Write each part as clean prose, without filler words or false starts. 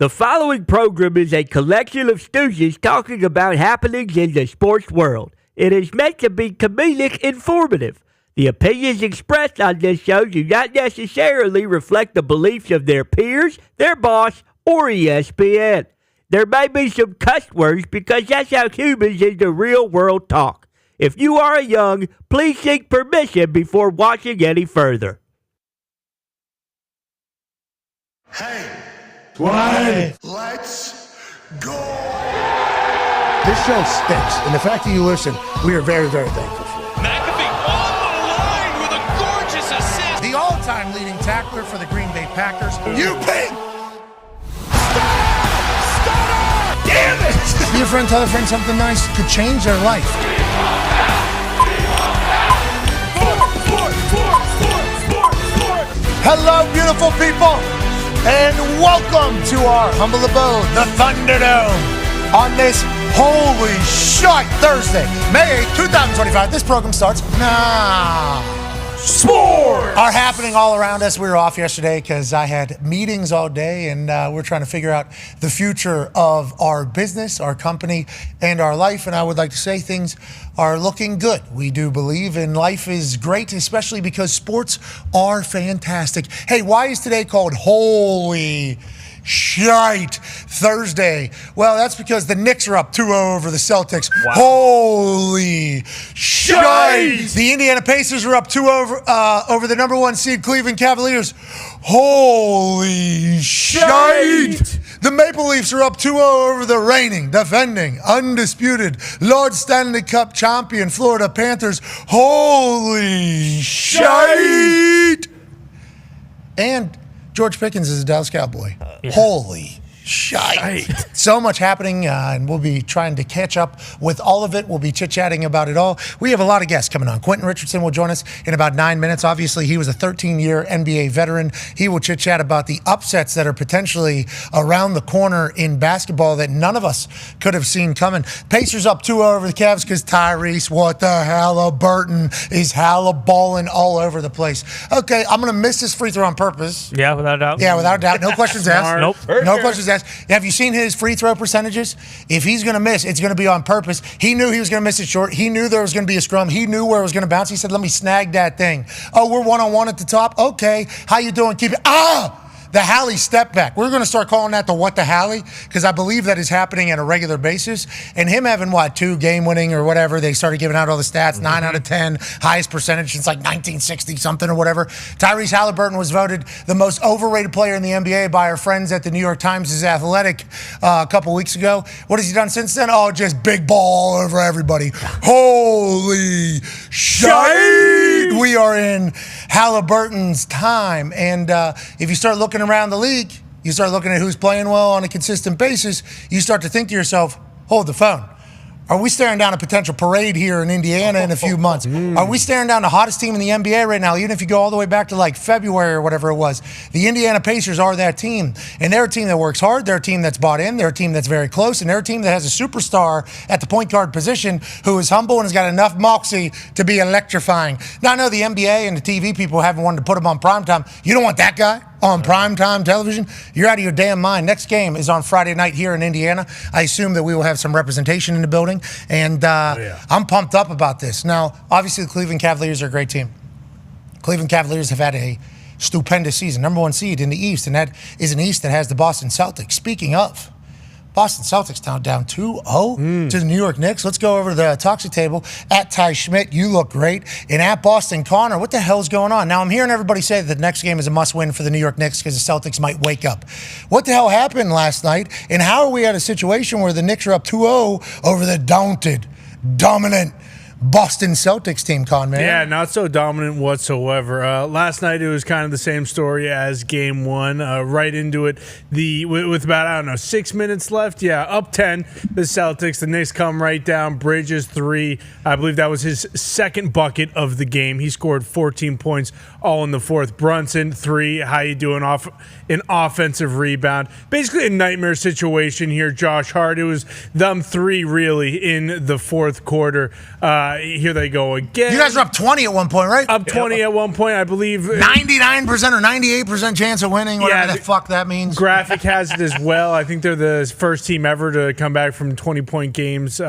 The following program is a collection of stooges talking about happenings in the sports world. It is meant to be comedic informative. The opinions expressed on this show do not necessarily reflect the beliefs of their peers, their boss, or ESPN. There may be some cuss words because that's how humans in the real world talk. If you are young, please seek permission before watching any further. Hey, Why? let's go! This show stinks, and the fact that you listen, we are very, very thankful for. McAfee on the line with a gorgeous assist. The all-time leading tackler for the Green Bay Packers. You pig! Damn it! Be a friend, tell a friend something nice could change their life. Hello, beautiful people, and welcome to our humble abode, the Thunderdome, on this holy shite Thursday, May 8th, 2025. This program starts now. Sports are happening all around us. We were off yesterday because I had meetings all day, and we're trying to figure out the future of our business, our company, and our life. And I would like to say things are looking good. We do believe in life is great, especially because sports are fantastic. Hey, why is today called Holy Shite Thursday? Well, that's because the Knicks are up 2-0 over the Celtics. Wow. Holy shite! The Indiana Pacers are up 2-0 over the number one seed Cleveland Cavaliers. Holy shite! The Maple Leafs are up 2-0 over the reigning, defending, undisputed Lord Stanley Cup champion Florida Panthers. Holy shite! And George Pickens is a Dallas Cowboy. Yeah. Holy shite. So much happening, and we'll be trying to catch up with all of it. We'll be chit-chatting about it all. We have a lot of guests coming on. Quentin Richardson will join us in about 9 minutes. Obviously, he was a 13-year NBA veteran. He will chit-chat about the upsets that are potentially around the corner in basketball that none of us could have seen coming. Pacers up 2-0 over the Cavs because Tyrese, what the Halliburton, is balling all over the place. Okay, I'm going to miss this free throw on purpose. Yeah, without a doubt. Yeah, without a doubt. No questions asked. Nope. No questions asked. Have you seen his free throw percentages? If he's going to miss, it's going to be on purpose. He knew he was going to miss it short. He knew there was going to be a scrum. He knew where it was going to bounce. He said, let me snag that thing. Oh, we're one-on-one at the top? Okay. How you doing? Keep it. The Hallie step back. We're going to start calling that the what the Hallie because I believe that is happening on a regular basis. And him having, 2 game winning or whatever, they started giving out all the stats, 9 out of 10, highest percentage since like 1960 something or whatever. Tyrese Halliburton was voted the most overrated player in the NBA by our friends at the New York Times' Athletic a couple weeks ago. What has he done since then? Oh, just big ball all over everybody. Holy shite! We are in Halliburton's time. And if you start looking around the league, you start looking at who's playing well on a consistent basis, you start to think to yourself, hold the phone. Are we staring down a potential parade here in Indiana in a few months? Are we staring down the hottest team in the NBA right now, even if you go all the way back to like February or whatever it was? The Indiana Pacers are that team, and they're a team that works hard. They're a team that's bought in. They're a team that's very close, and they're a team that has a superstar at the point guard position who is humble and has got enough moxie to be electrifying. Now, I know the NBA and the TV people haven't wanted to put him on primetime. You don't want that guy on primetime television? You're out of your damn mind. Next game is on Friday night here in Indiana. I assume that we will have some representation in the building, and I'm pumped up about this. Now, obviously, the Cleveland Cavaliers are a great team. Cleveland Cavaliers have had a stupendous season, number one seed in the East, and that is an East that has the Boston Celtics. Speaking of, Boston Celtics down 2-0 to the New York Knicks. Let's go over to the toxic table. At Ty Schmidt, you look great. And at Boston Connor, what the hell is going on? Now, I'm hearing everybody say that the next game is a must-win for the New York Knicks because the Celtics might wake up. What the hell happened last night? And how are we at a situation where the Knicks are up 2-0 over the dominant Boston Celtics team, Con, man? Yeah, not so dominant whatsoever. Last night, it was kind of the same story as game one. Right into it, with about, 6 minutes left. Yeah, up 10, the Celtics. The Knicks come right down. Bridges 3. I believe that was his second bucket of the game. He scored 14 points all in the fourth. Brunson 3. How you doing? Off an offensive rebound. Basically a nightmare situation here, Josh Hart. It was them three really in the fourth quarter. Here they go again. You guys were up 20 at one point, right? Up 20 at one point, I believe. 99% or 98% chance of winning, whatever the fuck that means. Graphic has it as well. I think they're the first team ever to come back from 20-point games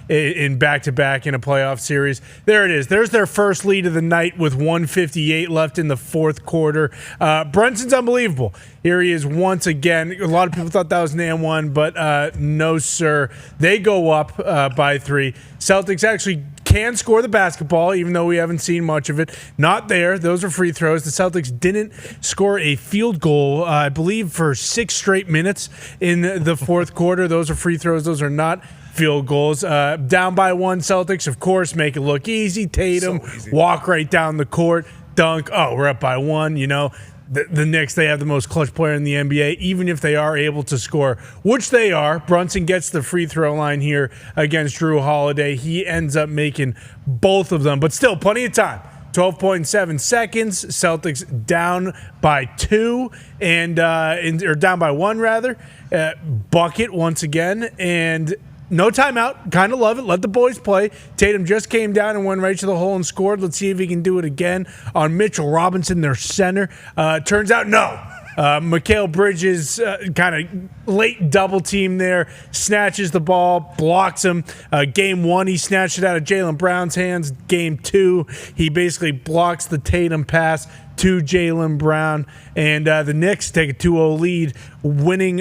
in back-to-back in a playoff series. There it is. There's their first lead of the night with 1:58 left in the fourth quarter. Brunson's unbelievable. Here he is once again. A lot of people thought that was an and one, but no, sir. They go up by 3. Celtics actually can score the basketball, even though we haven't seen much of it. Not there. Those are free throws. The Celtics didn't score a field goal, I believe, for 6 straight minutes in the fourth quarter. Those are free throws. Those are not field goals. Down by 1, Celtics, of course, make it look easy. Tatum, walk right down the court, dunk. Oh, we're up by 1, you know. The Knicks, they have the most clutch player in the NBA, even if they are able to score, which they are. Brunson gets the free throw line here against Drew Holiday. He ends up making both of them, but still plenty of time. 12.7 seconds. Celtics down by 2 or down by 1 rather. Bucket once again, and no timeout. Kind of love it. Let the boys play. Tatum just came down and went right to the hole and scored. Let's see if he can do it again on Mitchell Robinson, their center. Turns out no. Mikal Bridges kind of late double team there, snatches the ball, blocks him. Game 1, he snatched it out of Jaylen Brown's hands. Game 2, he basically blocks the Tatum pass to Jaylen Brown. And the Knicks take a 2-0 lead, winning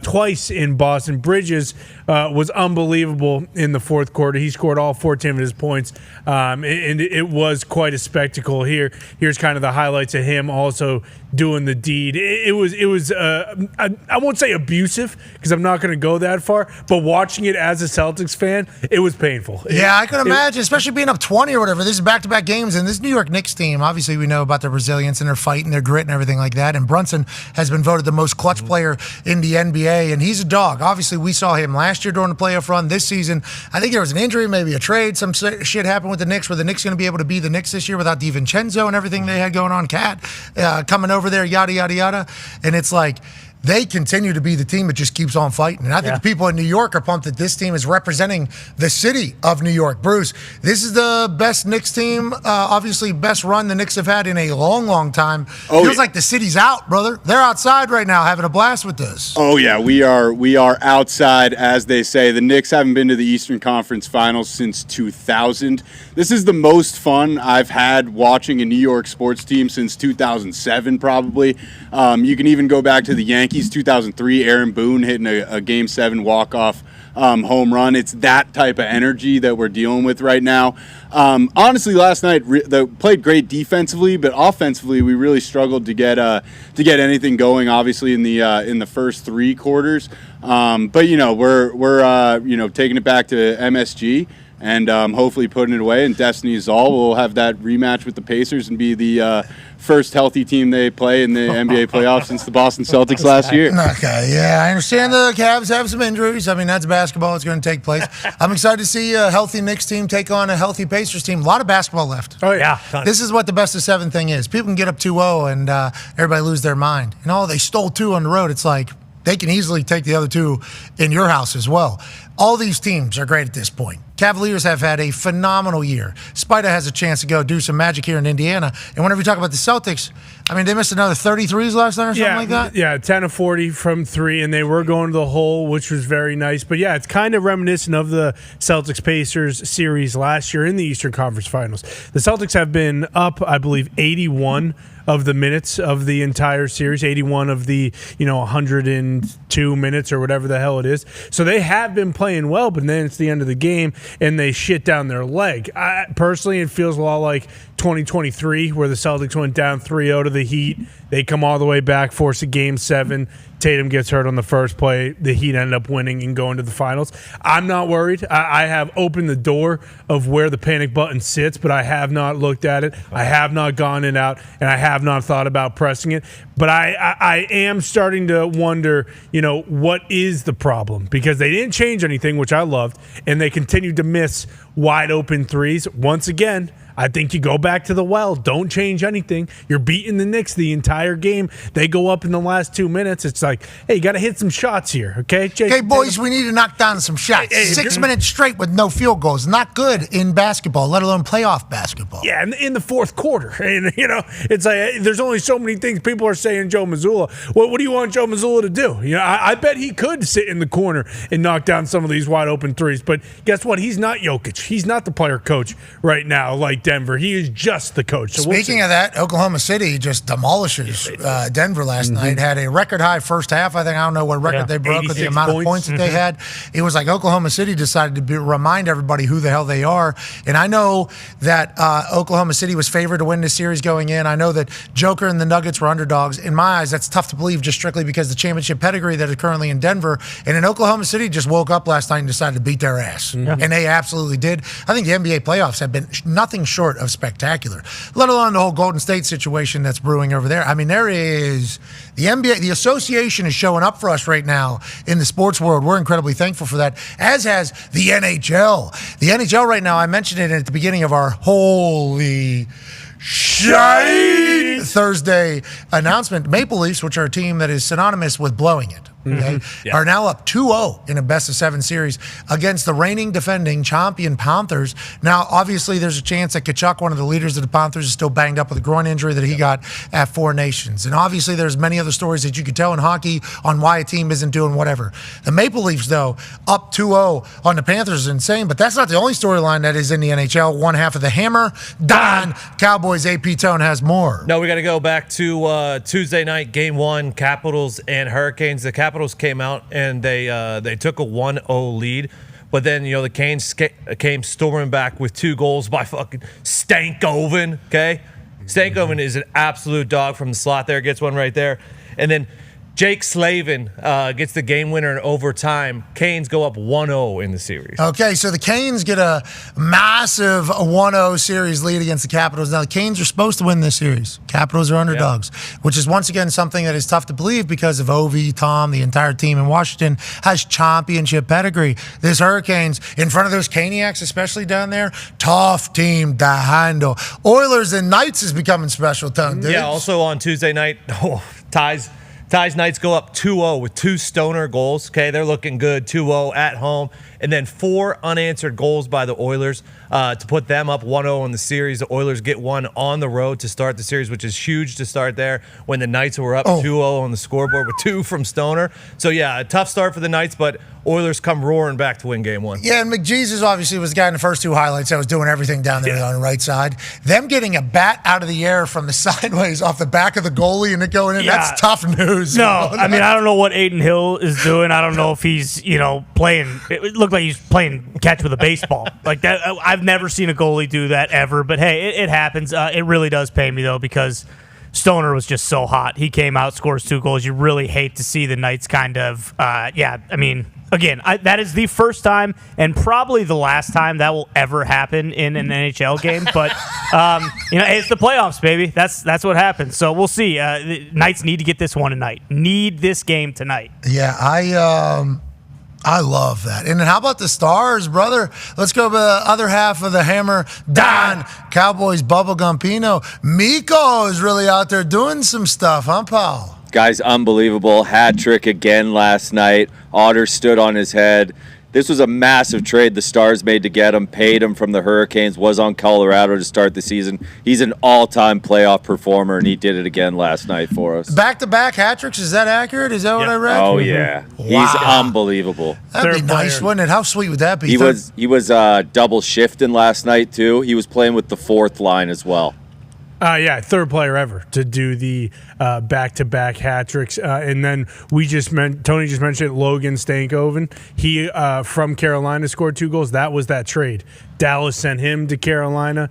twice in Boston. Bridges was unbelievable in the fourth quarter. He scored all 14 of his points, and it was quite a spectacle. Here's kind of the highlights of him also doing the deed. It was I won't say abusive because I'm not going to go that far, but watching it as a Celtics fan, it was painful. Yeah, I can imagine, especially being up 20 or whatever. This is back-to-back games, and this New York Knicks team, obviously we know about their resilience and their fight and their grit and everything like that, and Brunson has been voted the most clutch player in the NBA, and he's a dog. Obviously, we saw him last year during the playoff run. This season, I think there was an injury, maybe a trade, some shit happened with the Knicks where the Knicks going to be able to be the Knicks this year without DiVincenzo and everything they had going on, Cat coming over there, yada, yada, yada, and it's like, they continue to be the team that just keeps on fighting. And I think the people in New York are pumped that this team is representing the city of New York. Bruce, this is the best Knicks team, obviously best run the Knicks have had in a long, long time. Feels like the city's out, brother. They're outside right now having a blast with this. Oh, yeah, we are outside, as they say. The Knicks haven't been to the Eastern Conference Finals since 2000. This is the most fun I've had watching a New York sports team since 2007, probably. You can even go back to the Yankees. 2003, Aaron Boone hitting a Game 7 walk-off home run. It's that type of energy that we're dealing with right now. Honestly, last night they played great defensively, but offensively we really struggled to get anything going. Obviously in the first 3 quarters, but we're taking it back to MSG. And hopefully putting it away, and destiny is all. We'll have that rematch with the Pacers and be the first healthy team they play in the NBA playoffs since the Boston Celtics last year. Okay, yeah, I understand the Cavs have some injuries. I mean, that's basketball. It's going to take place. I'm excited to see a healthy Knicks team take on a healthy Pacers team. A lot of basketball left. Oh, yeah. This is what the best of 7 thing is. People can get up 2-0 and everybody lose their mind. They stole 2 on the road. It's like they can easily take the other 2 in your house as well. All these teams are great at this point. Cavaliers have had a phenomenal year. Spida has a chance to go do some magic here in Indiana. And whenever you talk about the Celtics, I mean, they missed another 33s last night or something like that? Yeah, 10 of 40 from 3, and they were going to the hole, which was very nice. But, yeah, it's kind of reminiscent of the Celtics-Pacers series last year in the Eastern Conference Finals. The Celtics have been up, I believe, 81 of the minutes of the entire series, 81 of the 102 minutes or whatever the hell it is. So they have been playing well, but then it's the end of the game and they shit down their leg. Personally, it feels a lot like 2023 where the Celtics went down 3-0 to the Heat. They come all the way back, force a Game 7. Tatum gets hurt on the first play. The Heat ended up winning and going to the finals. I'm not worried. I have opened the door of where the panic button sits, but I have not looked at it. I have not gone in out, and I have not thought about pressing it. But I am starting to wonder, what is the problem? Because they didn't change anything, which I loved, and they continued to miss wide open threes. Once again, I think you go back to the well. Don't change anything. You're beating the Knicks the entire game. They go up in the last 2 minutes. It's like, hey, you got to hit some shots here, okay? Okay, boys, we need to knock down some shots. 6 minutes straight with no field goals. Not good in basketball, let alone playoff basketball. Yeah, in the fourth quarter. And, it's like there's only so many things people are saying Joe Mazzulla. What do you want Joe Mazzulla to do? I bet he could sit in the corner and knock down some of these wide open threes. But guess what? He's not Jokic. He's not the player coach right now like Denver. He is just the coach. So Speaking of that, Oklahoma City just demolishes Denver last night. Had a record high first half. I don't know what record they broke with the amount of points that they had. It was like Oklahoma City decided to remind everybody who the hell they are. And I know that Oklahoma City was favored to win this series going in. I know that Joker and the Nuggets were underdogs. In my eyes, that's tough to believe just strictly because the championship pedigree that is currently in Denver. And in Oklahoma City just woke up last night and decided to beat their ass. And they absolutely did. I think the NBA playoffs have been nothing short of spectacular, let alone the whole Golden State situation that's brewing over there. I mean, there is the NBA, the association is showing up for us right now in the sports world. We're incredibly thankful for that, as has the NHL. The NHL right now, I mentioned it at the beginning of our holy shite Thursday announcement. Maple Leafs, which are a team that is synonymous with blowing it, are now up 2-0 in a best-of-7 series against the reigning defending champion Panthers. Now, obviously, there's a chance that Tkachuk, one of the leaders of the Panthers, is still banged up with a groin injury that he got at Four Nations. And obviously, there's many other stories that you could tell in hockey on why a team isn't doing whatever. The Maple Leafs, though, up 2-0 on the Panthers is insane, but that's not the only storyline that is in the NHL. One half of the Hammer, Dahn, Cowboys, AP Tone has more. No, we got to go back to Tuesday night, Game 1, Capitals and Hurricanes. The Capitals came out and they took a 1-0 lead, but then the Canes came storming back with 2 goals by fucking Stankoven. Okay, Stankoven is an absolute dog from the slot. There gets one right there, and then Jake Slavin gets the game winner in overtime. Canes go up 1-0 in the series. Okay, so the Canes get a massive 1-0 series lead against the Capitals. Now, the Canes are supposed to win this series. Capitals are underdogs, which is once again something that is tough to believe because of Ovi, Tom, the entire team in Washington has championship pedigree. This Hurricanes, in front of those Caniacs, especially down there, tough team to handle. Oilers and Knights is becoming special, Tone, dude. Yeah, also on Tuesday night, Ties Knights go up 2-0 with 2 stoner goals. Okay, they're looking good. 2-0 at home. And then 4 unanswered goals by the Oilers to put them up 1-0 in the series. The Oilers get one on the road to start the series, which is huge to start there when the Knights were up 2-0 on the scoreboard with 2 from Stoner. So, yeah, a tough start for the Knights, but Oilers come roaring back to win Game 1. Yeah, and McJesus obviously was the guy in the first 2 highlights that was doing everything down there on the right side. Them getting a bat out of the air from the sideways off the back of the goalie and it going in, that's tough news. No, I mean, I don't know what Aiden Hill is doing. I don't know if he's, playing. It looked like he's playing catch with a baseball. Like that. I've never seen a goalie do that ever, but hey, it happens. It really does pay me, though, because Stoner was just so hot. He came out, scores 2 goals. You really hate to see the Knights kind of, again, that is the first time and probably the last time that will ever happen in an NHL game. But, it's the playoffs, baby. That's what happens. So we'll see. The Knights need to get this one tonight. Need this game tonight. Yeah, I love that. And then how about the Stars, brother? Let's go to the other half of the Hammer. Dahn, Cowboys, Bubblegum Pino. Miko is really out there doing some stuff, huh, Paul? Guy's unbelievable. Hat trick again last night. Otter stood on his head. This was a massive trade the Stars made to get him, paid him from the Hurricanes, was on Colorado to start the season. He's an all-time playoff performer, and he did it again last night for us. Back-to-back hat tricks, is that accurate? Is that what I read? Oh, yeah. Wow. He's unbelievable. That'd be nice, wouldn't it? How sweet would that be? He was double shifting last night, too. He was playing with the 4th line as well. Third player ever to do the back-to-back hat tricks. And then Tony just mentioned Logan Stankoven. He, from Carolina, scored 2 goals. That was that trade. Dallas sent him to Carolina.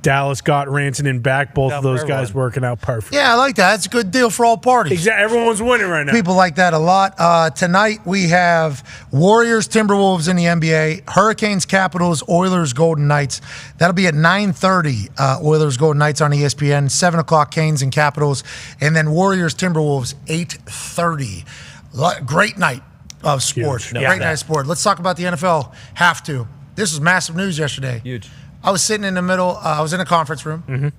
Dallas got Rantanen back. Both of those guys working out perfect. Yeah, I like that. It's a good deal for all parties. Exactly. Everyone's winning right now. People like that a lot. Tonight we have Warriors, Timberwolves in the NBA, Hurricanes, Capitals, Oilers, Golden Knights. That'll be at 9:30. Oilers, Golden Knights on ESPN. 7 o'clock, Canes and Capitals, and then Warriors, Timberwolves, 8:30. Great night of sport. Great night of sport. Let's talk about the NFL. Have to. This was massive news yesterday. Huge. I was sitting in the middle. I was in a conference room, and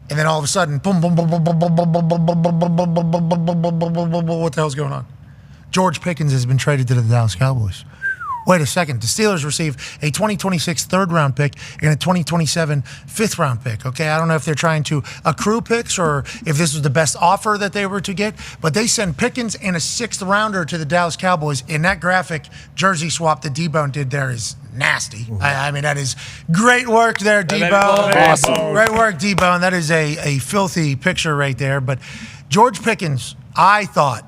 then all of a sudden, boom, boom, boom, boom, boom, boom, boom, boom, boom, boom, boom, boom, boom, boom, boom, boom, boom, boom, boom. What the hell's going on? George Pickens has been traded to the Dallas Cowboys. Wait a second. The Steelers receive a 2026 third-round pick and a 2027 fifth-round pick. Okay, I don't know if they're trying to accrue picks or if this was the best offer that they were to get, but they send Pickens and a sixth-rounder to the Dallas Cowboys. In that graphic jersey swap that Dahn did there is nasty. I mean, that is great work there, Dahn. Awesome. Great work, Dahn. That is a filthy picture right there. But George Pickens, I thought,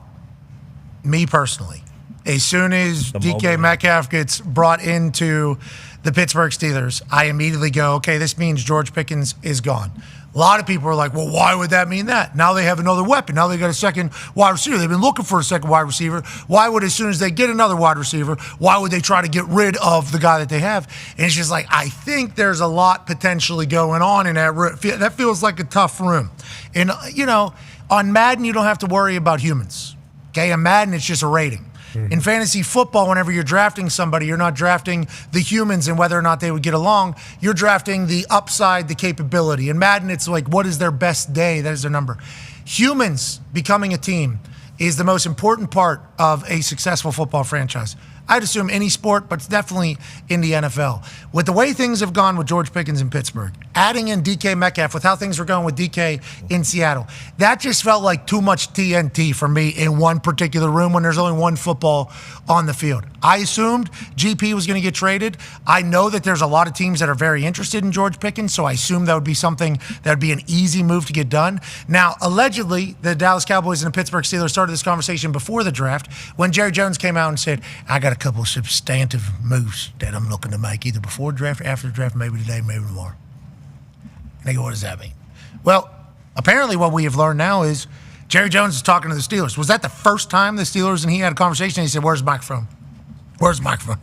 me personally, as soon as DK Metcalf gets brought into the Pittsburgh Steelers, I immediately go, okay, this means George Pickens is gone. A lot of people are like, well, why would that mean that? Now they have another weapon. Now they got a second wide receiver. They've been looking for a second wide receiver. Why would, as soon as they get another wide receiver, why would they try to get rid of the guy that they have? And it's just like, I think there's a lot potentially going on in that room. That feels like a tough room. And, you know, on Madden, you don't have to worry about humans. Okay, on Madden, it's just a rating. In fantasy football, whenever you're drafting somebody, you're not drafting the humans and whether or not they would get along. You're drafting the upside, the capability. In Madden, it's like, what is their best day? That is their number. Humans becoming a team is the most important part of a successful football franchise. I'd assume any sport, but definitely in the NFL. With the way things have gone with George Pickens in Pittsburgh, adding in DK Metcalf with how things were going with DK in Seattle, that just felt like too much TNT for me in one particular room when there's only one football on the field. I assumed GP was going to get traded. I know that there's a lot of teams that are very interested in George Pickens, so I assume that would be something that would be an easy move to get done. Now, allegedly, the Dallas Cowboys and the Pittsburgh Steelers started this conversation before the draft when Jerry Jones came out and said, I got a couple of substantive moves that I'm looking to make, either before the draft, after the draft, maybe today, maybe tomorrow. And they go, what does that mean? Well, apparently what we have learned now is Jerry Jones is talking to the Steelers. Was that the first time the Steelers and he had a conversation? He said, where's the microphone? Where's the microphone?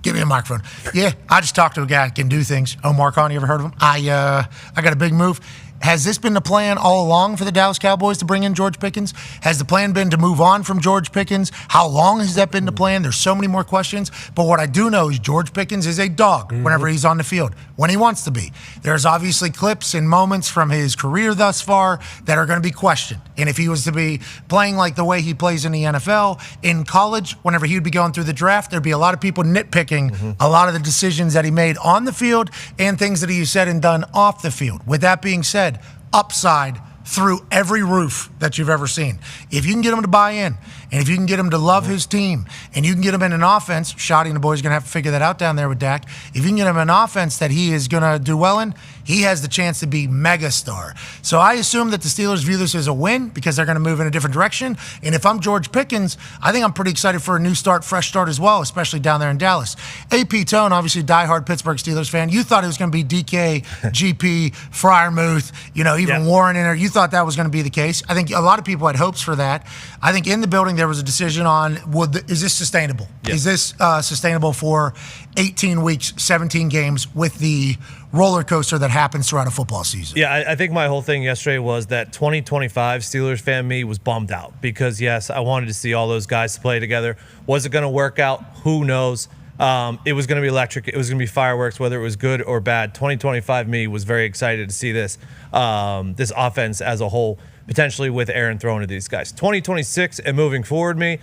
Give me a microphone. Yeah, I just talked to a guy that can do things. Omar Khan, you ever heard of him? I got a big move. Has this been the plan all along for the Dallas Cowboys to bring in George Pickens? Has the plan been to move on from George Pickens? How long has that been the plan? There's so many more questions. But what I do know is George Pickens is a dog whenever he's on the field, when he wants to be. There's obviously clips and moments from his career thus far that are going to be questioned. And if he was to be playing like the way he plays in the NFL, in college, whenever he would be going through the draft, there'd be a lot of people nitpicking a lot of the decisions that he made on the field and things that he said and done off the field. With that being said, upside through every roof that you've ever seen. If you can get him to buy in, and if you can get him to love his team, and you can get him in an offense, Shoddy and the boys are going to have to figure that out down there with Dak. If you can get him an offense that he is going to do well in, he has the chance to be megastar. So I assume that the Steelers view this as a win because they're going to move in a different direction. And if I'm George Pickens, I think I'm pretty excited for a new start, fresh start as well, especially down there in Dallas. AP Tone, obviously diehard Pittsburgh Steelers fan. You thought it was going to be DK, GP, Freiermuth, even Warren in there. You thought that was going to be the case. I think a lot of people had hopes for that. I think in the building there was a decision on is this sustainable? Is this sustainable for 18 weeks, 17 games with the roller coaster that happens throughout a football season? Yeah, I think my whole thing yesterday was that 2025 Steelers fan me was bummed out because, yes, I wanted to see all those guys play together. Was it going to work out? Who knows? It was going to be electric. It was going to be fireworks, whether it was good or bad. 2025 me was very excited to see this offense as a whole, potentially with Aaron throwing to these guys. 2026 and moving forward me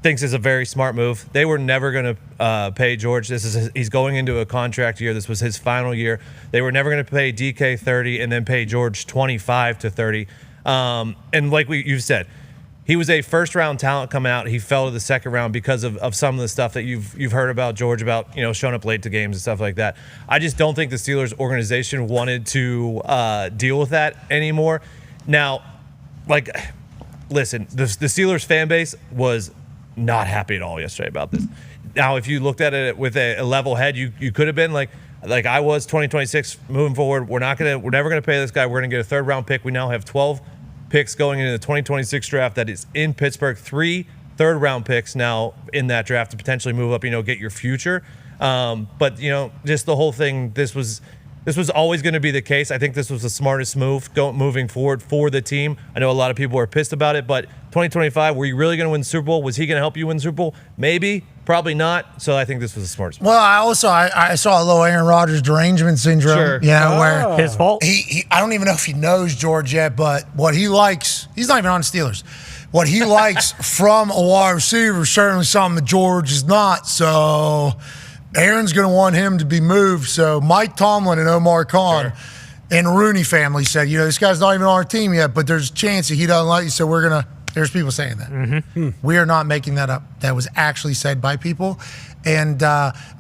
thinks is a very smart move. They were never going to pay George. He's going into a contract year. This was his final year. They were never going to pay DK 30 and then pay George 25 to 30. And like you've said, he was a first-round talent coming out. He fell to the second round because of some of the stuff that you've heard about George, about showing up late to games and stuff like that. I just don't think the Steelers organization wanted to deal with that anymore. Now, listen, the Steelers fan base was not happy at all yesterday about this. Now, if you looked at it with a level head, you could have been like I was 2026 moving forward. We're never gonna pay this guy. We're gonna get a third-round pick. We now have 12 picks going into the 2026 draft that is in Pittsburgh. 3 third-round picks now in that draft to potentially move up, get your future. But, just the whole thing, this was This was always going to be the case. I think this was the smartest move moving forward for the team. I know a lot of people are pissed about it, but 2025, were you really going to win the Super Bowl? Was he going to help you win the Super Bowl? Maybe, probably not. So I think this was the smartest move. Well, I saw a little Aaron Rodgers derangement syndrome. Sure. Where his fault. I don't even know if he knows George yet, but what he likes, he's not even on the Steelers. What he likes from a wide receiver is certainly something that George is not. So Aaron's going to want him to be moved. So Mike Tomlin and Omar Khan and Rooney family said, this guy's not even on our team yet, but there's a chance that he doesn't like you, so we're going to – there's people saying that. We are not making that up. That was actually said by people. And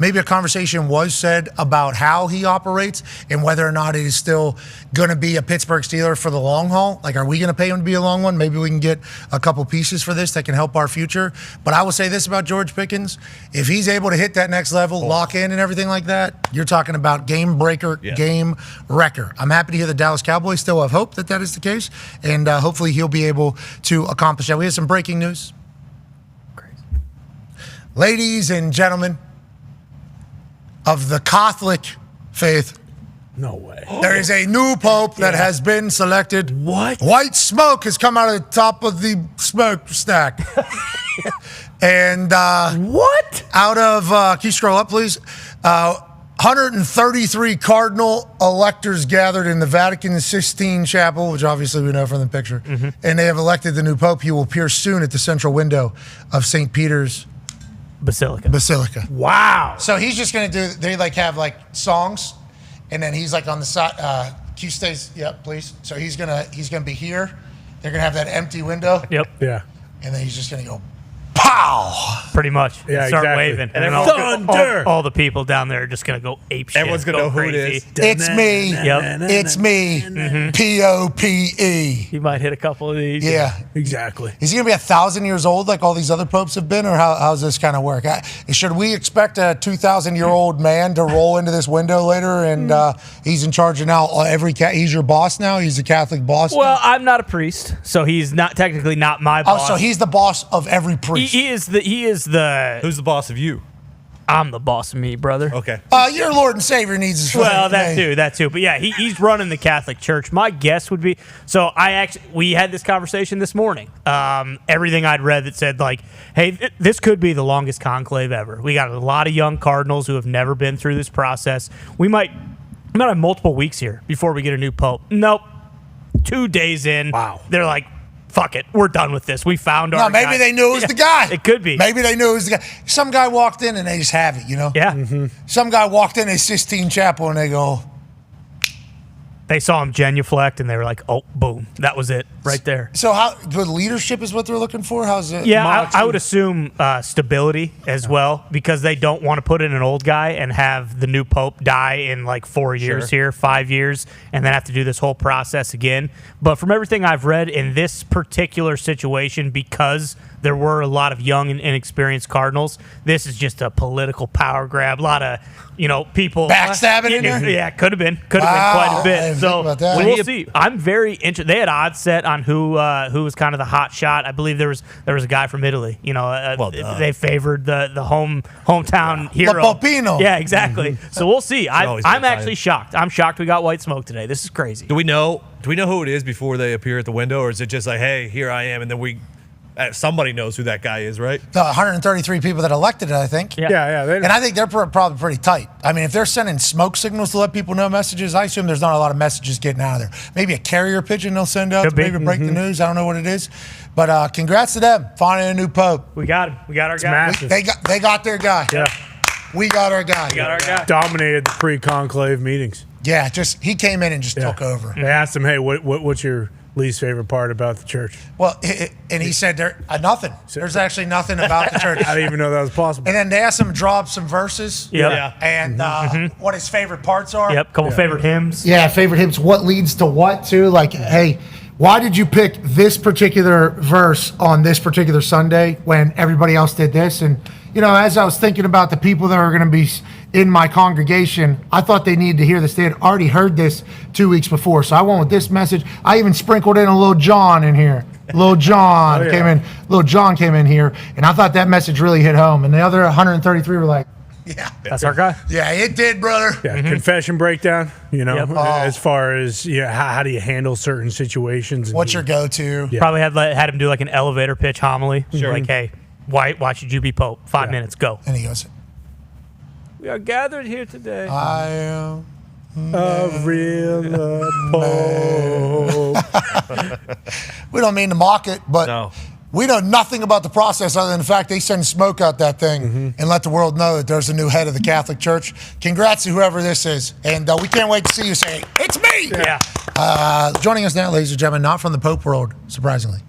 maybe a conversation was said about how he operates and whether or not it is still going to be a Pittsburgh Steeler for the long haul. Like, are we going to pay him to be a long one? Maybe we can get a couple pieces for this that can help our future. But I will say this about George Pickens. If he's able to hit that next level, lock in and everything like that, you're talking about game breaker, game wrecker. I'm happy to hear the Dallas Cowboys still have hope that is the case. And hopefully he'll be able to accomplish that. We have some breaking news. Ladies and gentlemen of the Catholic faith, No way. there is a new pope that has been selected. What? White smoke has come out of the top of the smokestack. And What? out of, can you scroll up, please? 133 cardinal electors gathered in the Vatican Sistine Chapel, which obviously we know from the picture. And they have elected the new pope. He will appear soon at the central window of St. Peter's Basilica. Wow. So he's just going to do, they have songs, and then he's on the side. Q stays, yep, please. So he's going to be here. They're going to have that empty window. Yep. Yeah. And then he's just going to go, pow! Pretty much. Yeah, Start exactly. waving. And then Thunder! all the people down there are just going to go ape shit. Everyone's going to know who it crazy. is. It's me. Yep. It's me. P-O-P-E. He might hit a couple of these. Yeah. Exactly. Is he going to be 1,000 years old like all these other popes have been, or how's this kind of work? Should we expect a 2,000-year-old man to roll into this window later and he's in charge of now he's your boss now? He's the Catholic boss Well, now? I'm not a priest, so he's not technically not my boss. Oh, so he's the boss of every priest. He is the Who's the boss of you? I'm the boss of me, brother. Okay. Your Lord and Savior needs his Well, that too. But yeah, he's running the Catholic Church. My guess would be, so we had this conversation this morning. Everything I'd read that said hey, this could be the longest conclave ever. We got a lot of young cardinals who have never been through this process. We might have multiple weeks here before we get a new pope. Nope. 2 days in, Wow. They're like, fuck it, we're done with this. We found our maybe guy. they knew it was the guy. It could be. Maybe they knew it was the guy. Some guy walked in and they just have it, Yeah. Some guy walked in a Sistine Chapel and they go, They saw him genuflect and they were like, oh, boom. That was it right there. so how good leadership is what they're looking for? How's it? Yeah, I would assume stability as well, because they don't want to put in an old guy and have the new pope die in 4 years here, 5 years, and then have to do this whole process again. But from everything I've read in this particular situation, because there were a lot of young and inexperienced Cardinals, this is just a political power grab. A lot of, people backstabbing in there? Yeah, could have been quite a I bit. didn't So think about that. we'll see. I'm very interested. They had odds set on who was kind of the hot shot. I believe there was a guy from Italy. They favored the hometown hero. La Popino. Yeah, exactly. So we'll see. always I'm be actually shocked. I'm shocked we got white smoke today. This is crazy. Do we know who it is before they appear at the window, or is it just hey, here I am, and then somebody knows who that guy is, right? The 133 people that elected it, I think. Yeah. And I think they're probably pretty tight. I mean, if they're sending smoke signals to let people know messages, I assume there's not a lot of messages getting out of there. Maybe a carrier pigeon they'll send out to maybe break the news. I don't know what it is. But congrats to them, finding a new pope. We got him. We got our guy. massive. They got their guy. Yeah. We got our guy. We got our guy. Dominated the pre-conclave meetings. Yeah, he came in and just took over. They asked him, hey, what's your least favorite part about the church? Well, and he said nothing. There's actually nothing about the church. I didn't even know that was possible. And then they asked him to draw up some verses. Yeah. And what his favorite parts are. Yep. Couple favorite hymns. Yeah, favorite hymns. What leads to what, too? Hey, why did you pick this particular verse on this particular Sunday when everybody else did this? And, as I was thinking about the people that are going to be in my congregation, I thought they needed to hear this. They had already heard this 2 weeks before. So I went with this message. I even sprinkled in a little John in here. Little John came in. Little John came in here. And I thought that message really hit home. And the other 133 were like, Yeah. That's our guy. Yeah, it did, brother. Yeah, confession breakdown, Yep. as far as how do you handle certain situations. What's your go-to? Yeah. Probably had him do like an elevator pitch homily. Sure. Like, hey, why should you be Pope? 5 minutes, go. And he goes, We are gathered here today. I am a real Pope. We don't mean to mock it, but No. we know nothing about the process other than the fact they send smoke out that thing and let the world know that there's a new head of the Catholic Church. Congrats to whoever this is. And we can't wait to see you say, it's me! Yeah. Joining us now, ladies and gentlemen, not from the Pope world, surprisingly.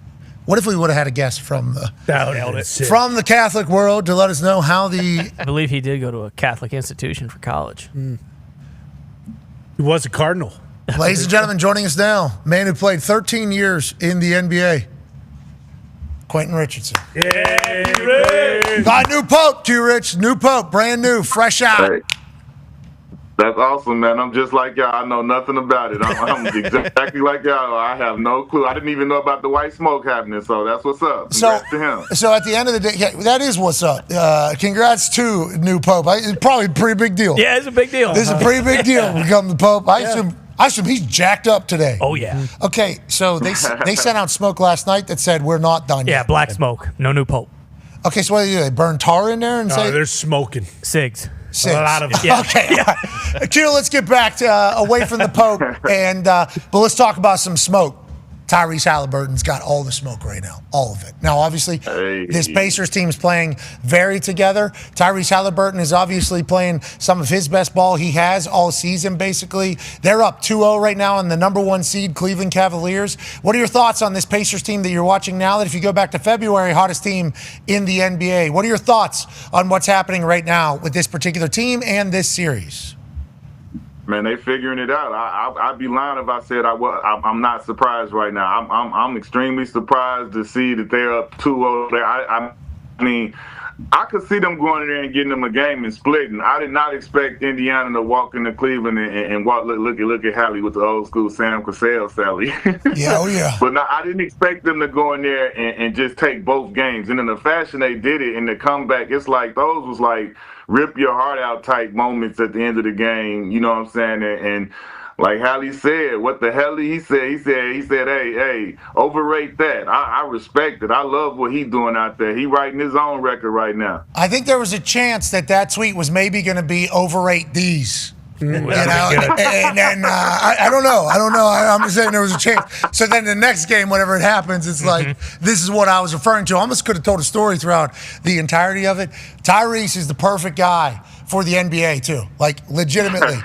What if we would have had a guest from the Catholic world to let us know how the... I believe he did go to a Catholic institution for college. He was a Cardinal. Ladies and gentlemen, joining us now, man who played 13 years in the NBA, Quentin Richardson. Yay! Got new Pope, too, Rich. New Pope, brand new, fresh out. Hey, that's awesome, man. I'm just like y'all. I know nothing about it. I'm exactly like y'all. I have no clue. I didn't even know about the white smoke happening, so that's what's up. Congrats to him. So at the end of the day, yeah, that is what's up. Congrats to new Pope. It's probably a pretty big deal. Yeah, it's a big deal. This is a pretty big deal to become the Pope. I assume he's jacked up today. Oh, yeah. Okay, so they sent out smoke last night that said we're not done Yeah, yet. black smoke. No new Pope. Okay, so what do? They burn tar in there and say They're smoking. Cigs. six? A lot of them. Yeah. Okay. Yeah. Q, let's get back to away from the Pope, but let's talk about some smoke. Tyrese Halliburton's got all the smoke right now, all of it. Now, obviously, this Pacers team is playing very together. Tyrese Halliburton is obviously playing some of his best ball he has all season, basically. They're up 2-0 right now on the number one seed, Cleveland Cavaliers. What are your thoughts on this Pacers team that you're watching now that if you go back to February, hottest team in the NBA? What are your thoughts on what's happening right now with this particular team and this series? Man, they figuring it out. I'd be lying if I said I'm not surprised right now. I'm extremely surprised to see that they're up 2-0. I mean, I could see them going in there and getting them a game and splitting. I did not expect Indiana to walk into Cleveland and walk. Look at Hallie with the old school Sam Cassell Sally. Yeah, oh yeah. But no, I didn't expect them to go in there and just take both games. And in the fashion they did it, in the comeback, it's like those was like rip your heart out type moments at the end of the game. You know what I'm saying? And like Hallie said, what the hell he said? He said, hey, overrate that. I respect it. I love what he's doing out there. He writing his own record right now. I think there was a chance that tweet was maybe going to be overrate these. You know, and then I don't know. I'm just saying there was a chance. So then the next game, whenever it happens, it's like, this is what I was referring to. I almost could have told a story throughout the entirety of it. Tyrese is the perfect guy for the NBA too. Like legitimately.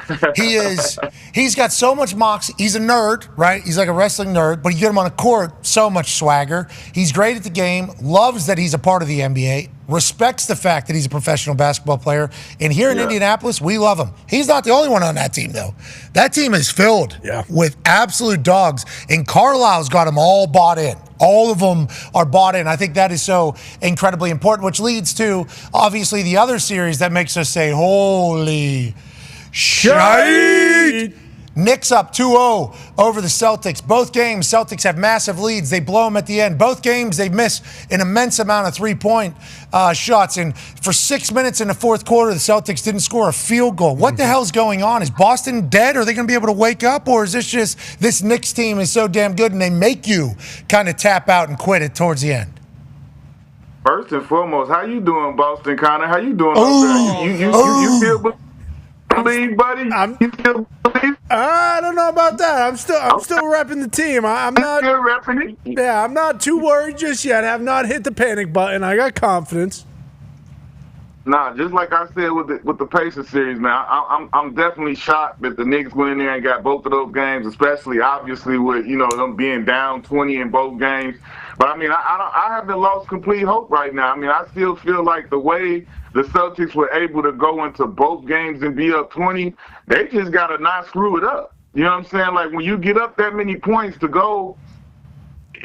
He's got so much moxie. He's a nerd, right? He's like a wrestling nerd, but you get him on a court, so much swagger. He's great at the game, loves that he's a part of the NBA, respects the fact that he's a professional basketball player. And here in Indianapolis, we love him. He's not the only one on that team though. That team is filled with absolute dogs. And Carlisle's got them all bought in. All of them are bought in. I think that is so incredibly important, which leads to, obviously, the other series that makes us say, holy shite. Knicks up 2-0 over the Celtics. Both games, Celtics have massive leads. They blow them at the end. Both games, they miss an immense amount of three-point shots. And for 6 minutes in the fourth quarter, the Celtics didn't score a field goal. What the hell's going on? Is Boston dead? Are they going to be able to wake up? Or is this just this Knicks team is so damn good and they make you kind of tap out and quit it towards the end? First and foremost, how you doing, Boston Connor? How you doing? You still believe, buddy? You still believe? I don't know about that. I'm still repping the team. I'm not still repping it. Yeah, I'm not too worried just yet. I have not hit the panic button. I got confidence. Nah, just like I said with the Pacers series, man, I'm definitely shocked that the Knicks went in there and got both of those games, especially obviously with them being down 20 in both games. But I mean, I haven't lost complete hope right now. I mean, I still feel like the way the Celtics were able to go into both games and be up 20, they just gotta not screw it up. You know what I'm saying? Like when you get up that many points to go.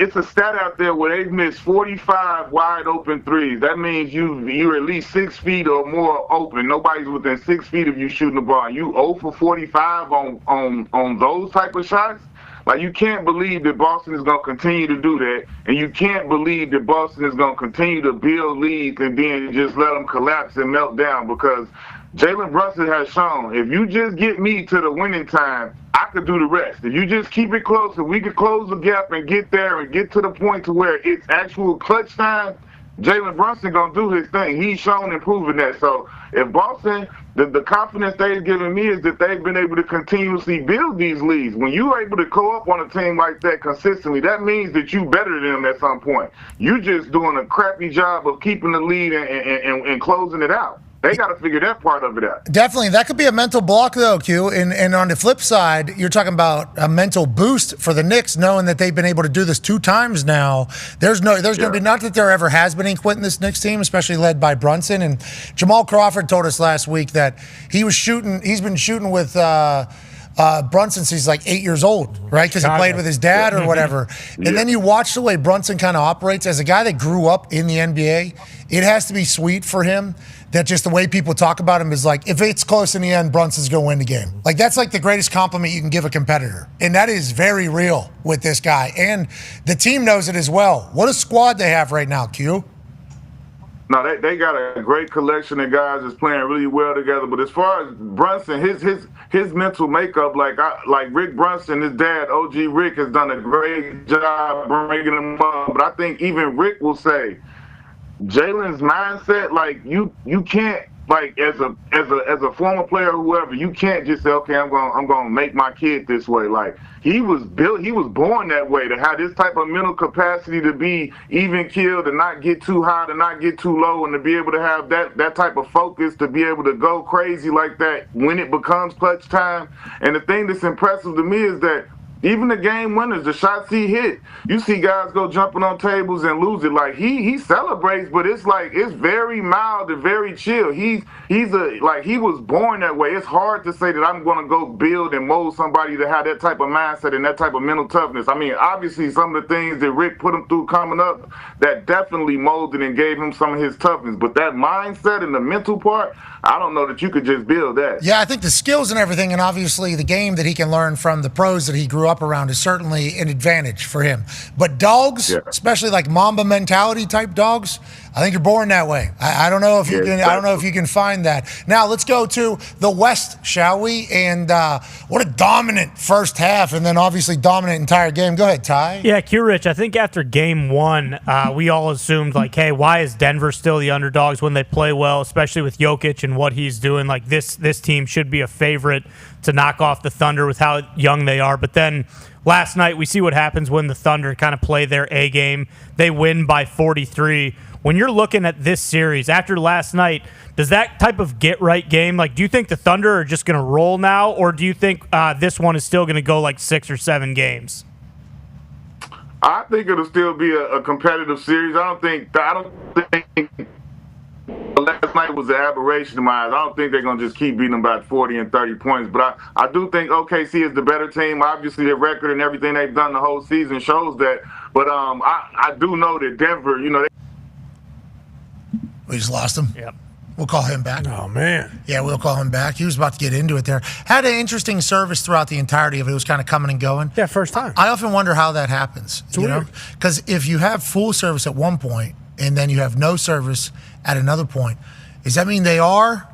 It's a stat out there where they've missed 45 wide open threes. That means you're at least 6 feet or more open. Nobody's within 6 feet of you shooting the ball. You 0 for 45 on those type of shots. Like, you can't believe that Boston is going to continue to do that, and you can't believe that Boston is going to continue to build leads and then just let them collapse and melt down, because Jalen Brunson has shown, if you just get me to the winning time, I could do the rest. If you just keep it close, if we could close the gap and get there and get to the point to where it's actual clutch time, Jalen Brunson going to do his thing. He's shown and proven that. So if Boston, the confidence they've given me is that they've been able to continuously build these leads. When you're able to go up on a team like that consistently, that means that you better than them at some point. You're just doing a crappy job of keeping the lead and closing it out. They got to figure that part of it out. Definitely. That could be a mental block, though, Q. And on the flip side, you're talking about a mental boost for the Knicks, knowing that they've been able to do this 2 times now. There's going to be, not that there ever has been any quit in this Knicks team, especially led by Brunson. And Jamal Crawford told us last week that he's been shooting with Brunson since he's like 8 years old, right? Because he played with his dad or whatever. And then you watch the way Brunson kind of operates. As a guy that grew up in the NBA, it has to be sweet for him that just the way people talk about him is like, if it's close in the end, Brunson's going to win the game. Like, that's like the greatest compliment you can give a competitor. And that is very real with this guy. And the team knows it as well. What a squad they have right now, Q. No, they got a great collection of guys that's playing really well together. But as far as Brunson, his mental makeup, like Rick Brunson, his dad, OG Rick, has done a great job bringing him up. But I think even Rick will say, Jalen's mindset, like you can't, like as a former player or whoever, you can't just say, okay, I'm gonna make my kid this way. Like, he was born that way, to have this type of mental capacity to be even keeled, to not get too high, to not get too low, and to be able to have that type of focus, to be able to go crazy like that when it becomes clutch time. And the thing that's impressive to me is that even the game winners, the shots he hit, you see guys go jumping on tables and lose it. Like, he celebrates, but it's like, it's very mild and very chill. He was born that way. It's hard to say that I'm going to go build and mold somebody to have that type of mindset and that type of mental toughness. I mean, obviously some of the things that Rick put him through coming up, that definitely molded and gave him some of his toughness. But that mindset and the mental part, I don't know that you could just build that. Yeah, I think the skills and everything, and obviously the game that he can learn from the pros that he grew up around, is certainly an advantage for him. But dogs, especially like Mamba mentality type dogs, I think you're born that way. I don't know if you can. I don't know if you can find that. Now let's go to the West, shall we? And what a dominant first half, and then obviously dominant entire game. Go ahead, Ty. Yeah, Q Rich. I think after game 1, we all assumed like, hey, why is Denver still the underdogs when they play well, especially with Jokic and what he's doing? Like, this team should be a favorite to knock off the Thunder with how young they are. But then last night we see what happens when the Thunder kind of play their A game. They win by 43. When you're looking at this series after last night, does that type of get-right game, like, do you think the Thunder are just going to roll now, or do you think this one is still going to go like 6 or 7 games? I think it'll still be a competitive series. I don't think last night was an aberration in my eyes. I don't think they're going to just keep beating them by 40 and 30 points. But I do think OKC is the better team. Obviously, their record and everything they've done the whole season shows that. But I do know that Denver, We just lost him. Yep. We'll call him back. Oh, man. Yeah, we'll call him back. He was about to get into it there. Had an interesting service throughout the entirety of it. It was kind of coming and going. Yeah, first time. I often wonder how that happens. It's weird. Because if you have full service at one point and then you have no service at another point, does that mean they are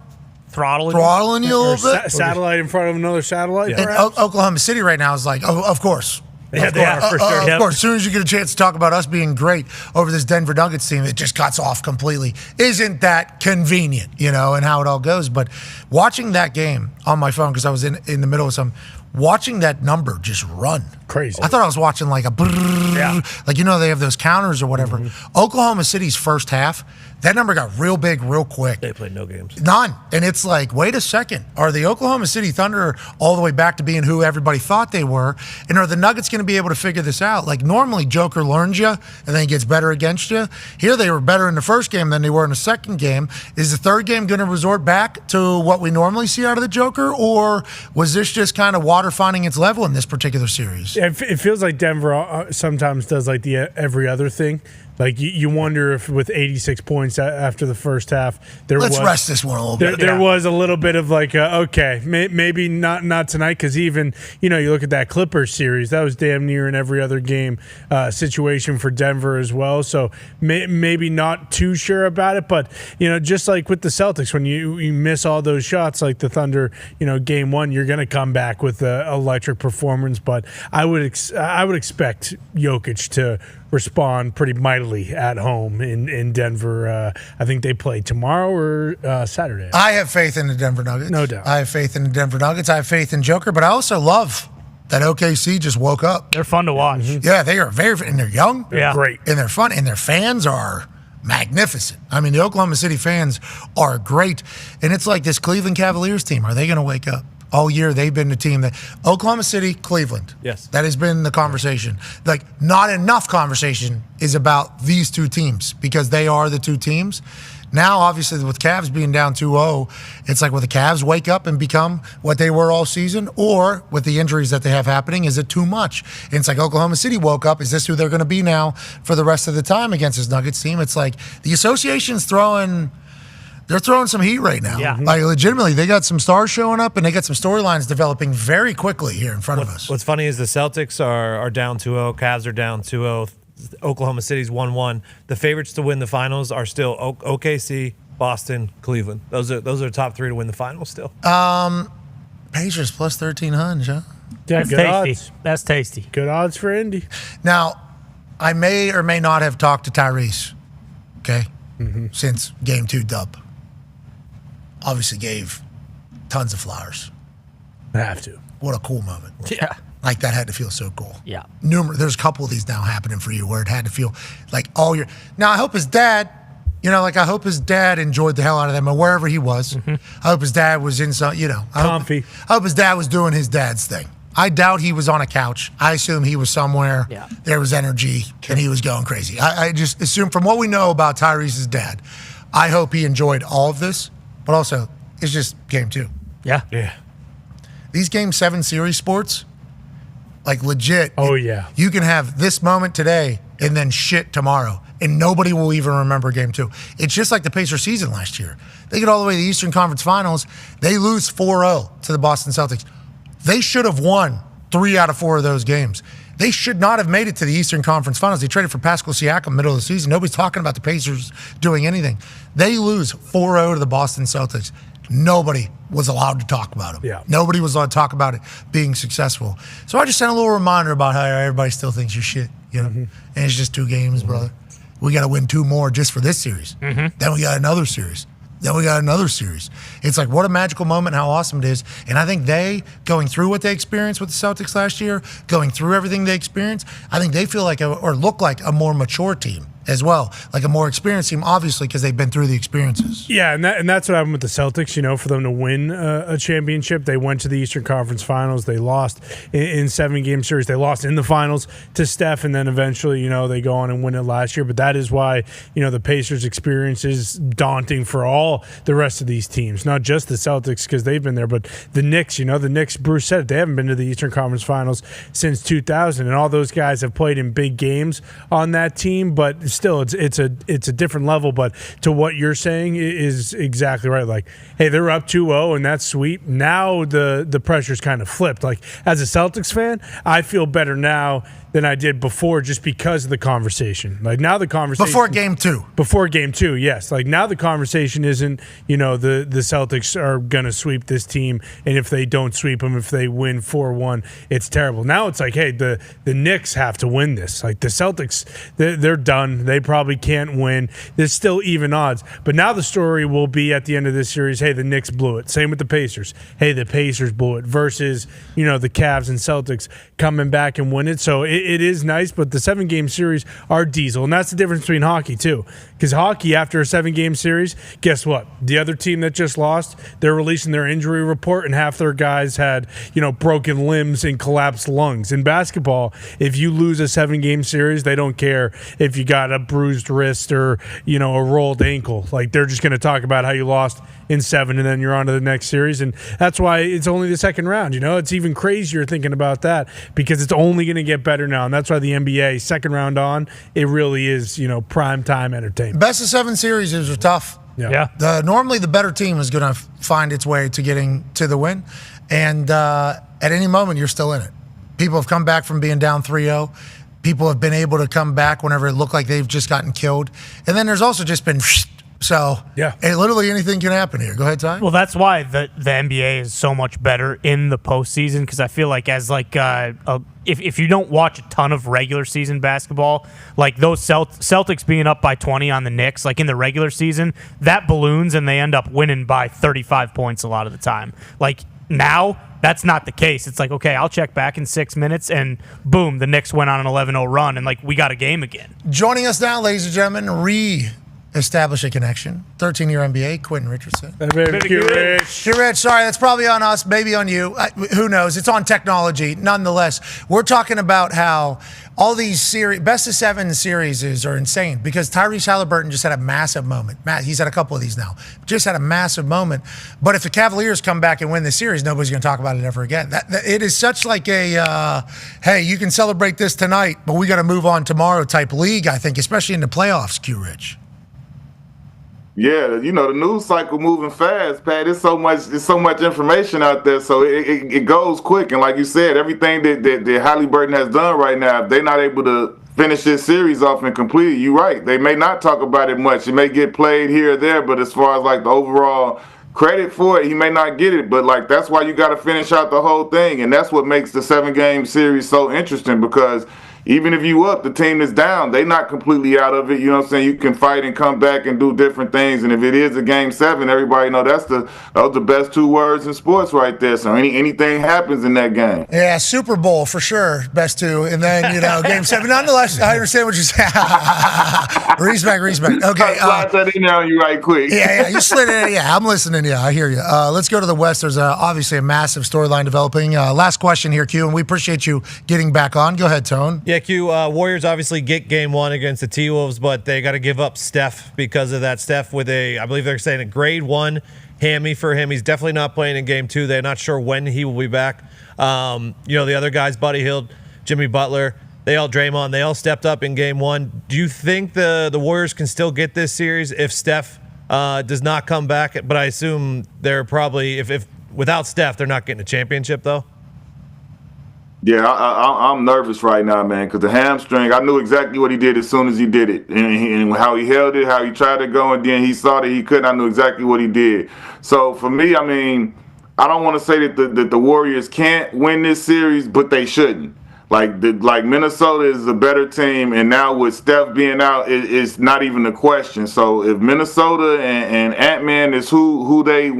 throttling you a little bit? Satellite in front of another satellite? And Oklahoma City right now is like, oh, of course. Yeah, they are for sure. Of course, as soon as you get a chance to talk about us being great over this Denver Nuggets team, it just cuts off completely. Isn't that convenient, and how it all goes? But watching that game on my phone, because I was in the middle of watching that number just run. Crazy. I thought I was watching like a brrrr, like, they have those counters or whatever. Mm-hmm. Oklahoma City's first half, that number got real big real quick. They played no games. None. And it's like, wait a second. Are the Oklahoma City Thunder all the way back to being who everybody thought they were? And are the Nuggets going to be able to figure this out? Like, normally Joker learns you and then he gets better against you. Here they were better in the first game than they were in the second game. Is the third game going to resort back to what we normally see out of the Joker? Or was this just kind of water finding its level in this particular series? Yeah, it feels like Denver sometimes does like the every other thing. Like you wonder if with 86 points after the first half, Let's rest this one a little bit. There was a little bit of like, okay, maybe not tonight, because even you look at that Clippers series, that was damn near in every other game situation for Denver as well. So maybe not too sure about it, but just like with the Celtics, when you miss all those shots, like the Thunder, game one, you're going to come back with an electric performance. But I would expect Jokic to respond pretty mightily at home in Denver. I think they play tomorrow or Saturday. I have faith in the Denver Nuggets. No doubt. I have faith in the Denver Nuggets. I have faith in Joker, but I also love that OKC just woke up. They're fun to watch. Mm-hmm. Yeah, they are and they're young. Yeah. Great. And they're fun, and their fans are magnificent. I mean, the Oklahoma City fans are great. And it's like this Cleveland Cavaliers team. Are they going to wake up? All year, they've been the team that Oklahoma City, Cleveland. Yes. That has been the conversation. Like, not enough conversation is about these two teams because they are the two teams. Now, obviously, with Cavs being down 2-0, it's like, will the Cavs wake up and become what they were all season? Or with the injuries that they have happening, is it too much? And it's like Oklahoma City woke up. Is this who they're going to be now for the rest of the time against this Nuggets team? It's like the association's they're throwing some heat right now. Yeah. Like, legitimately, they got some stars showing up, and they got some storylines developing very quickly here in front of us. What's funny is the Celtics are down 2-0. Cavs are down 2-0. Oklahoma City's 1-1. The favorites to win the finals are still OKC, Boston, Cleveland. Those are top three to win the finals still. Pacers plus 1,300, huh? Yeah, That's good tasty. odds. That's tasty. Good odds for Indy. Now, I may or may not have talked to Tyrese, okay, since Game 2 dub. Obviously gave tons of flowers. I have to. What a cool moment. Yeah. Like, that had to feel so cool. Yeah. There's a couple of these now happening for you where it had to feel like all your. Now, I hope his dad, I hope his dad enjoyed the hell out of them or wherever he was. I hope his dad was in some, Comfy. I hope his dad was doing his dad's thing. I doubt he was on a couch. I assume he was somewhere. Yeah. There was energy and he was going crazy. I just assume from what we know about Tyrese's dad, I hope he enjoyed all of this. But also, it's just Game 2. Yeah. Yeah. These Game 7 series sports, like, legit. Oh, yeah. You can have this moment today and then shit tomorrow, and nobody will even remember Game 2. It's just like the Pacers season last year. They get all the way to the Eastern Conference Finals. They lose 4-0 to the Boston Celtics. They should have won 3 out of 4 of those games. They should not have made it to the Eastern Conference Finals. They traded for Pascal Siakam middle of the season. Nobody's talking about the Pacers doing anything. They lose 4-0 to the Boston Celtics. Nobody was allowed to talk about them. Yeah. Nobody was allowed to talk about it being successful. So I just sent a little reminder about how everybody still thinks you're shit. And it's just 2 games, brother. We got to win 2 more just for this series. Then we got another series. Then we got another series. It's like, what a magical moment, how awesome it is. And I think going through what they experienced with the Celtics last year, going through everything they experienced, I think they feel like or look like a more mature team as well, like a more experienced team, obviously, because they've been through the experiences. Yeah, and that's what happened with the Celtics. For them to win a championship, they went to the Eastern Conference Finals. They lost in 7-game series. They lost in the finals to Steph, and then eventually, they go on and win it last year. But that is why, the Pacers' experience is daunting for all the rest of these teams, not just the Celtics because they've been there, but the Knicks. The Knicks, Bruce said it, they haven't been to the Eastern Conference Finals since 2000, and all those guys have played in big games on that team, but still, it's a different level. But to what you're saying is exactly right. Like, hey, they're up 2-0, and that's sweet. Now the pressure's kind of flipped. Like, as a Celtics fan, I feel better now than I did before just because of the conversation. Like, now the conversation... Before Game 2. Before Game 2, yes. Like, now the conversation isn't, the Celtics are going to sweep this team, and if they don't sweep them, if they win 4-1, it's terrible. Now it's like, hey, the Knicks have to win this. Like, the Celtics, they're done. They probably can't win. There's still even odds. But now the story will be at the end of this series, hey, the Knicks blew it. Same with the Pacers. Hey, the Pacers blew it. Versus, the Cavs and Celtics coming back and win it. So it is nice, but the 7-game series are diesel. And that's the difference between hockey, too. Because hockey, after a 7-game series, guess what? The other team that just lost, they're releasing their injury report, and half their guys had, broken limbs and collapsed lungs. In basketball, if you lose a 7-game series, they don't care if you got a bruised wrist or, a rolled ankle. Like, they're just going to talk about how you lost in 7, and then you're on to the next series. And that's why it's only the second round. It's even crazier thinking about that because it's only going to get better now, and that's why the NBA second round on, it really is, prime time entertainment. Best of 7 series are tough. Yeah. Normally, the better team is going to find its way to getting to the win. And at any moment, you're still in it. People have come back from being down 3-0. People have been able to come back whenever it looked like they've just gotten killed. And then there's also just been so literally anything can happen here. Go ahead, Ty. Well, that's why the NBA is so much better in the postseason, because I feel like as if you don't watch a ton of regular season basketball, like those Celtics being up by 20 on the Knicks, like in the regular season, that balloons and they end up winning by 35 points a lot of the time. Like now, that's not the case. It's like, okay, I'll check back in 6 minutes, and boom, the Knicks went on an 11-0 run, and like we got a game again. Joining us now, ladies and gentlemen, establish a connection. 13-year NBA, Quentin Richardson. Rich. Sorry, that's probably on us, maybe on you. Who knows? It's on technology. Nonetheless, we're talking about how all these best of 7 series are insane because Tyrese Halliburton just had a massive moment. He's had a couple of these now. Just had a massive moment. But if the Cavaliers come back and win this series, nobody's going to talk about it ever again. It is such like a, hey, you can celebrate this tonight, but we got to move on tomorrow type league, I think, especially in the playoffs, Q-Rich. Yeah, the news cycle moving fast, Pat. There's so much information out there, so it goes quick. And like you said, everything that Halliburton has done right now, if they're not able to finish this series off and complete it, you're right. They may not talk about it much. It may get played here or there, but as far as like the overall credit for it, he may not get it. But like that's why you got to finish out the whole thing, and that's what makes the 7-game series so interesting because even if you up, the team that's down, they not completely out of it. You know what I'm saying? You can fight and come back and do different things. And if it is a game 7, everybody know those the best 2 words in sports right there. So anything happens in that game. Yeah, Super Bowl for sure, best 2. And then, game 7. Nonetheless, I understand what you're saying. Respect. Okay. Slide that in there on you right quick. Yeah, you slid it in. Yeah, I'm listening. Yeah, I hear you. Let's go to the West. There's obviously a massive storyline developing. Last question here, Q, and we appreciate you getting back on. Go ahead, Tone. Yeah, Q, Warriors obviously get game 1 against the T-Wolves, but they got to give up Steph because of that. Steph with I believe they're saying a grade 1 hammy for him. He's definitely not playing in game 2. They're not sure when he will be back. The other guys, Buddy Hield, Jimmy Butler, Draymond, they all stepped up in game 1. Do you think the Warriors can still get this series if Steph does not come back? But I assume they're probably, if without Steph, they're not getting a championship, though. Yeah, I'm nervous right now, man, because the hamstring, I knew exactly what he did as soon as he did it and how he held it, how he tried to go, and then he saw that he couldn't. I knew exactly what he did. So for me, I mean, I don't want to say that the Warriors can't win this series, but they shouldn't. Like Minnesota is a better team, and now with Steph being out, it's not even a question. So if Minnesota and Ant-Man is who they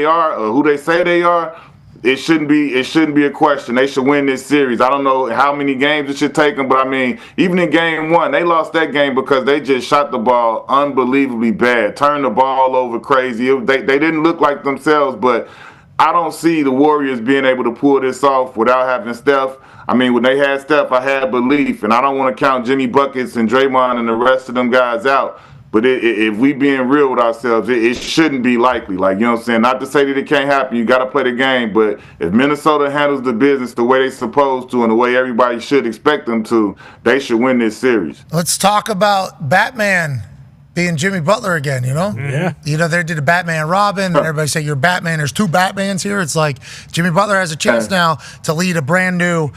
are, or who they say they are, it shouldn't be a question. They should win this series. I don't know how many games it should take them, but I mean, even in game 1, they lost that game because they just shot the ball unbelievably bad, turned the ball over crazy. They didn't look like themselves, but I don't see the Warriors being able to pull this off without having Steph. I mean, when they had Steph, I had belief, and I don't want to count Jimmy Buckets and Draymond and the rest of them guys out. But if we being real with ourselves, it shouldn't be likely. Like, you know what I'm saying? Not to say that it can't happen. You got to play the game. But if Minnesota handles the business the way they're supposed to and the way everybody should expect them to, they should win this series. Let's talk about Batman being Jimmy Butler again, Yeah. They did a Batman Robin, and everybody say you're Batman. There's 2 Batmans here. It's like Jimmy Butler has a chance now to lead a brand new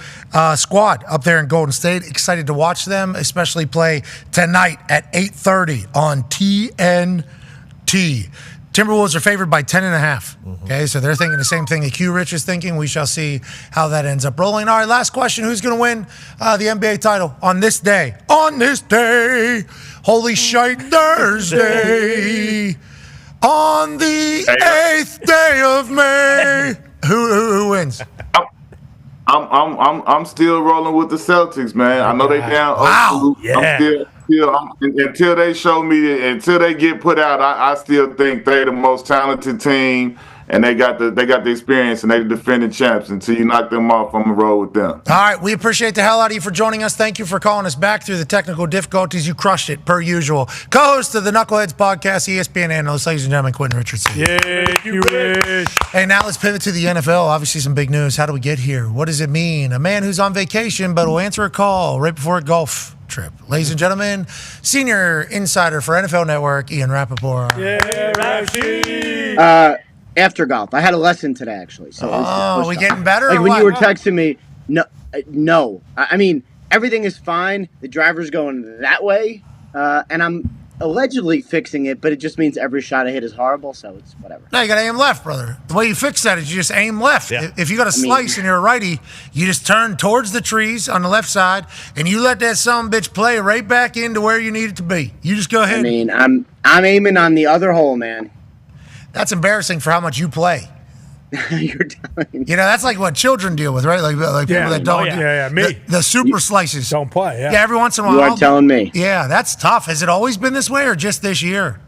squad up there in Golden State. Excited to watch them, especially play tonight at 8:30 on TNT. Timberwolves are favored by 10.5. Okay, so they're thinking the same thing that Q-Rich is thinking. We shall see how that ends up rolling. All right, last question. Who's going to win the NBA title on this day? On this day. Holy shite Thursday. On the 8th day of May. Who wins? I'm still rolling with the Celtics, man. I know they down. Wow. Yeah. Until they show me, until they get put out, I still think they're the most talented team. and they got the experience, and they the defending champs. Until you knock them off, I'm gonna roll with them. All right, we appreciate the hell out of you for joining us. Thank you for calling us back through the technical difficulties. You crushed it, per usual. Co-host of the Knuckleheads podcast, ESPN analyst, ladies and gentlemen, Quentin Richardson. Yeah, you wish. Hey, now let's pivot to the NFL. Obviously, some big news. How do we get here? What does it mean? A man who's on vacation but will answer a call right before a golf trip. Ladies and gentlemen, senior insider for NFL Network, Ian Rappaport. Yeah, Rashi. After golf, I had a lesson today actually. So we getting better? Like or when what? you were texting me, no. I mean, everything is fine. The driver's going that way, and I'm allegedly fixing it, but it just means every shot I hit is horrible. So it's whatever. No, you got to aim left, brother. The way you fix that is you just aim left. Yeah. If you got a slice and you're a righty, you just turn towards the trees on the left side, and you let that son of a bitch play right back into where you need it to be. You just go ahead. I mean, I'm aiming on the other hole, man. That's embarrassing for how much you play. You're telling me. You know, that's like what children deal with, right? Like people that don't. Yeah, me. The super slices. Don't play, Yeah, every once in a while. You are telling me. Yeah, that's tough. Has it always been this way or just this year?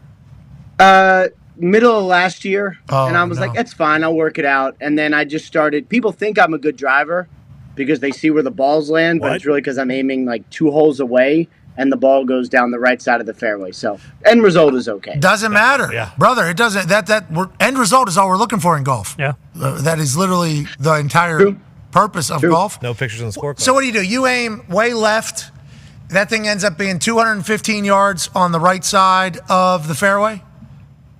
Middle of last year, Oh, and I was no. like, that's fine, I'll work it out. And then I just started. People think I'm a good driver because they see where the balls land, but What? it's really because I'm aiming like 2 holes away, and the ball goes down the right side of the fairway. So end result is okay. Doesn't matter, brother. It doesn't. End result is all we're looking for in golf. Yeah. That is literally the entire purpose of golf. No pictures on the scorecard. So what do? You aim way left. That thing ends up being 215 yards on the right side of the fairway.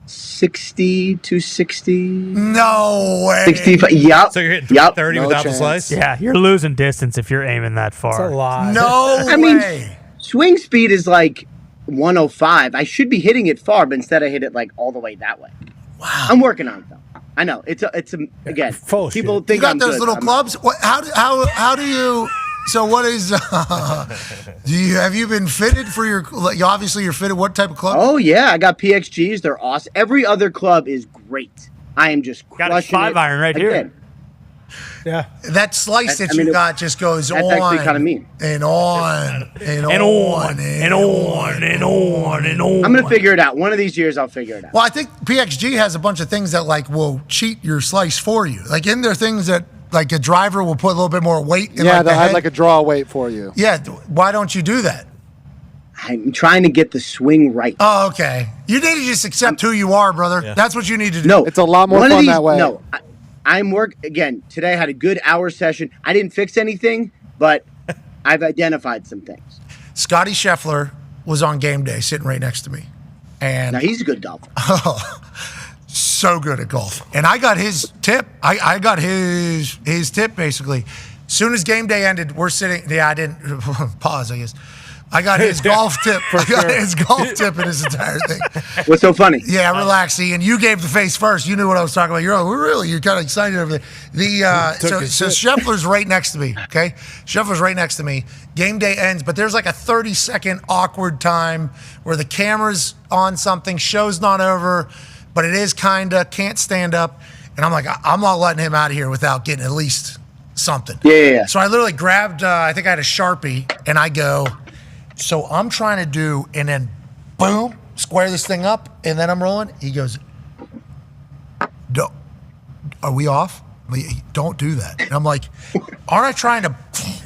60 to 60. No way. 65. Yep. So you're hitting Yep. 30 No without chance. the slice? Yeah, you're losing distance if you're aiming that far. That's a lot. No I mean, way. swing speed is like 105. I should be hitting it far, but instead I hit it like all the way that way. Wow. I'm working on it though. I know it's again. Full people shit. think You got I'm those good. little I'm clubs. What, how do you? So what is? Have you been fitted for your? Obviously, you're fitted. What type of club? Oh yeah, I got PXGs. They're awesome. Every other club is great. I am just Got a crushing 5-iron right here. Again, Yeah. That slice that you got just goes that's on actually kinda mean. and on and And on, and on, and on, and on. I'm gonna figure it out. One of these years, I'll figure it out. Well, I think PXG has a bunch of things that like will cheat your slice for you. Like, in there things that like a driver will put a little bit more weight in. Yeah, like, the they'll have head. like a draw weight for you. Yeah, why don't you do that? I'm trying to get the swing right. Oh, okay. You need to just accept who you are, brother. That's what you need to do. No, It's a lot more one of fun these- that way. No, I'm again today. I had a good hour session. I didn't fix anything, but I've identified some things. Scotty Scheffler was on game day, sitting right next to me, and Now he's a good golfer. so good at golf. And I got his tip. I got his tip basically. Soon as game day ended, we're sitting. Yeah, I didn't pause. I guess I got his golf tip. I got his golf tip in his entire thing. What's so funny? Yeah, relax. And you gave the face first. You knew what I was talking about. You're kind of excited over there. So Scheffler's right next to me. Okay, Scheffler's right next to me. Game day ends, but there's like a 30-second awkward time where the camera's on something, show's not over, but it is kinda can't stand up, and I'm like, I'm not letting him out of here without getting at least something. Yeah. So I literally grabbed. I think I had a Sharpie, and I go. So I'm trying to do, and then boom, square this thing up, and then I'm rolling. He goes, are we off? Don't do that. And I'm like, aren't I trying to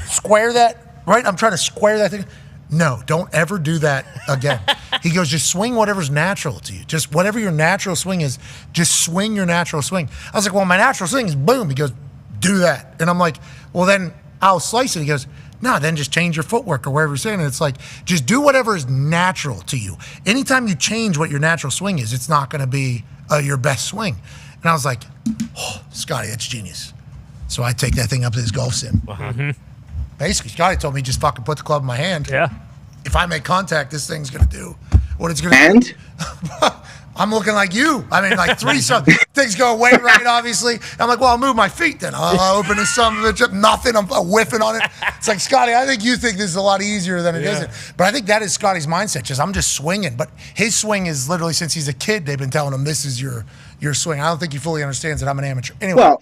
square that? Right? I'm trying to square that thing. No, don't ever do that again. He goes, just swing whatever's natural to you. Just whatever your natural swing is, just swing your natural swing. I was like, well, my natural swing is boom. He goes, do that. And I'm like, well, then I'll slice it. He goes, no, then just change your footwork or wherever you're saying it. It's like, just do whatever is natural to you. Anytime you change what your natural swing is, it's not going to be your best swing. And I was like, oh, Scotty, that's genius. So I take that thing up to his golf sim. Basically, Scotty told me just fucking put the club in my hand. Yeah. If I make contact, this thing's going to do what it's going to do. And I'm looking like you. I mean, like things go way right, obviously. I'm like, well, I'll move my feet then. I'll open this son of a bitch up. Nothing. I'm whiffing on it. It's like, Scotty, I think you think this is a lot easier than it isn't. But I think that is Scotty's mindset. I'm just swinging. But his swing is literally, since he's a kid, they've been telling him this is your swing. I don't think he fully understands that I'm an amateur. Anyway. well,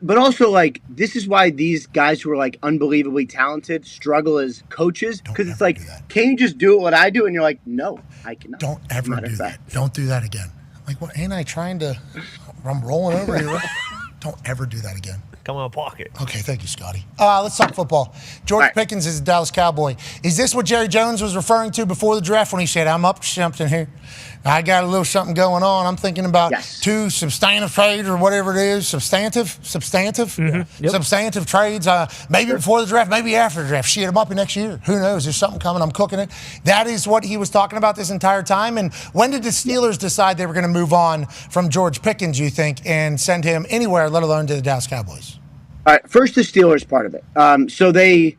but also like this is why these guys who are like unbelievably talented struggle as coaches because it's like, can you just do what I do? And you're like, no, I cannot. Don't ever do that. Don't do that again. Like, what? Ain't I trying to? I'm rolling over here. Don't ever do that again. Come on, pocket. Okay, thank you, Scotty. Let's talk football. George Pickens is a Dallas Cowboy. Is this what Jerry Jones was referring to before the draft when he said, I'm up to something here? I got a little something going on. I'm thinking about two substantive trades or whatever it is. Substantive? Substantive trades. Maybe before the draft, maybe after the draft. Shit, I'm up next year. Who knows? There's something coming. I'm cooking it. That is what he was talking about this entire time. And when did the Steelers decide they were going to move on from George Pickens, you think, and send him anywhere, let alone to the Dallas Cowboys? All right, first the Steelers part of it. So they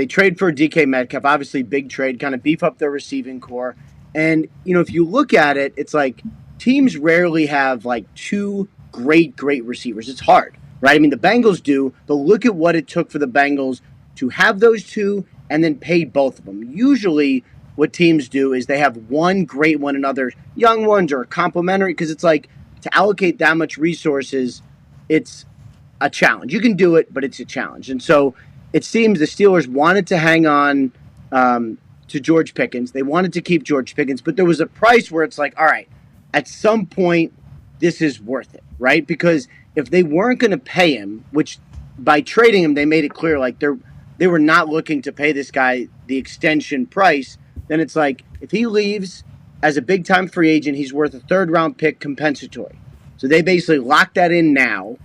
trade for DK Metcalf, obviously big trade, kind of beef up their receiving core. And, if you look at it, it's like teams rarely have like two great receivers. It's hard, right? I mean, the Bengals do, but look at what it took for the Bengals to have those two and then pay both of them. Usually what teams do is they have one great one and other young ones or complementary, because it's like to allocate that much resources, it's a challenge. You can do it, but it's a challenge. And so it seems the Steelers wanted to hang on to George Pickens. They wanted to keep George Pickens, but there was a price where it's like, all right, at some point, this is worth it, right? Because if they weren't going to pay him, which by trading him, they made it clear, like they were not looking to pay this guy the extension price, then it's like, if he leaves as a big-time free agent, he's worth a third-round pick compensatory. So they basically locked that in now,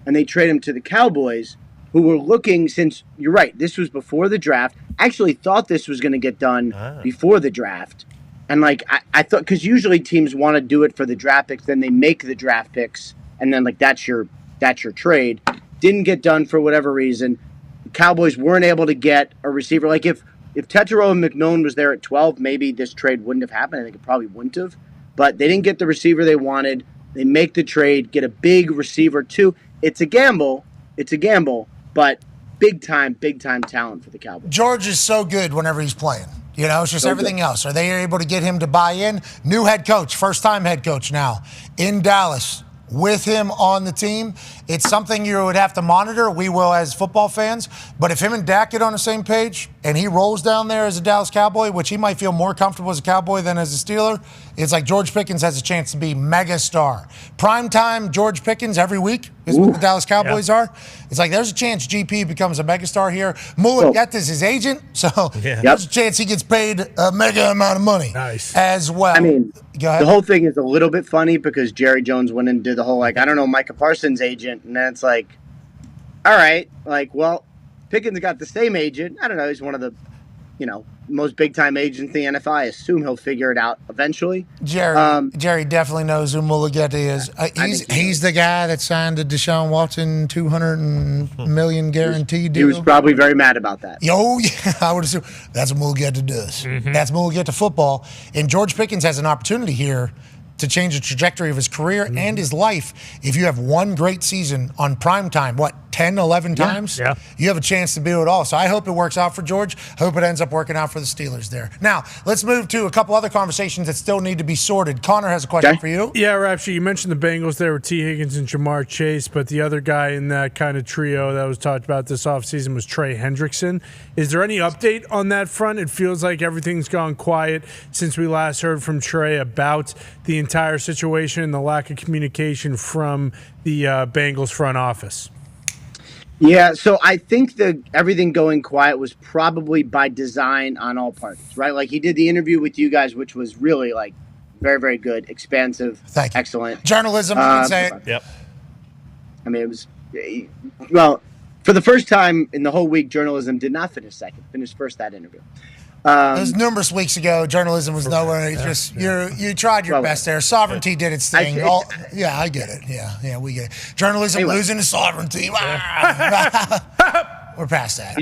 and they trade him to the Cowboys, who were looking, since, you're right, this was before the draft. I actually thought this was going to get done before the draft. And, like, I thought, because usually teams want to do it for the draft picks, then they make the draft picks, and then, like, that's your trade. Didn't get done for whatever reason. The Cowboys weren't able to get a receiver. Like, if Tetero and McMillan was there at 12, maybe this trade wouldn't have happened. I think it probably wouldn't have. But they didn't get the receiver they wanted. They make the trade, get a big receiver, too. It's a gamble, but big time talent for the Cowboys. George is so good whenever he's playing. It's just everything else. Are they able to get him to buy in? New head coach, first-time head coach now in Dallas with him on the team. It's something you would have to monitor. We will as football fans. But if him and Dak get on the same page and he rolls down there as a Dallas Cowboy, which he might feel more comfortable as a Cowboy than as a Steeler, it's like George Pickens has a chance to be mega star. Primetime George Pickens every week is what the Dallas Cowboys are. It's like there's a chance GP becomes a mega star here. Mullet is his agent, so there's a chance he gets paid a mega amount of money as well. I mean, the whole thing is a little bit funny because Jerry Jones went and did the whole, like, I don't know, Micah Parsons' agent, and then it's like, all right, like, well, Pickens got the same agent. I don't know, he's one of the, most big-time agents in the NFL. I assume he'll figure it out eventually. Jerry definitely knows who Mulligeti is. He's the guy that signed the Deshaun Watson $200 million guarantee deal. He was probably very mad about that. Oh, yeah, I would assume. That's what Mulligeti does. That's Mulligeti football. And George Pickens has an opportunity here to change the trajectory of his career and his life. If you have one great season on prime time, 10, 11 times? Yeah. You have a chance to do it all. So I hope it works out for George. Hope it ends up working out for the Steelers there. Now, let's move to a couple other conversations that still need to be sorted. Connor has a question for you. Yeah, Rapture, you mentioned the Bengals there with T. Higgins and Jamar Chase, but the other guy in that kind of trio that was talked about this offseason was Trey Hendrickson. Is there any update on that front? It feels like everything's gone quiet since we last heard from Trey about the entire situation and the lack of communication from the Bengals front office. Yeah, so I think that everything going quiet was probably by design on all parties, right? Like, he did the interview with you guys, which was really, like, very, very good, expansive, excellent. Journalism, you can say it. Yep. I mean, it was, well, for the first time in the whole week, journalism did not finish second, finished first that interview. It was numerous weeks ago. Journalism was nowhere. It's just you tried your best there. Sovereignty did its thing. I get it. Yeah, we get it. Journalism losing to sovereignty. We're past that.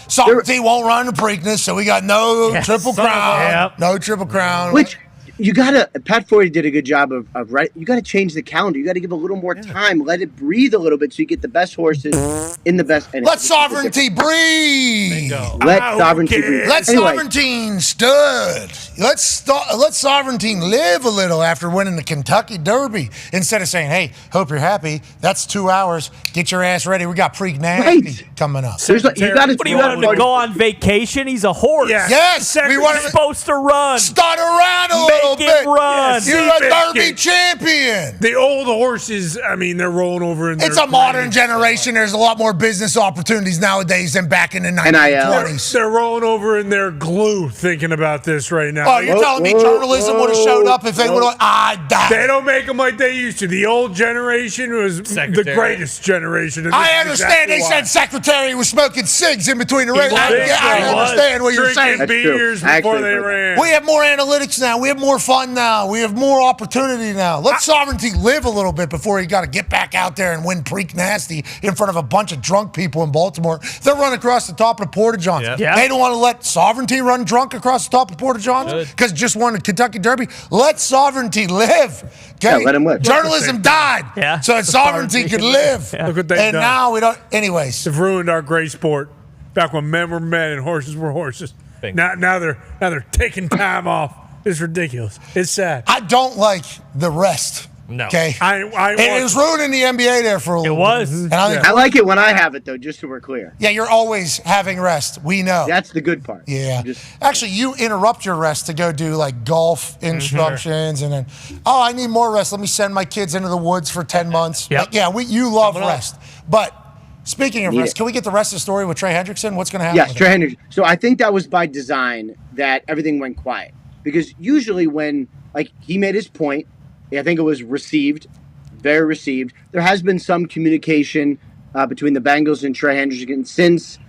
Sovereignty won't run the Preakness, so we got no triple crown. No triple crown. Which you gotta. Pat Forty did a good job of right. You gotta change the calendar. You gotta give a little more time. Let it breathe a little bit so you get the best horses in the best. Let sovereignty breathe. Let sovereignty breathe. Let sovereignty stud. Let sovereignty live a little after winning the Kentucky Derby. Instead of saying, "Hey, hope you're happy." That's 2 hours. Get your ass ready. We got Preak Nasty coming up. What do you want him to go on vacation? He's a horse. Yes. We want him supposed to run. Start around a little little bit. Run. You're a Derby champion. The old horses, I mean, they're rolling over in their It's a modern generation. There's a lot more business opportunities nowadays than back in the 1920s. They're rolling over in their glue thinking about this right now. Oh, you're telling me journalism would have showed up if they would have? I died. They don't make them like they used to. The old generation was the greatest generation. And I understand they said Secretary was smoking cigs in between the races. I understand what you're saying. Beers before they ran. We have more analytics now. We have more fun now. We have more opportunity now. Let Sovereignty live a little bit before he got to get back out there and win Preak Nasty in front of a bunch of drunk people in Baltimore. They'll run across the top of the Porta-Johns. Yeah. They don't want to let Sovereignty run drunk across the top of Porta-Johns because just won the Kentucky Derby. Let Sovereignty live. Okay? Yeah, let him live. Journalism died so that Sovereignty could live. Look what they've done. Now we don't. Anyways. They've ruined our great sport. Back when men were men and horses were horses. Now they're taking time off. It's ridiculous. It's sad. I don't like the rest. No. Okay. It was ruining the NBA there for a little bit. It was. And I, think I like it when I have it, though, just so we're clear. Yeah, you're always having rest. We know. That's the good part. Yeah. Actually, you interrupt your rest to go do like golf instructions and then, I need more rest. Let me send my kids into the woods for 10 months. Yep. You love rest. But speaking of rest, can we get the rest of the story with Trey Hendrickson? What's going to happen? Yes, Trey Hendrickson. So I think that was by design that everything went quiet. Because usually when, he made his point, I think it was very received. There has been some communication between the Bengals and Trey Hendrickson since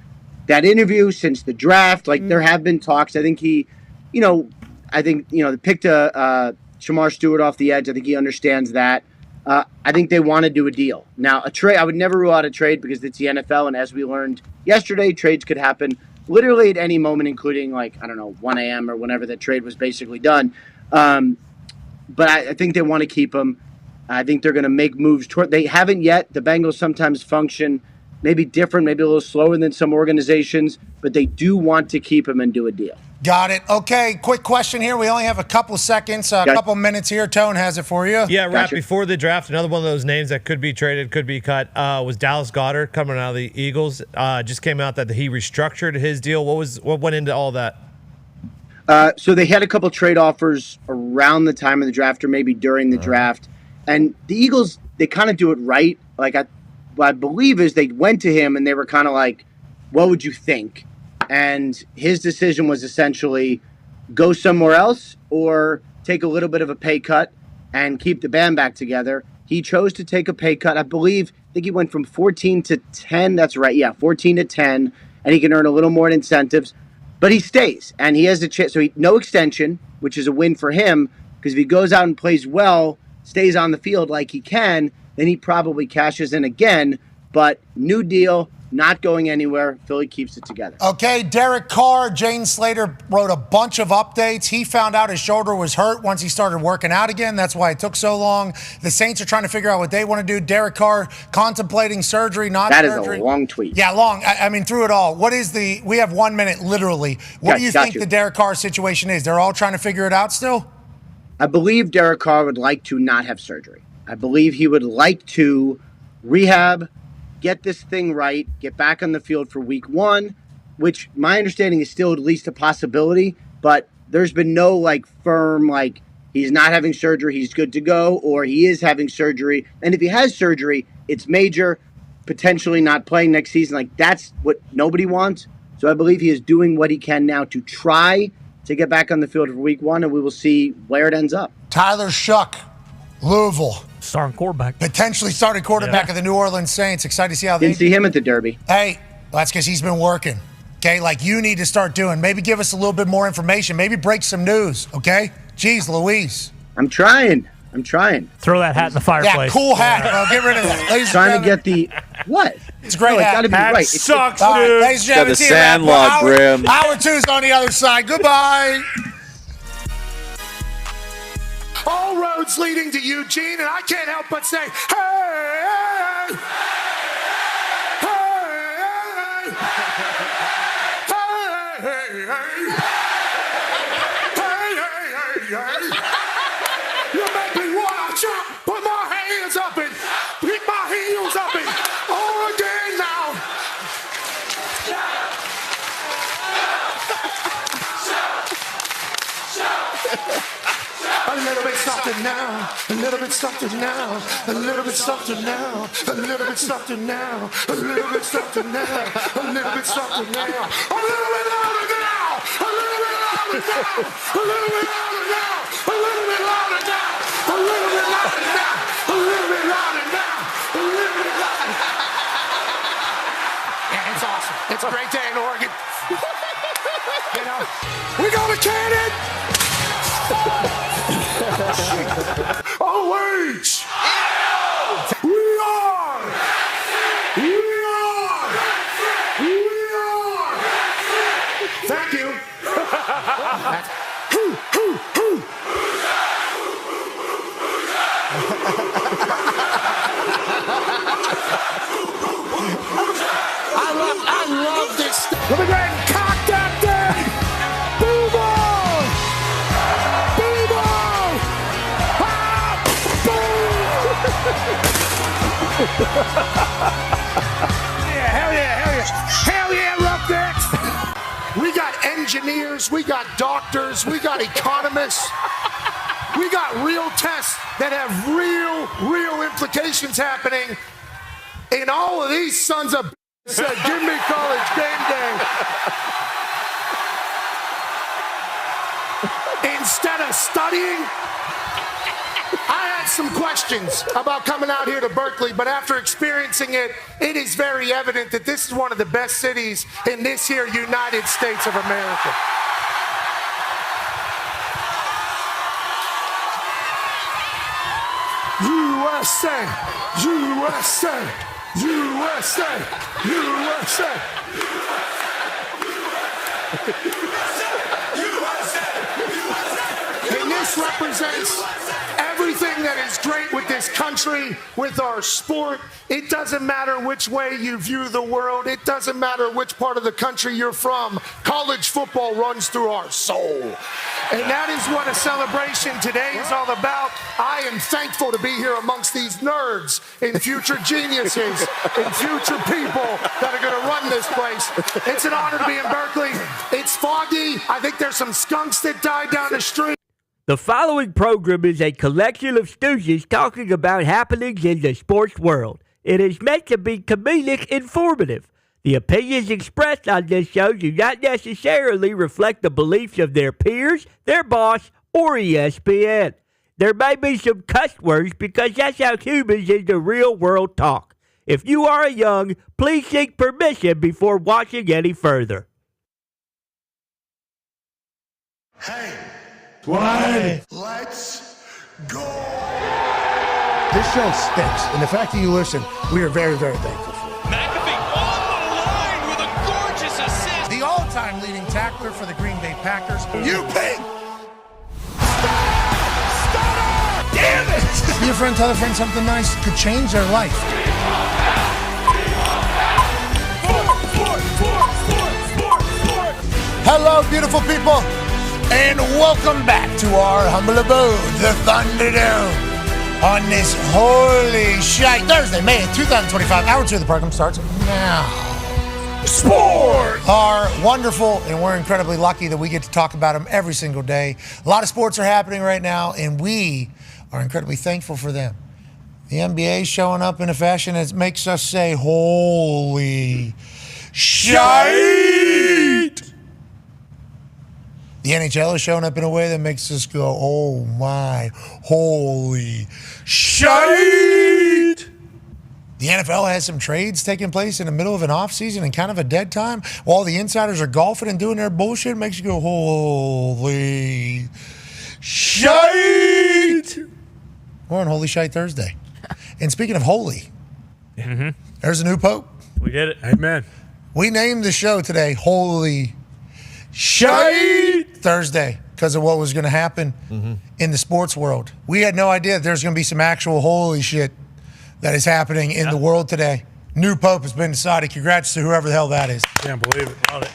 that interview, since the draft. There have been talks. I think he, they picked Shamar Stewart off the edge. I think he understands that. I think they want to do a deal. Now, a trade, I would never rule out a trade because it's the NFL, and as we learned yesterday, trades could happen literally at any moment, including 1 a.m. or whenever the trade was basically done. But I think they want to keep him. I think they're going to make moves toward. They haven't yet. The Bengals sometimes function maybe different, maybe a little slower than some organizations, but they do want to keep him and do a deal. Got it. Okay, quick question here. We only have a couple of seconds, a couple of minutes here. Tone has it for you. Yeah, right before the draft, another one of those names that could be traded, could be cut, was Dallas Goedert coming out of the Eagles. Just came out that he restructured his deal. What went into all that? So they had a couple trade offers around the time of the draft or maybe during the draft. And the Eagles, they kind of do it right. What I believe is they went to him and they were kind of like, what would you think? And his decision was essentially go somewhere else or take a little bit of a pay cut and keep the band back together. He chose to take a pay cut. I think he went from 14 to 10. That's right. Yeah, 14 to 10. And he can earn a little more in incentives. But he stays. And he has a chance. So no extension, which is a win for him. Because if he goes out and plays well, stays on the field like he can, then he probably cashes in again. But new deal. Not going anywhere. Philly keeps it together. Okay, Derek Carr, Jane Slater wrote a bunch of updates. He found out his shoulder was hurt once he started working out again. That's why it took so long. The Saints are trying to figure out what they want to do. Derek Carr contemplating surgery, not surgery. That is a long tweet. Yeah, long. I mean, through it all. We have 1 minute, literally. What do you think the Derek Carr situation is? They're all trying to figure it out still? I believe Derek Carr would like to not have surgery. I believe he would like to rehab, get this thing right, get back on the field for week 1, which my understanding is still at least a possibility, but there's been no firm, he's not having surgery, he's good to go, or he is having surgery. And if he has surgery, it's major, potentially not playing next season. That's what nobody wants. So I believe he is doing what he can now to try to get back on the field for week 1, and we will see where it ends up. Tyler Shuck, Louisville. Starting quarterback. Potentially starting quarterback of the New Orleans Saints. Excited to see how they didn't see him at the Derby. Hey, that's because he's been working. Okay, you need to start doing. Maybe give us a little bit more information. Maybe break some news. Okay, jeez, Louise. I'm trying. Throw that hat in the fireplace. Yeah, cool hat. Bro. Get rid of that. Ladies trying to get the what? It's a great hat. It's got to be right. Sucks, dude. Right, ladies and gentlemen, got the Sandlot brim. Hour 2's on the other side. Goodbye. All roads leading to Eugene, and I can't help but say, hey, you make me wanna jump, put my hands up and pick my heels up and all again now. now, a little bit softer now, a little bit softer now, a little bit softer now, a little bit softer now, a little bit softer now, a little bit louder now, a little bit louder now, a little bit louder now, a little bit louder now, a little bit louder now, a little bit louder now, a little bit louder. Yeah, it's awesome. It's a great day in Oregon. You know, we got a cannon. OH! We are! We are! We are! Thank you. I love this. Let me go ahead and cock that thing. Boom on! Boom on! Ah! Boom! Yeah, hell yeah, hell yeah. Hell yeah, Roughnecks! We got engineers, we got doctors, we got economists. We got real tests that have real implications happening. And all of these sons of said, give me college game day. Instead of studying, I had some questions about coming out here to Berkeley, but after experiencing it, it is very evident that this is one of the best cities in this here United States of America. USA, USA, USA, USA. And this represents everything that is great with this country, with our sport. It doesn't matter which way you view the world. It doesn't matter which part of the country you're from. College football runs through our soul. And that is what a celebration today is all about. I am thankful to be here amongst these nerds and future geniuses and future people that are going to run this place. It's an honor to be in Berkeley. It's foggy. I think there's some skunks that died down the street. The following program is a collection of stooges talking about happenings in the sports world. It is meant to be comedic informative. The opinions expressed on this show do not necessarily reflect the beliefs of their peers, their boss, or ESPN. There may be some cuss words because that's how humans in the real world talk. If you are young, please seek permission before watching any further. Hey, let's go. This show stinks, and the fact that you listen, we are very, very thankful for. McAfee on the line with a gorgeous assist. The all-time leading tackler for the Green Bay Packers. You pig! Damn it! Be a friend, tell a friend something nice could change their life. Hello, beautiful people, and welcome back to our humble abode, the Thunderdome. On this holy shite Thursday, May 2025, hour 2 of the program starts now. Sport! Are wonderful, and we're incredibly lucky that we get to talk about them every single day. A lot of sports are happening right now, and we are incredibly thankful for them. The NBA is showing up in a fashion that makes us say, holy shite! The NHL is showing up in a way that makes us go, oh my, holy shite! The NFL has some trades taking place in the middle of an offseason and kind of a dead time while the insiders are golfing and doing their bullshit. It makes you go, holy shite! We're on Holy Shite Thursday. And speaking of holy, there's a new pope. We did it. Amen. We named the show today Holy Shite Thursday because of what was going to happen in the sports world. We had no idea that there's going to be some actual holy shit that is happening in the world today. New pope has been decided. Congrats to whoever the hell that is. Can't believe it. Love it.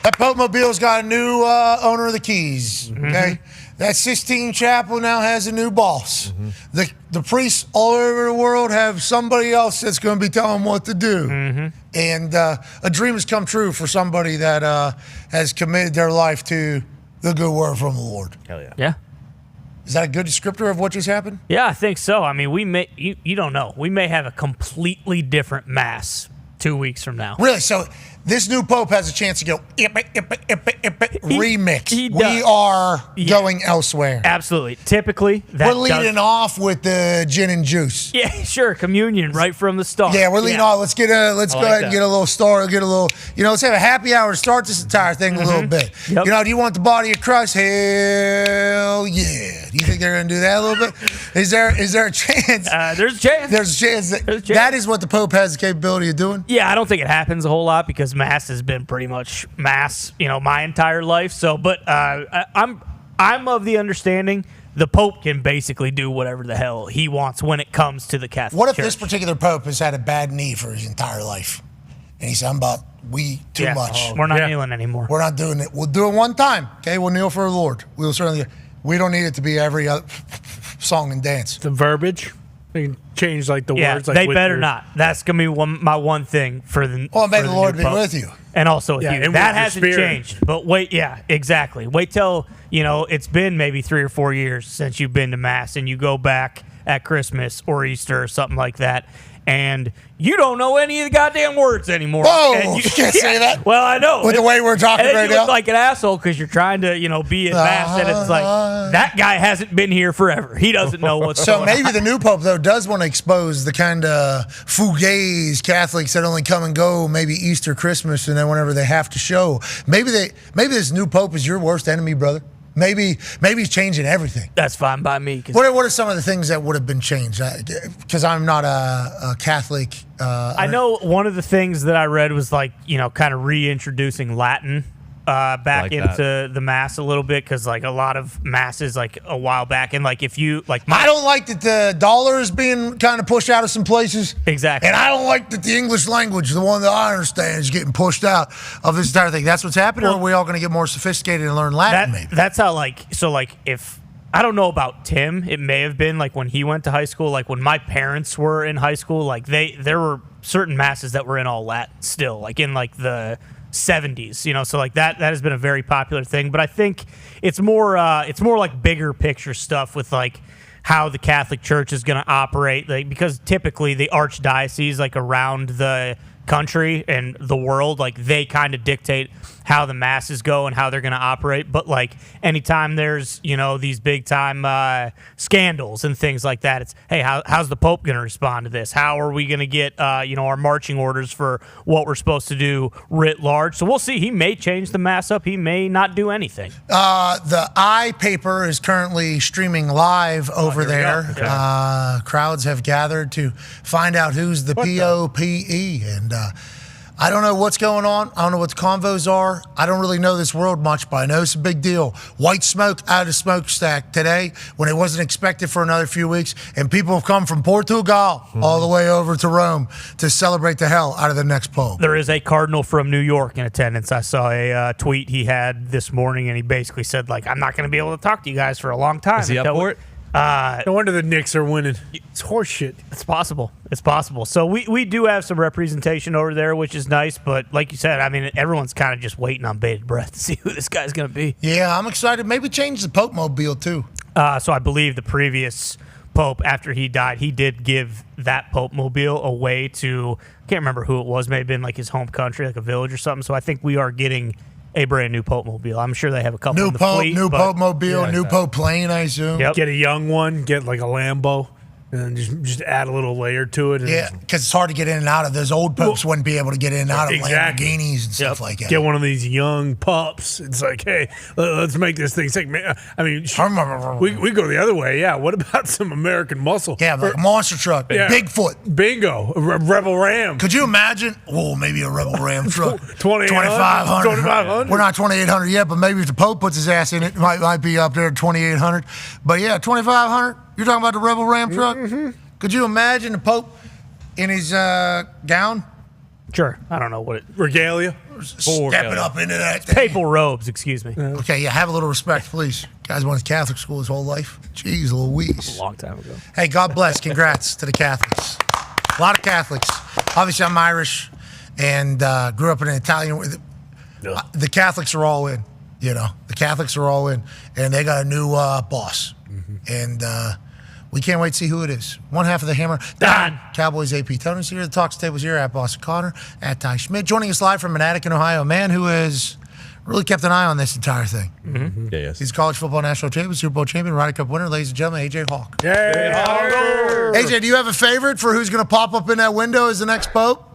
That Pope Mobile's got a new owner of the keys. Okay, that Sistine Chapel now has a new boss. The priests all over the world have somebody else that's going to be telling them what to do. And a dream has come true for somebody that has committed their life to the good word from the Lord. Hell yeah. Yeah. Is that a good descriptor of what just happened? Yeah, I think so. I mean, we may you don't know. We may have a completely different mass 2 weeks from now. Really? So this new pope has a chance to go remix. He We does. are going elsewhere. Absolutely. Typically, We're leading off with the gin and juice. Yeah, sure. Communion right from the start. Yeah, we're leading off. Let's go ahead and get a little story. Get a little. Let's have a happy hour to start this entire thing a little bit. Yep. Do you want the body of Christ? Hell yeah. Do you think they're going to do that a little bit? Is there a chance? There's a chance. There's a chance that is what the Pope has the capability of doing. Yeah, I don't think it happens a whole lot because mass has been pretty much mass, my entire life. So, but I'm of the understanding the Pope can basically do whatever the hell he wants when it comes to the Catholic What if Church. this particular Pope has had a bad knee for his entire life, and he's talking about too much? We're not kneeling anymore. We're not doing it. We'll do it one time. Okay, we'll kneel for the Lord. We'll certainly. We don't need it to be every other song and dance. The verbiage. They can change the Yeah, words. they better not. That's gonna be my one thing for the. Well, may for the new Lord be Pope. with you. And also with Yeah, you. and with That your hasn't spirit. changed. But wait, yeah, exactly. Wait till, it's been maybe 3 or 4 years since you've been to Mass and you go back at Christmas or Easter or something like that. And you don't know any of the goddamn words anymore. Whoa, And you can't say that. Well, I know. With the way we're talking and then right you look now. like an asshole because you're trying to, be at Mass and it's like, that guy hasn't been here forever. He doesn't know what's So going maybe on. the new Pope, though, does want to expose the kind of fugazi Catholics that only come and go maybe Easter, Christmas, and then whenever they have to show. Maybe this new Pope is your worst enemy, brother. Maybe he's changing everything. That's fine by me. 'Cause What are some of the things that would have been changed? Because I'm not a Catholic. I know one of the things that I read was kind of reintroducing Latin back Like into that. the Mass a little bit because a lot of Masses a while back and if you I don't like that the dollar is being kind of pushed out of some places. Exactly. And I don't like that the English language, the one that I understand, is getting pushed out of this entire thing. That's what's happening, or are we all going to get more sophisticated and learn Latin, maybe? That's how if I don't know about Tim, it may have been when he went to high school, when my parents were in high school, there were certain Masses that were in all Latin still, in the 70s, so that has been a very popular thing. But I think it's more bigger picture stuff with how the Catholic Church is going to operate, because typically the archdiocese around the country and the world, they kind of dictate how the masses go and how they're going to operate. But anytime there's these big time scandals and things like that, it's hey, how's the Pope going to respond to this? How are we going to get our marching orders for what we're supposed to do writ large? So we'll see. He may change the mass up. He may not do anything. The I paper is currently streaming live over there. Crowds have gathered to find out who's the POPE, and I don't know what's going on. I don't know what the convos are. I don't really know this world much, but I know it's a big deal. White smoke out of the smokestack today when it wasn't expected for another few weeks, and people have come from Portugal all the way over to Rome to celebrate the hell out of the next Pope. There is a cardinal from New York in attendance. I saw a tweet he had this morning, and he basically said, I'm not going to be able to talk to you guys for a long time. Is he up for it? No wonder the Knicks are winning. It's horseshit. It's possible. It's possible. So we do have some representation over there, which is nice. But like you said, I mean, everyone's kind of just waiting on bated breath to see who this guy's going to be. Yeah, I'm excited. Maybe change the Pope mobile, too. So I believe the previous Pope, after he died, he did give that Pope mobile away to, I can't remember who it was, may have been his home country, a village or something. So I think we are getting a brand new Pope mobile. I'm sure they have a couple New in the Pope, fleet. new but- Pope mobile, new Pope plane, I assume. Yep. Get a young one, get a Lambo, and then just add a little layer to it. And Yeah, because it's hard to get in and out of. Those old popes wouldn't be able to get in and out of Exactly. Lamborghinis and stuff like that. Get one of these young pups. It's hey, let's make this thing sick. Man, I mean, we go the other way. Yeah. What about some American muscle? Yeah, like a monster truck, Yeah. Bigfoot. Bingo. A Rebel Ram. Could you imagine? Oh, maybe a Rebel Ram truck. 2,500. 2,500. We're not 2,800 yet, but maybe if the Pope puts his ass in it, it might be up there at 2,800. But yeah, 2,500. You're talking about the Rebel Ram truck? Mm-hmm. Could you imagine the Pope in his gown? Sure. I don't know what it. Regalia. Stepping up into that thing. Papal robes, excuse me. Okay, yeah, have a little respect, please. Guy's went to Catholic school his whole life. Jeez Louise. A long time ago. Hey, God bless. Congrats to the Catholics. A lot of Catholics. Obviously, I'm Irish and grew up in an Italian. The Catholics are all in. The Catholics are all in, and they got a new boss. And we can't wait to see who it is. One half of the hammer, Dahn. Cowboys AP Tony's here. The Talks Table's here at Boston Connor, at Ty Schmidt. Joining us live from Manatee, Ohio, a man who has really kept an eye on this entire thing. Yes. He's college football national champion, Super Bowl champion, Ryder Cup winner, ladies and gentlemen, AJ Hawk. AJ, do you have a favorite for who's going to pop up in that window as the next Pope?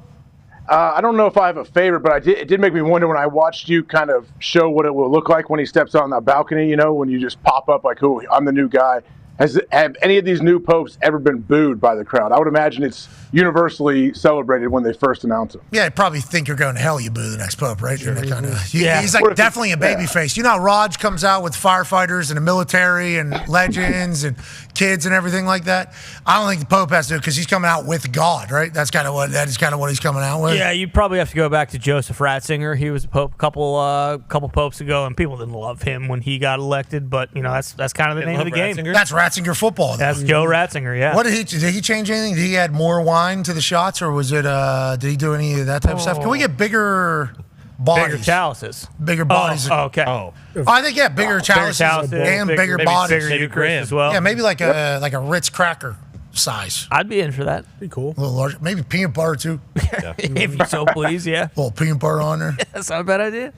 I don't know if I have a favorite, but it did make me wonder when I watched you kind of show what it will look like when he steps on that balcony, when you just pop up like, "Who? I'm the new guy." Have any of these new popes ever been booed by the crowd? I would imagine it's universally celebrated when they first announce him. Yeah, I probably think you're going to hell, you boo the next pope, right? Sure. Yeah. He's like definitely a baby face. You know how Raj comes out with firefighters and the military and legends and kids and everything like that? I don't think the pope has to, because he's coming out with God, right? That is kind of what he's coming out with. Yeah, you probably have to go back to Joseph Ratzinger. He was a pope a couple popes ago, and people didn't love him when he got elected. But that's kind of the name of the game. That's Ratzinger football. That's Joe Ratzinger. Yeah. What did he change anything? Did he add more wine to the shots, or was it? Did he do any of that type of stuff? Can we get bigger bodies? Bigger chalices. Bigger bodies. Okay. I think bigger chalices and bigger bodies. Bigger Eucharist as well. Yeah, maybe like a Ritz cracker size. I'd be in for that. Be cool. A little larger. Maybe peanut butter too. If you so please, yeah. A little peanut butter on there. That's not a bad idea.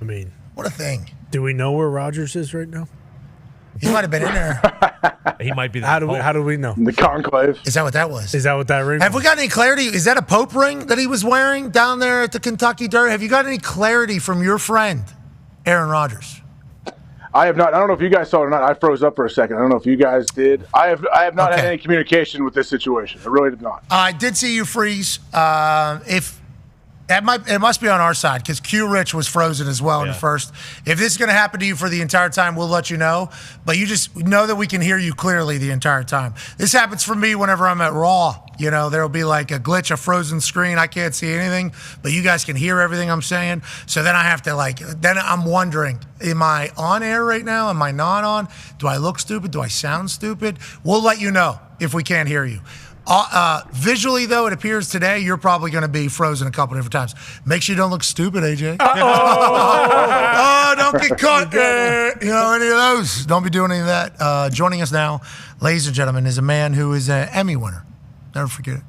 I mean, what a thing. Do we know where Rogers is right now? He might have been in there. He might be. How do we know? The conclave. Is that what that was? Is that what that ring? Have we got any clarity? Is that a Pope ring that he was wearing down there at the Kentucky Derby? Have you got any clarity from your friend, Aaron Rodgers? I have not. I don't know if you guys saw it or not. I froze up for a second. I don't know if you guys did. I have not had any communication with this situation. I really did not. I did see you freeze. It must be on our side, because Q Rich was frozen as well in the first. If this is going to happen to you for the entire time, we'll let you know. But you just know that we can hear you clearly the entire time. This happens for me whenever I'm at Raw. There'll be like a glitch, a frozen screen. I can't see anything, but you guys can hear everything I'm saying. So then I have to then I'm wondering, am I on air right now? Am I not on? Do I look stupid? Do I sound stupid? We'll let you know if we can't hear you. Visually, though, it appears today you're probably going to be frozen a couple different times. Make sure you don't look stupid, AJ. Don't get caught. Any of those. Don't be doing any of that. Joining us now, ladies and gentlemen, is a man who is an Emmy winner. Never forget it.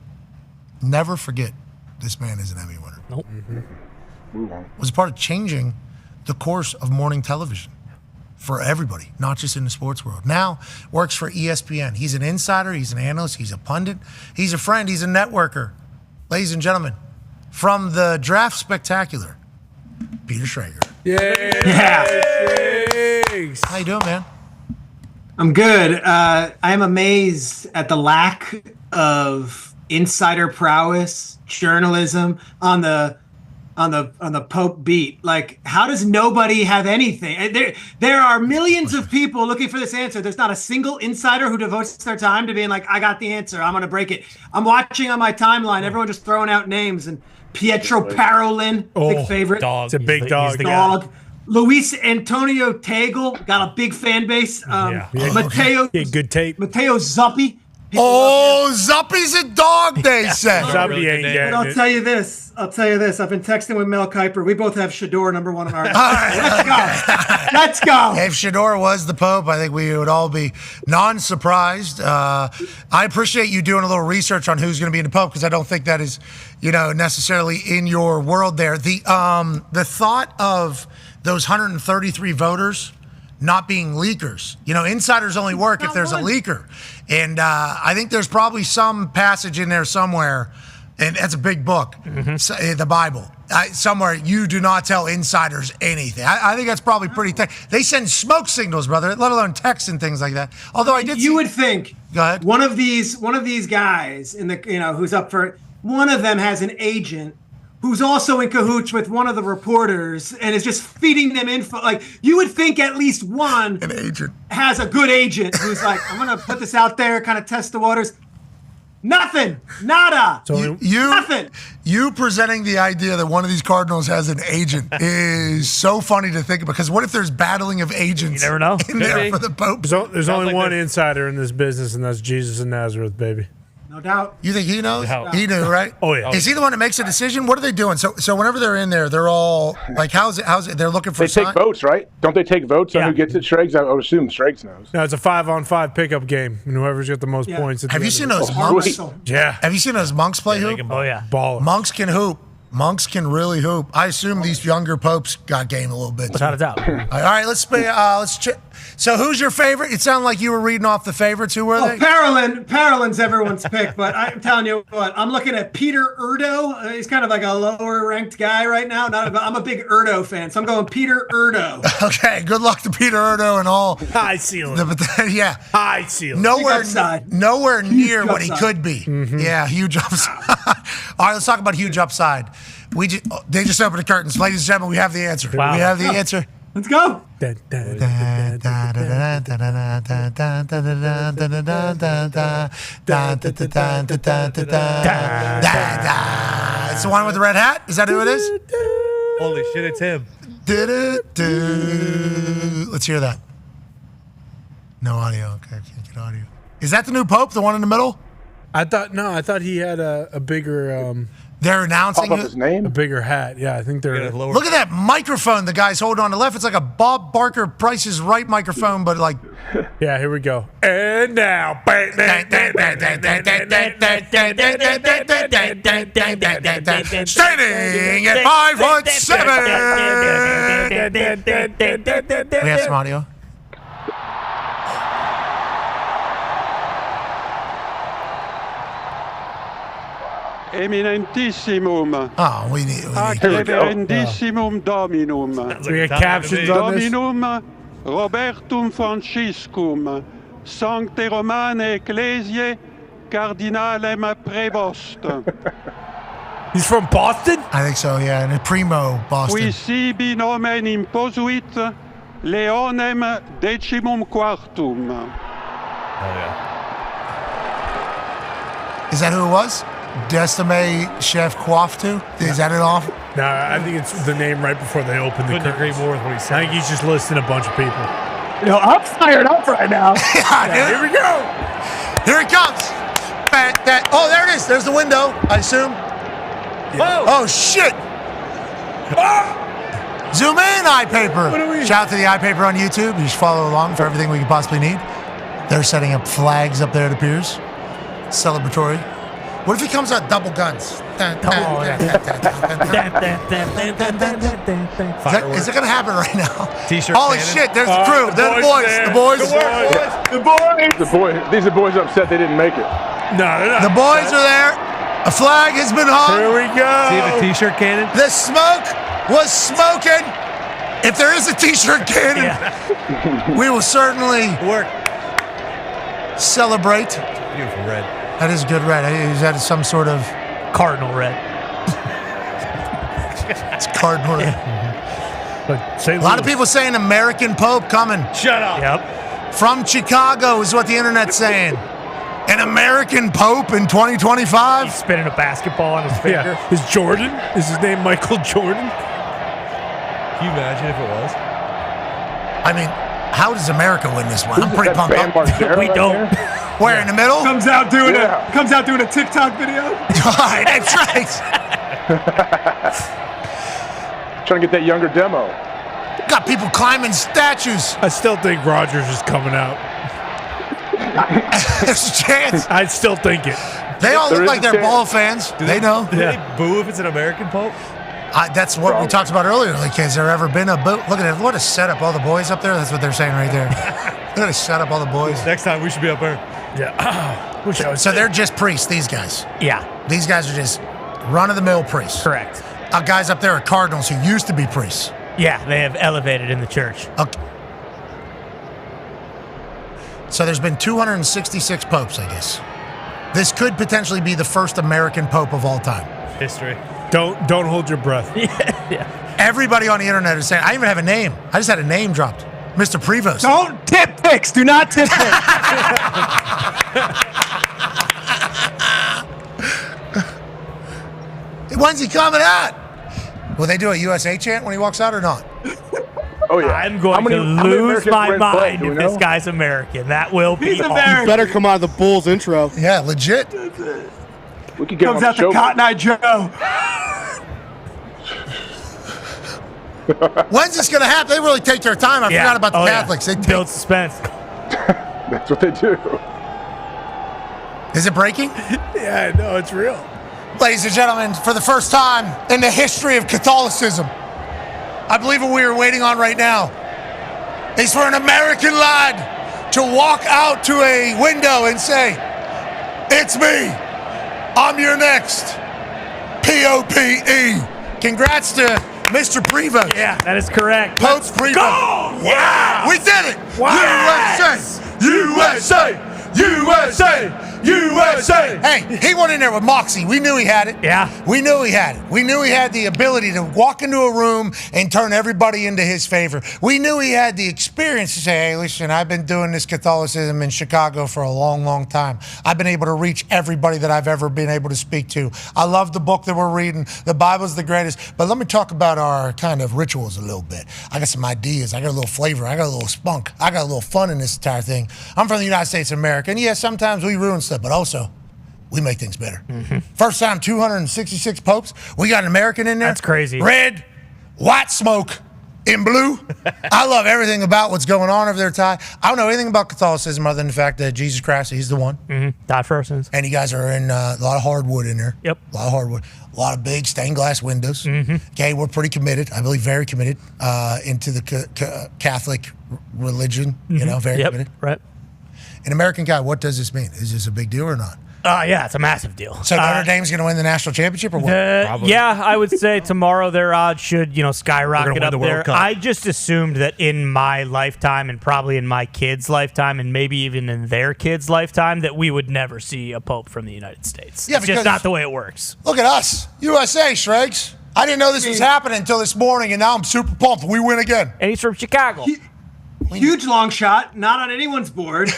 Never forget this man is an Emmy winner. Nope. Was a part of changing the course of morning television for everybody, not just in the sports world. Now works for ESPN. He's an insider. He's an analyst. He's a pundit. He's a friend. He's a networker. Ladies and gentlemen, from the Draft Spectacular, Peter Schrager. How you doing, man? I'm good. I'm amazed at the lack of insider prowess, journalism on the Pope beat. Like, how does nobody have anything? There are millions of people looking for this answer. There's not a single insider who devotes their time to being like, I got the answer, I'm gonna break it. I'm watching on my timeline, everyone just throwing out names, and Pietro Parolin, big favorite. Dog. It's a big dog. Dog. Luis Antonio Tagle got a big fan base. Matteo, good tape. Matteo Zuppi. Zuppy's a dog, they say. Zuppy ain't But I'll tell you this. I've been texting with Mel Kiper. We both have Shador #1 on our list. Let's go. If Shador was the Pope, I think we would all be non-surprised. I appreciate you doing a little research on who's going to be in the Pope, because I don't think that is, necessarily in your world there. The thought of those 133 voters not being leakers. Insiders only work if there's a leaker. And I think there's probably some passage in there somewhere, and that's a big book, the Bible. Somewhere you do not tell insiders anything. I think that's probably pretty they send smoke signals, brother, let alone texts and things like that. Although I did would think go ahead. One of these guys in the who's up for it, one of them has an agent who's also in cahoots with one of the reporters and is just feeding them info. Like, you would think at least one an agent has a good agent who's like, I'm going to put this out there, kind of test the waters. Nothing. Nada. Nothing. You presenting the idea that one of these Cardinals has an agent is so funny to think about, because what if there's battling of agents you never know. in there for the Pope? There's only one insider in this business, and that's Jesus of Nazareth, baby. No doubt. You think he knows? No. He knew, right? Oh, yeah. Is he the one that makes a decision? What are they doing? So whenever they're in there, they're all like, how's it? They're looking for They take votes, right? Don't they take votes on Yeah. who gets it, Shregs? I would assume Shregs knows. No, it's a 5-on-5 pickup game, and whoever's got the most Yeah. points. At the Have you end seen of it. those monks? Yeah. Have you seen those monks play hoop? Oh yeah. Baller. Monks can hoop. Monks can really hoop. I assume these younger popes got game a little bit. Without a doubt. All right, let's play. So who's your favorite? It sounded like you were reading off the favorites. Who were they? Parolin's everyone's pick, but I'm telling you what, I'm looking at Peter Urdo. He's kind of like a lower ranked guy right now. I'm a big Urdo fan, so I'm going Peter Urdo. Okay, good luck to Peter Urdo and all. High ceiling. Yeah. High ceiling. Nowhere near Huge what he upside. could be. Yeah, huge upside. All right, let's talk about huge upside. They just opened the curtains. Ladies and gentlemen, we have the answer. Wow. We have the answer. Let's go. It's the one with the red hat? Is that who it is? Holy shit, it's him. Let's hear that. No audio. Okay, I can't get audio. Is that the new Pope, the one in the middle? I thought he had a bigger. They're announcing Pop up his name. A bigger hat. Yeah, I think they're. Look at that microphone the guy's holding on the left. It's like a Bob Barker Price is Right microphone, but like. Yeah, here we go. And now. Standing at 5'7". We have some audio. Eminentissimum. Oh, we need. Ac reverendissimum Dominum. We got captions on this. Dominum Robertum Franciscum. Sancte Romane Ecclesiae Cardinalem Prevost. He's from Boston? I think so, yeah. And Primo, Boston. Qui sibi nomen imposuit Leonem Decimum Quartum. Is that who it was? Decime Chef Quaftu? Is that it off? No, I think it's the name right before they open the Couldn't agree curtains. more with what he said. I think he's just listing a bunch of people. I'm fired up right now. Here we go. Here it comes. Oh, there it is. There's the window, I assume. Whoa. Oh, shit. Zoom in, iPaper. Shout out to the iPaper on YouTube. You should follow along for everything we could possibly need. They're setting up flags up there, it appears. Celebratory. What if he comes out double guns? Is it going to happen right now? T-shirt Holy cannon. shit, there's the crew. They're the boys. The boys. These are boys upset they didn't make it. No, they're not. The boys are there. A flag has been hung. Here we go. See the T-shirt cannon? The smoke was smoking. If there is a T-shirt cannon, we will certainly celebrate. Beautiful red. That is good red. Is that some sort of Cardinal red. it's cardinal red? A lot of people saying American Pope coming. Shut up. Yep. From Chicago is what the internet's saying. An American Pope in 2025? He's spinning a basketball on his finger. Yeah. Is Jordan? Is his name Michael Jordan? Can you imagine if it was? I mean, how does America win this one? I'm pretty pumped up. We don't. Where, in the middle? Comes out doing a TikTok video. All right, that's right. Trying to get that younger demo. Got people climbing statues. I still think Rogers is coming out. There's a chance. I still think it. They all There look is like a they're chance. ball fans. They know. Do they boo if it's an American Pope? That's what we talked about earlier. Like, has there ever been a boot? Look at it. What a setup. All the boys up there. That's what they're saying right there. Look at a setup. All the boys. Next time we should be up there. Yeah. So they're just priests, these guys. Yeah. These guys are just run-of-the-mill priests. Correct. Guys up there are cardinals who used to be priests. Yeah, they have elevated in the church. Okay. So there's been 266 popes, I guess. This could potentially be the first American pope of all time. History. Don't hold your breath. Yeah. Everybody on the internet is saying, I even have a name. I just had a name dropped. Mr. Prevost. Don't tip picks. Do not tip picks. When's he coming out? Will they do a USA chant when he walks out or not? Oh yeah. I'm going to lose my mind if this guy's American. That will be awesome. You better come out of the Bulls intro. Yeah, legit. We could get Comes him on out the show. to Cotton Eye Joe. When's this going to happen? They really take their time. I forgot about the Catholics. They build suspense. That's what they do. Is it breaking? Yeah, no, it's real. Ladies and gentlemen, for the first time in the history of Catholicism, I believe what we are waiting on right now is for an American lad to walk out to a window and say, "It's me. I'm your next P-O-P-E." Congrats to Mr. Prevost. Yeah, that is correct. Pope's Prevost. Go! Yeah! We did it! Yes! USA! USA! USA! Hey, he went in there with moxie. We knew he had it. Yeah. We knew he had it. We knew he had the ability to walk into a room and turn everybody into his favor. We knew he had the experience to say, "Hey, listen, I've been doing this Catholicism in Chicago for a long, long time. I've been able to reach everybody that I've ever been able to speak to. I love the book that we're reading. The Bible's the greatest. But let me talk about our kind of rituals a little bit. I got some ideas. I got a little flavor. I got a little spunk. I got a little fun in this entire thing. I'm from the United States of America. And yes, sometimes we ruin stuff, but also we make things better." First time 266 popes. We got an American in there. That's crazy. Red, white smoke, in blue. I love everything about what's going on over there, Ty. I don't know anything about Catholicism other than the fact that Jesus Christ, he's the one. Died for our sins. And you guys are in a lot of hardwood in there. Yep. A lot of hardwood. A lot of big stained glass windows. Okay, we're pretty committed. I believe very committed into the Catholic religion. You know, very committed. Right. An American guy, what does this mean? Is this a big deal or not? Yeah, it's a massive deal. So Notre Dame's going to win the national championship or what? Yeah, I would say tomorrow their odds should, skyrocket up there. I just assumed that in my lifetime and probably in my kids' lifetime and maybe even in their kids' lifetime that we would never see a pope from the United States. Yeah, it's just not the way it works. Look at us, USA, Shregs. I didn't know this was happening until this morning, and now I'm super pumped. We win again. And he's from Chicago. Huge long shot, not on anyone's board.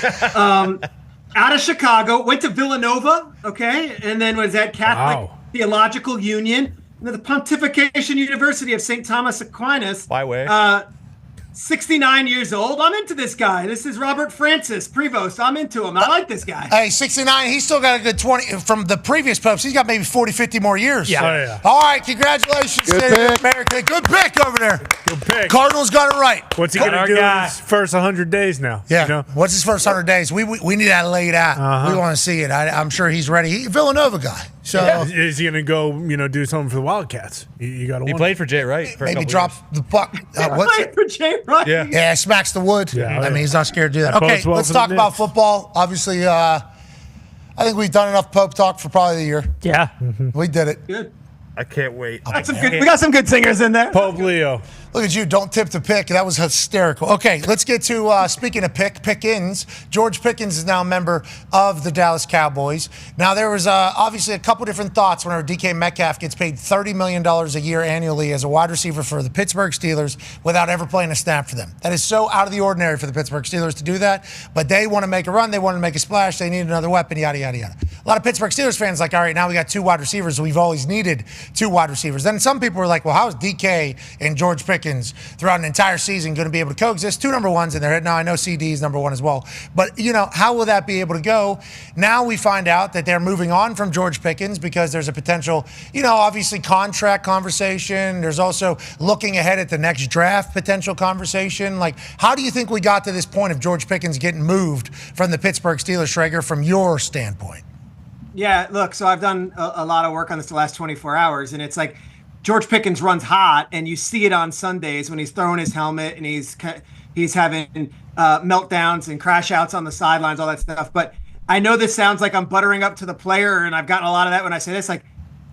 Out of Chicago, went to Villanova, okay, and then was at Catholic Theological Union, and then the Pontification University of St. Thomas Aquinas. By way. 69 years old. I'm into this guy. This is Robert Francis Prevost. I'm into him. I like this guy. Hey, 69, he's still got a good 20 from the previous popes. He's got maybe 40, 50 more years. Yeah. Oh, yeah. All right, congratulations, Good State of pick. America. Good pick over there. Good pick. Cardinals got it right. What's he going to do in his first 100 days now? Yeah. You know? What's his first 100 days? We need that laid out. We want to see it. I'm sure he's ready. Villanova guy. So Is he going to go, do something for the Wildcats? You got to. He played for Jay Wright. For a maybe couple drop years. the puck. What's Played it? for Jay Wright. Yeah. Yeah, smacks the wood. Yeah, I mean, he's not scared to do that. That Okay, bodes well let's for the talk about Knicks. football. Obviously, I think we've done enough Pope talk for probably the year. Yeah. We did it. Good. I can't wait. We got some good singers in there. Pope Leo. Look at you. Don't tip the pick. That was hysterical. Okay, let's get to, speaking of Pickens. George Pickens is now a member of the Dallas Cowboys. Now, there was obviously a couple different thoughts whenever DK Metcalf gets paid $30 million a year annually as a wide receiver for the Pittsburgh Steelers without ever playing a snap for them. That is so out of the ordinary for the Pittsburgh Steelers to do that, but they want to make a run. They want to make a splash. They need another weapon, yada, yada, yada. A lot of Pittsburgh Steelers fans like, all right, now we got two wide receivers. We've always needed two wide receivers. Then some people were like, well, how is DK and George Pickens throughout an entire season going to be able to coexist? Two number ones in their head. Now, I know CD is number one as well. But, how will that be able to go? Now we find out that they're moving on from George Pickens because there's a potential, obviously contract conversation. There's also looking ahead at the next draft potential conversation. Like, how do you think we got to this point of George Pickens getting moved from the Pittsburgh Steelers, Schrager, from your standpoint? Yeah, look, so I've done a lot of work on this the last 24 hours, and it's like George Pickens runs hot, and you see it on Sundays when he's throwing his helmet and he's having meltdowns and crash outs on the sidelines, all that stuff. But I know this sounds like I'm buttering up to the player, and I've gotten a lot of that when I say this. Like,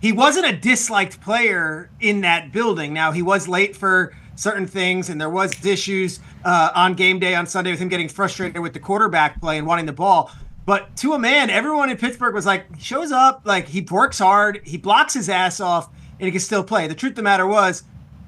he wasn't a disliked player in that building. Now, he was late for certain things, and there was issues on game day on Sunday with him getting frustrated with the quarterback play and wanting the ball. But to a man, everyone in Pittsburgh was like, he shows up, like he works hard, he blocks his ass off, and he can still play. The truth of the matter was,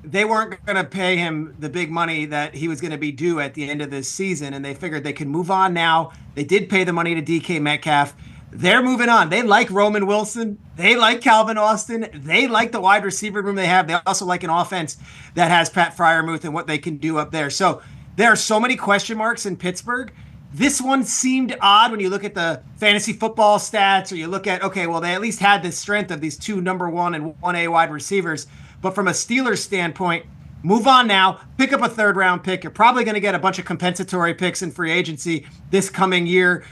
they weren't going to pay him the big money that he was going to be due at the end of this season, and they figured they could move on now. They did pay the money to DK Metcalf. they're moving on. They like Roman Wilson. They like Calvin Austin. They like the wide receiver room they have. They also like an offense that has Pat Freiermuth and what they can do up there. So there are so many question marks in Pittsburgh. This one seemed odd when you look at the fantasy football stats, or you look at, okay, well, they at least had the strength of these 2 number 1 and 1A wide receivers. But from a Steelers standpoint, move on now, pick up a 3rd-round pick. You're probably going to get a bunch of compensatory picks in free agency this coming year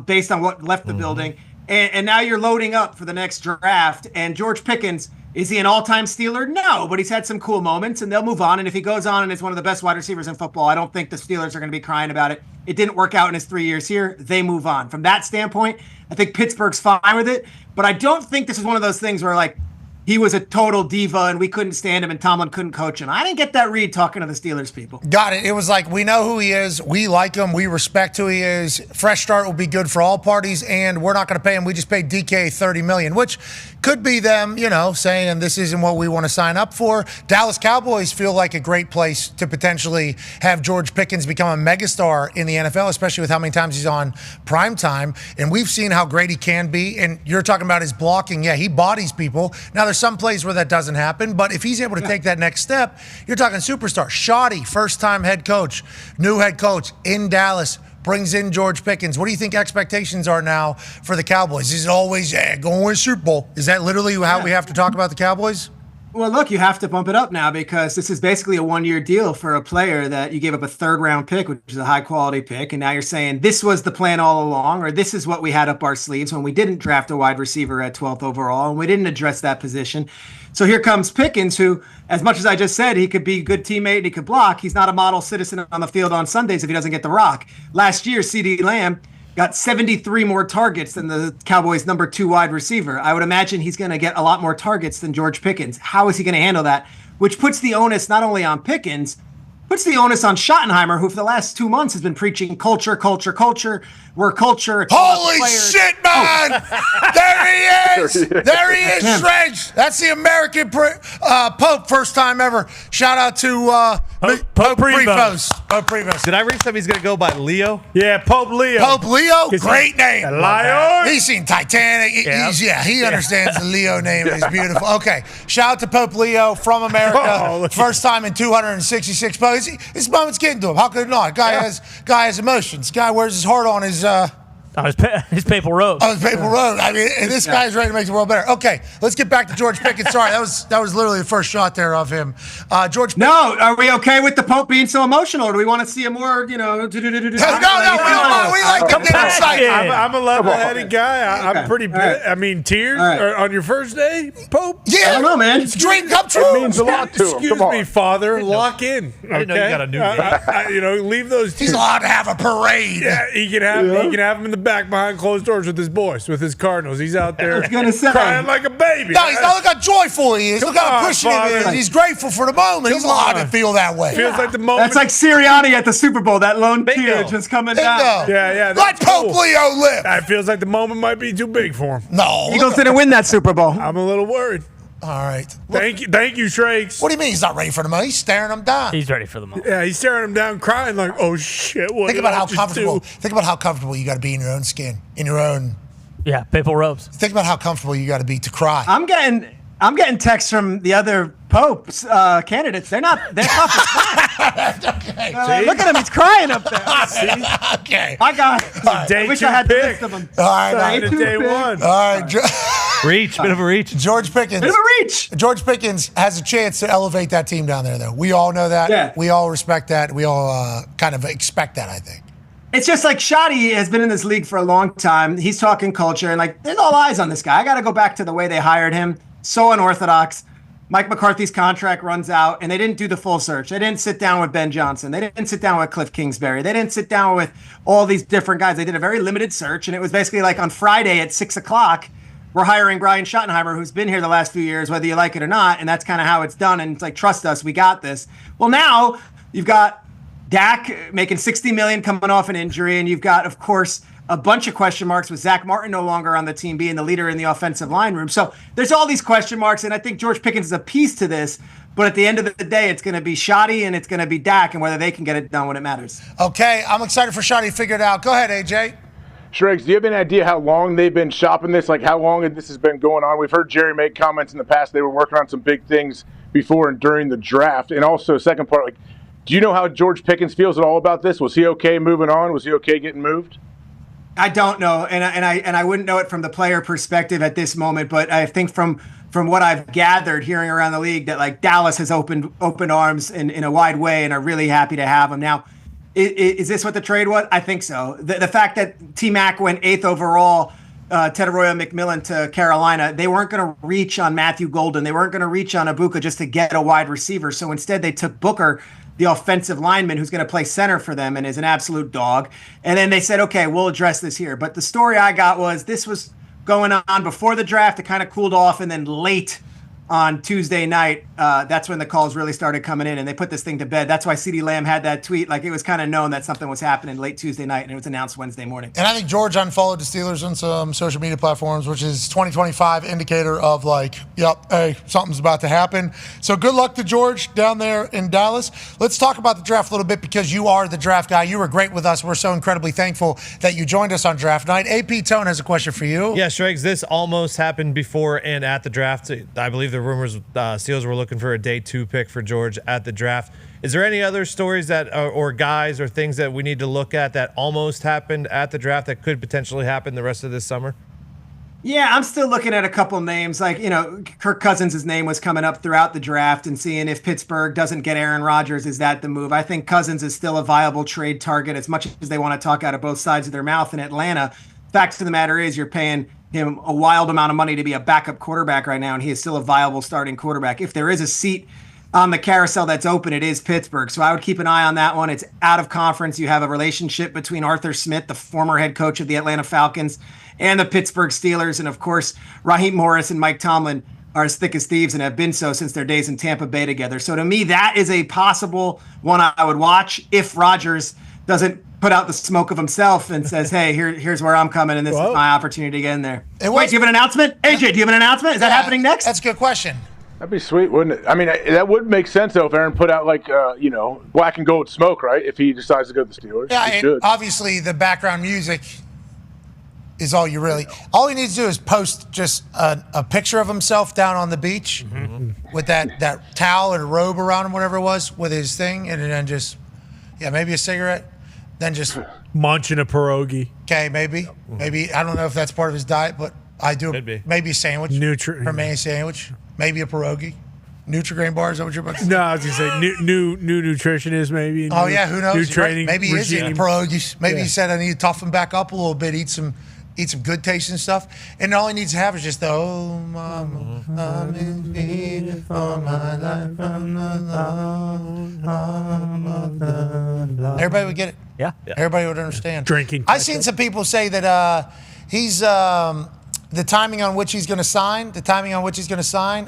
based on what left the building. And now you're loading up for the next draft. And George Pickens, is he an all-time Steeler? No, but he's had some cool moments, and they'll move on. And if he goes on and is one of the best wide receivers in football, I don't think the Steelers are going to be crying about it. It didn't work out in his 3 years here. They move on. From that standpoint, I think Pittsburgh's fine with it. But I don't think this is one of those things where, like, he was a total diva and we couldn't stand him and Tomlin couldn't coach him. I didn't get that read talking to the Steelers people. Got it. It was like, we know who he is. We like him. We respect who he is. Fresh start will be good for all parties, and we're not going to pay him. We just paid DK $30 million, which could be them, saying this isn't what we want to sign up for. Dallas Cowboys feel like a great place to potentially have George Pickens become a megastar in the NFL, especially with how many times he's on primetime. And we've seen how great he can be. And you're talking about his blocking. Yeah, he bodies people. Now, there's some plays where that doesn't happen, but if he's able to take that next step, you're talking superstar. Shoddy, first-time head coach, new head coach in Dallas, brings in George Pickens. What do you think expectations are now for the Cowboys? Is it always, go and win Super Bowl? Is that literally how we have to talk about the Cowboys? Well, look, you have to bump it up now because this is basically a 1-year deal for a player that you gave up a 3rd-round pick, which is a high-quality pick, and now you're saying this was the plan all along, or this is what we had up our sleeves when we didn't draft a wide receiver at 12th overall, and we didn't address that position. So here comes Pickens, who, as much as I just said, he could be a good teammate and he could block, he's not a model citizen on the field on Sundays if he doesn't get the rock. Last year, CeeDee Lamb got 73 more targets than the Cowboys' number 2 wide receiver. I would imagine he's going to get a lot more targets than George Pickens. How is he going to handle that? Which puts the onus not only on Pickens, puts the onus on Schottenheimer, who for the last 2 months has been preaching culture, culture, culture. We're culture. Holy shit, man! There he is! There he is, Stretch! That's the American Pope, first time ever. Shout out to Pope Prevost. Pope Prevost. Did I read something he's going to go by Leo? Yeah, Pope Leo. Pope Leo? Great name. Lion. He's seen Titanic. He understands the Leo name. It's beautiful. Okay, shout out to Pope Leo from America. First time in 266 posts. This moment's getting to him. How could it not? Guy has emotions. Guy wears his heart on his his papal robe. Oh, his papal robe. I mean, this guy's ready to make the world better. Okay, let's get back to George Pickens. Sorry, that was literally the first shot there of him. George Pickens. No, are we okay with the Pope being so emotional? Or do we want to see a more, No, we like the insight. I'm a level-headed guy. I'm pretty. I mean, tears on your first day, Pope. Yeah, I don't know, man. Dream come true. It means a lot to him. Excuse me, Father. Lock in. I didn't know you got a new name. Leave those. He's allowed to have a parade. Yeah, he can have him in the back behind closed doors with his boys, with his Cardinals. He's out there crying like a baby. No, look how joyful he is. Look how appreciative he is. He's grateful for the moment. He's allowed to feel that way. Feels like the moment. That's like Sirianni at the Super Bowl. That lone tear just coming down. Yeah. Let Pope Leo live. That feels like the moment might be too big for him. No. Eagles didn't win that Super Bowl. I'm a little worried. All right. Thank you, Shrakes. What do you mean he's not ready for the moment? He's staring him down. He's ready for the moment. Yeah, he's staring him down, crying like, "Oh shit!" What Think about how comfortable. Think about how comfortable you got to be in your own skin, in your own. Yeah, papal robes. Think about how comfortable you got to be to cry. I'm getting texts from the other popes candidates. They're tough as Okay. Look at him. He's crying up there. See? Okay. My God. Day I wish two I had the pick. list of them. All right. Day one. All right. Bit of a reach. George Pickens. Bit of a reach. George Pickens has a chance to elevate that team down there, though. We all know that. Yeah. We all respect that. We all kind of expect that, I think. It's just like Shoddy has been in this league for a long time. He's talking culture, and there's all eyes on this guy. I got to go back to the way they hired him. So unorthodox. Mike McCarthy's contract runs out, and they didn't do the full search. They didn't sit down with Ben Johnson. They didn't sit down with Cliff Kingsbury. They didn't sit down with all these different guys. They did a very limited search, and it was basically like on Friday at 6 o'clock, we're hiring Brian Schottenheimer, who's been here the last few years, whether you like it or not, and that's kind of how it's done. And it's like, trust us, we got this. Well, now you've got Dak making $60 million coming off an injury, and you've got, of course, a bunch of question marks with Zach Martin no longer on the team being the leader in the offensive line room. So there's all these question marks, and I think George Pickens is a piece to this. But at the end of the day, it's going to be Shoddy and it's going to be Dak, and whether they can get it done when it matters. Okay, I'm excited for Shoddy to figure it out. Go ahead, AJ. Shregs, do you have any idea how long they've been shopping this? Like how long this has been going on? We've heard Jerry make comments in the past. They were working on some big things before and during the draft. And also, second part, like, do you know how George Pickens feels at all about this? Was he okay moving on? Was he okay getting moved? I don't know, and I wouldn't know it from the player perspective at this moment. But I think from what I've gathered, hearing around the league, that like Dallas has opened arms in a wide way and are really happy to have him. Now, is this what the trade was? I think so. The fact that T-Mac went 8th overall, Teteroya McMillan to Carolina, they weren't going to reach on Matthew Golden. They weren't going to reach on Ibuka just to get a wide receiver. So instead, they took Booker, the offensive lineman who's going to play center for them and is an absolute dog. And then they said, okay, we'll address this here. But the story I got was this was going on before the draft. It kind of cooled off, and then late on Tuesday night, that's when the calls really started coming in, and they put this thing to bed. That's why CeeDee Lamb had that tweet. Like, it was kind of known that something was happening late Tuesday night, and it was announced Wednesday morning. And I think George unfollowed the Steelers on some social media platforms, which is 2025 indicator of like, yep, hey, something's about to happen. So good luck to George down there in Dallas. Let's talk about the draft a little bit because you are the draft guy. You were great with us. We're so incredibly thankful that you joined us on draft night. AP Tone has a question for you. Yeah, Shregs, this almost happened before and at the draft. I believe the rumors Steelers were looking for a day 2 pick for George at the draft. Is there any other stories that or guys or things that we need to look at that almost happened at the draft that could potentially happen the rest of this summer? Yeah, I'm still looking at a couple names. Like, Kirk Cousins' name was coming up throughout the draft and seeing if Pittsburgh doesn't get Aaron Rodgers, is that the move? I think Cousins is still a viable trade target as much as they want to talk out of both sides of their mouth in Atlanta. Fact of the matter is you're paying him a wild amount of money to be a backup quarterback right now, and he is still a viable starting quarterback. If there is a seat on the carousel that's open, it is Pittsburgh. So I would keep an eye on that one. It's out of conference. You have a relationship between Arthur Smith, the former head coach of the Atlanta Falcons, and the Pittsburgh Steelers. And of course, Raheem Morris and Mike Tomlin are as thick as thieves and have been so since their days in Tampa Bay together. So to me, that is a possible one I would watch if Rodgers doesn't put out the smoke of himself and says, hey, here's where I'm coming, and this is my opportunity to get in there. Wait, do you have an announcement? AJ, do you have an announcement? Is that happening next? That's a good question. That'd be sweet, wouldn't it? I mean, that would make sense, though, if Aaron put out, like, black and gold smoke, right? If he decides to go to the Steelers. Yeah, he and should. obviously the background music is all you really... All he needs to do is post just a picture of himself down on the beach with that towel or robe around him, whatever it was, with his thing, and then just, maybe a cigarette, then just... Munching a pierogi. Okay, maybe. I don't know if that's part of his diet, but I do. Maybe a sandwich. Hermane sandwich. Maybe a pierogi. Nutri-Grain bar, is that what you're about to say? No, I was going to say new nutritionist maybe. Oh, yeah, who knows? New training Maybe he is eating pierogies. Maybe Yeah. he said, I need to toughen back up a little bit, eat some good tasting stuff. And all he needs to have is just the, oh, mama, I'm in need for my life from the Lord. Everybody would get it. Yeah. Everybody would understand. Drinking. I've seen some people say that he's the timing on which he's going to sign.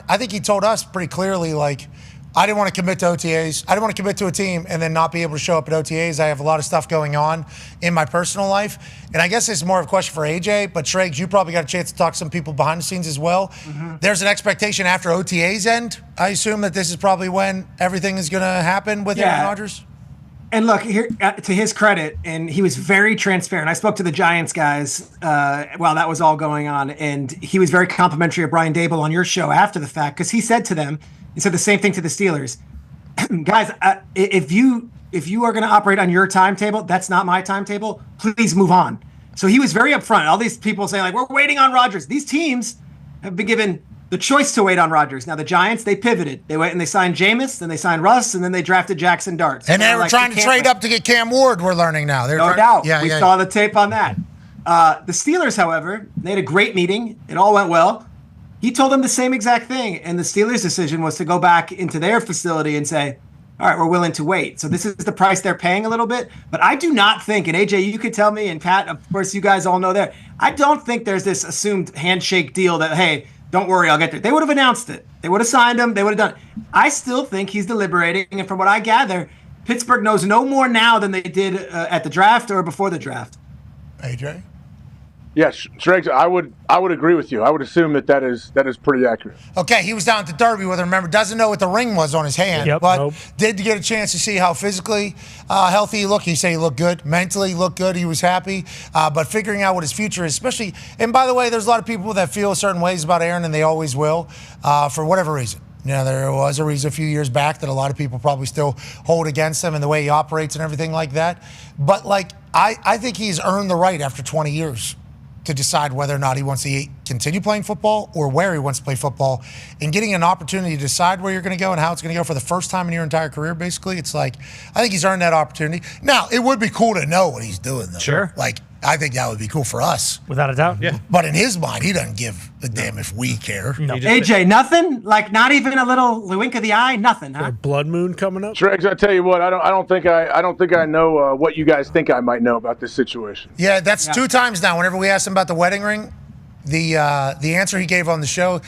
I think he told us pretty clearly, like, I didn't want to commit to OTAs. I didn't want to commit to a team and then not be able to show up at OTAs. I have a lot of stuff going on in my personal life. And I guess it's more of a question for AJ, but Shregs, you probably got a chance to talk to some people behind the scenes as well. Mm-hmm. There's an expectation after OTAs end. I assume that this is probably when everything is going to happen with Aaron Rodgers. And look, here to his credit, and he was very transparent. I spoke to the Giants guys while that was all going on, and he was very complimentary of Brian Daboll on your show after the fact, because he said to them, he said the same thing to the Steelers. Guys, if you are going to operate on your timetable, that's not my timetable. Please move on. So he was very upfront. All these people saying, like, we're waiting on Rodgers. These teams have been given the choice to wait on Rodgers. Now, the Giants, they pivoted. They went and they signed Jameis, then they signed Russ, and then they drafted Jackson Dart. And they were trying to trade up to get Cam Ward, we're learning now. No doubt. We saw the tape on that. The Steelers, however, they had a great meeting. It all went well. He told them the same exact thing, and the Steelers' decision was to go back into their facility and say, all right, we're willing to wait. So this is the price they're paying a little bit. But I do not think, and AJ, you could tell me, and Pat, of course, you guys all know there, I don't think there's this assumed handshake deal that, hey, don't worry, I'll get there. They would have announced it. They would have signed him. They would have done it. I still think he's deliberating. And from what I gather, Pittsburgh knows no more now than they did at the draft or before the draft. AJ? Yes, Schrags, I would agree with you. I would assume that is pretty accurate. Okay, he was down at the Derby with her. Remember, doesn't know what the ring was on his hand, but did get a chance to see how physically healthy he looked. He said he looked good. Mentally, he looked good. He was happy. But figuring out what his future is, especially, and by the way, there's a lot of people that feel certain ways about Aaron, and they always will, for whatever reason. You know, there was a reason a few years back that a lot of people probably still hold against him and the way he operates and everything like that. But, like, I think he's earned the right after 20 years to decide whether or not he wants to continue playing football or where he wants to play football. And getting an opportunity to decide where you're going to go and how it's going to go for the first time in your entire career, basically, it's like, I think he's earned that opportunity. Now, it would be cool to know what he's doing, though. Sure. Like, I think that would be cool for us. Without a doubt. Yeah. But in his mind, he doesn't give a damn if we care. No. AJ, nothing? Like not even a little wink of the eye? Nothing, huh? Blood moon coming up. Schrags, I tell you what, I don't think I know what you guys think I might know about this situation. Yeah, that's 2 times now. Whenever we asked him about the wedding ring, the answer he gave on the show,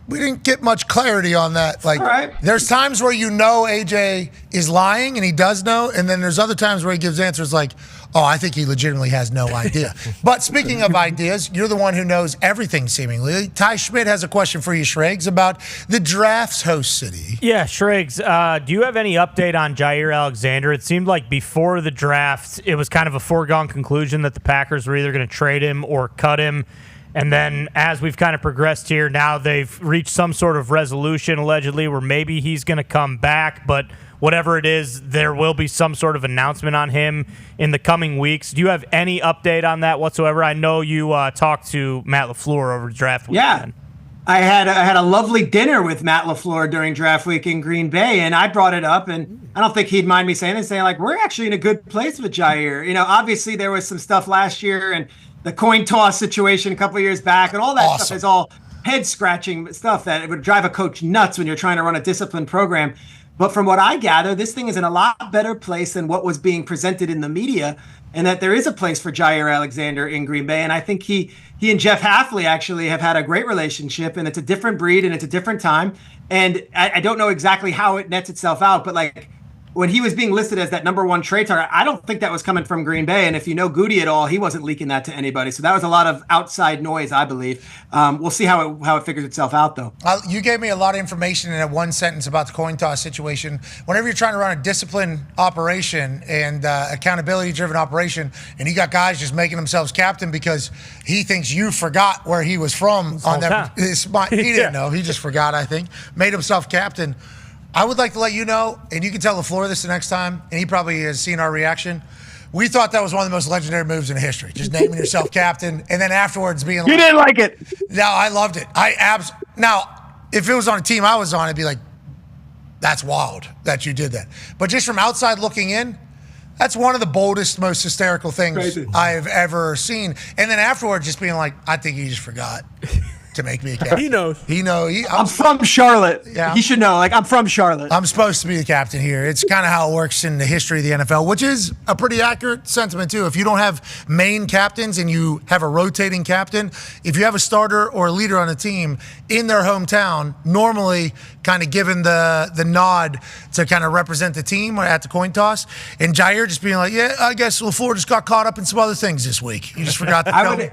we didn't get much clarity on that. Like, there's times where you know AJ is lying and he does know, and then there's other times where he gives answers like, oh, I think he legitimately has no idea. But speaking of ideas, you're the one who knows everything seemingly. Ty Schmidt has a question for you, Schrags, about the draft's host city. Yeah, Schrags, do you have any update on Jair Alexander? It seemed like before the draft, it was kind of a foregone conclusion that the Packers were either going to trade him or cut him. And then as we've kind of progressed here, now they've reached some sort of resolution, allegedly, where maybe he's going to come back. But whatever it is, there will be some sort of announcement on him in the coming weeks. Do you have any update on that whatsoever? I know you talked to Matt LaFleur over draft weekend. Yeah. I had a lovely dinner with Matt LaFleur during draft week in Green Bay, and I brought it up, and I don't think he'd mind me saying it, saying, like, we're actually in a good place with Jair. You know, obviously there was some stuff last year, and the coin toss situation a couple of years back, and all that stuff is all head-scratching stuff that it would drive a coach nuts when you're trying to run a disciplined program. But from what I gather, this thing is in a lot better place than what was being presented in the media, and that there is a place for Jair Alexander in Green Bay. And I think he and Jeff Hafley actually have had a great relationship, and it's a different breed and it's a different time. And I don't know exactly how it nets itself out, but like when he was being listed as that number 1 trade target, I don't think that was coming from Green Bay. And if you know Goody at all, he wasn't leaking that to anybody. So that was a lot of outside noise, I believe. We'll see how it figures itself out, though. You gave me a lot of information in that one sentence about the coin toss situation. Whenever you're trying to run a disciplined operation and accountability-driven operation, and you got guys just making themselves captain because he thinks you forgot where he was from on that. He didn't know. He just forgot, I think. Made himself captain. I would like to let you know, and you can tell LaFleur this the next time, and he probably has seen our reaction. We thought that was one of the most legendary moves in history, just naming yourself captain, and then afterwards being like... You didn't like it! No, I loved it. Now, if it was on a team I was on, I'd be like, that's wild that you did that. But just from outside looking in, that's one of the boldest, most hysterical things I've ever seen. And then afterwards just being like, I think he just forgot to make me a captain. He knows. I'm from Charlotte. Yeah. He should know. Like, I'm from Charlotte. I'm supposed to be the captain here. It's kind of how it works in the history of the NFL, which is a pretty accurate sentiment, too. If you don't have main captains and you have a rotating captain, if you have a starter or a leader on a team in their hometown, normally kind of given the nod to kind of represent the team at the coin toss, and Jair just being like, yeah, I guess LaFleur just got caught up in some other things this week. You just forgot to tell me.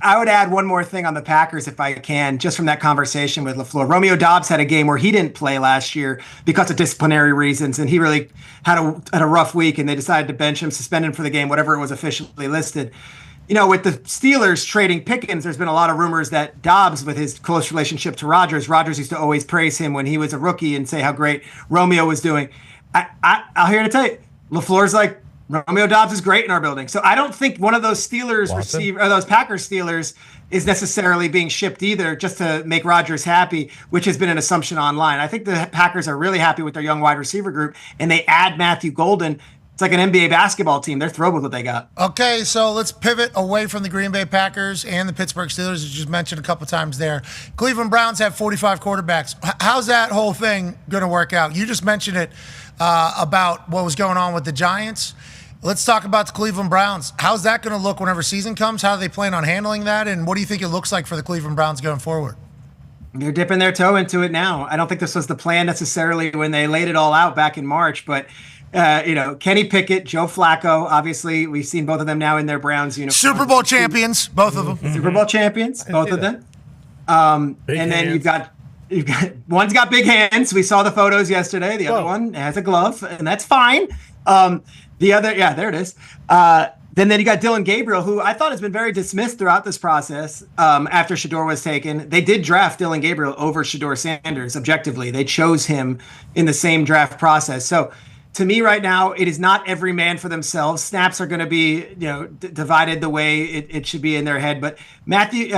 I would add one more thing on the Packers if I can, just from that conversation with LaFleur. Romeo Doubs had a game where he didn't play last year because of disciplinary reasons, and he really had a rough week, and they decided to bench him, suspend him for the game, whatever it was officially listed. You know, with the Steelers trading Pickens, there's been a lot of rumors that Doubs, with his close relationship to Rodgers used to always praise him when he was a rookie and say how great Romeo was doing. I'll here to tell you, LaFleur's like, Romeo Doubs is great in our building. So I don't think one of those those Packers Steelers is necessarily being shipped either just to make Rodgers happy, which has been an assumption online. I think the Packers are really happy with their young wide receiver group, and they add Matthew Golden. It's like an NBA basketball team. They're thrilled with what they got. Okay, so let's pivot away from the Green Bay Packers and the Pittsburgh Steelers, as you just mentioned a couple times there. Cleveland Browns have 45 quarterbacks. How's that whole thing going to work out? You just mentioned it about what was going on with the Giants. Let's talk about the Cleveland Browns. How's that going to look whenever season comes? How do they plan on handling that? And what do you think it looks like for the Cleveland Browns going forward? They're dipping their toe into it now. I don't think this was the plan necessarily when they laid it all out back in March, but Kenny Pickett, Joe Flacco. Obviously, we've seen both of them now in their Browns uniforms. Super Bowl champions, both of them. Super Bowl champions, both of them. And then you've got one's got big hands. We saw the photos yesterday. The other one has a glove, and that's fine. The other, there it is. Then you got Dylan Gabriel, who I thought has been very dismissed throughout this process after Shedeur was taken. They did draft Dylan Gabriel over Shedeur Sanders, objectively. They chose him in the same draft process. So to me right now, it is not every man for themselves. Snaps are going to be divided the way it should be in their head. But Matthew.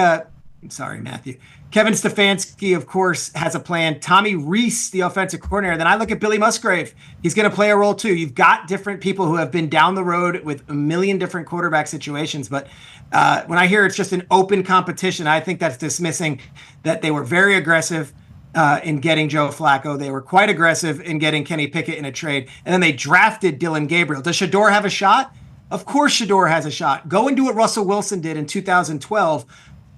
Kevin Stefanski, of course, has a plan. Tommy Rees, the offensive coordinator. Then I look at Billy Musgrave. He's going to play a role too. You've got different people who have been down the road with a million different quarterback situations. But when I hear it's just an open competition, I think that's dismissing that they were very aggressive in getting Joe Flacco. They were quite aggressive in getting Kenny Pickett in a trade. And then they drafted Dylan Gabriel. Does Shedeur have a shot? Of course Shedeur has a shot. Go and do what Russell Wilson did in 2012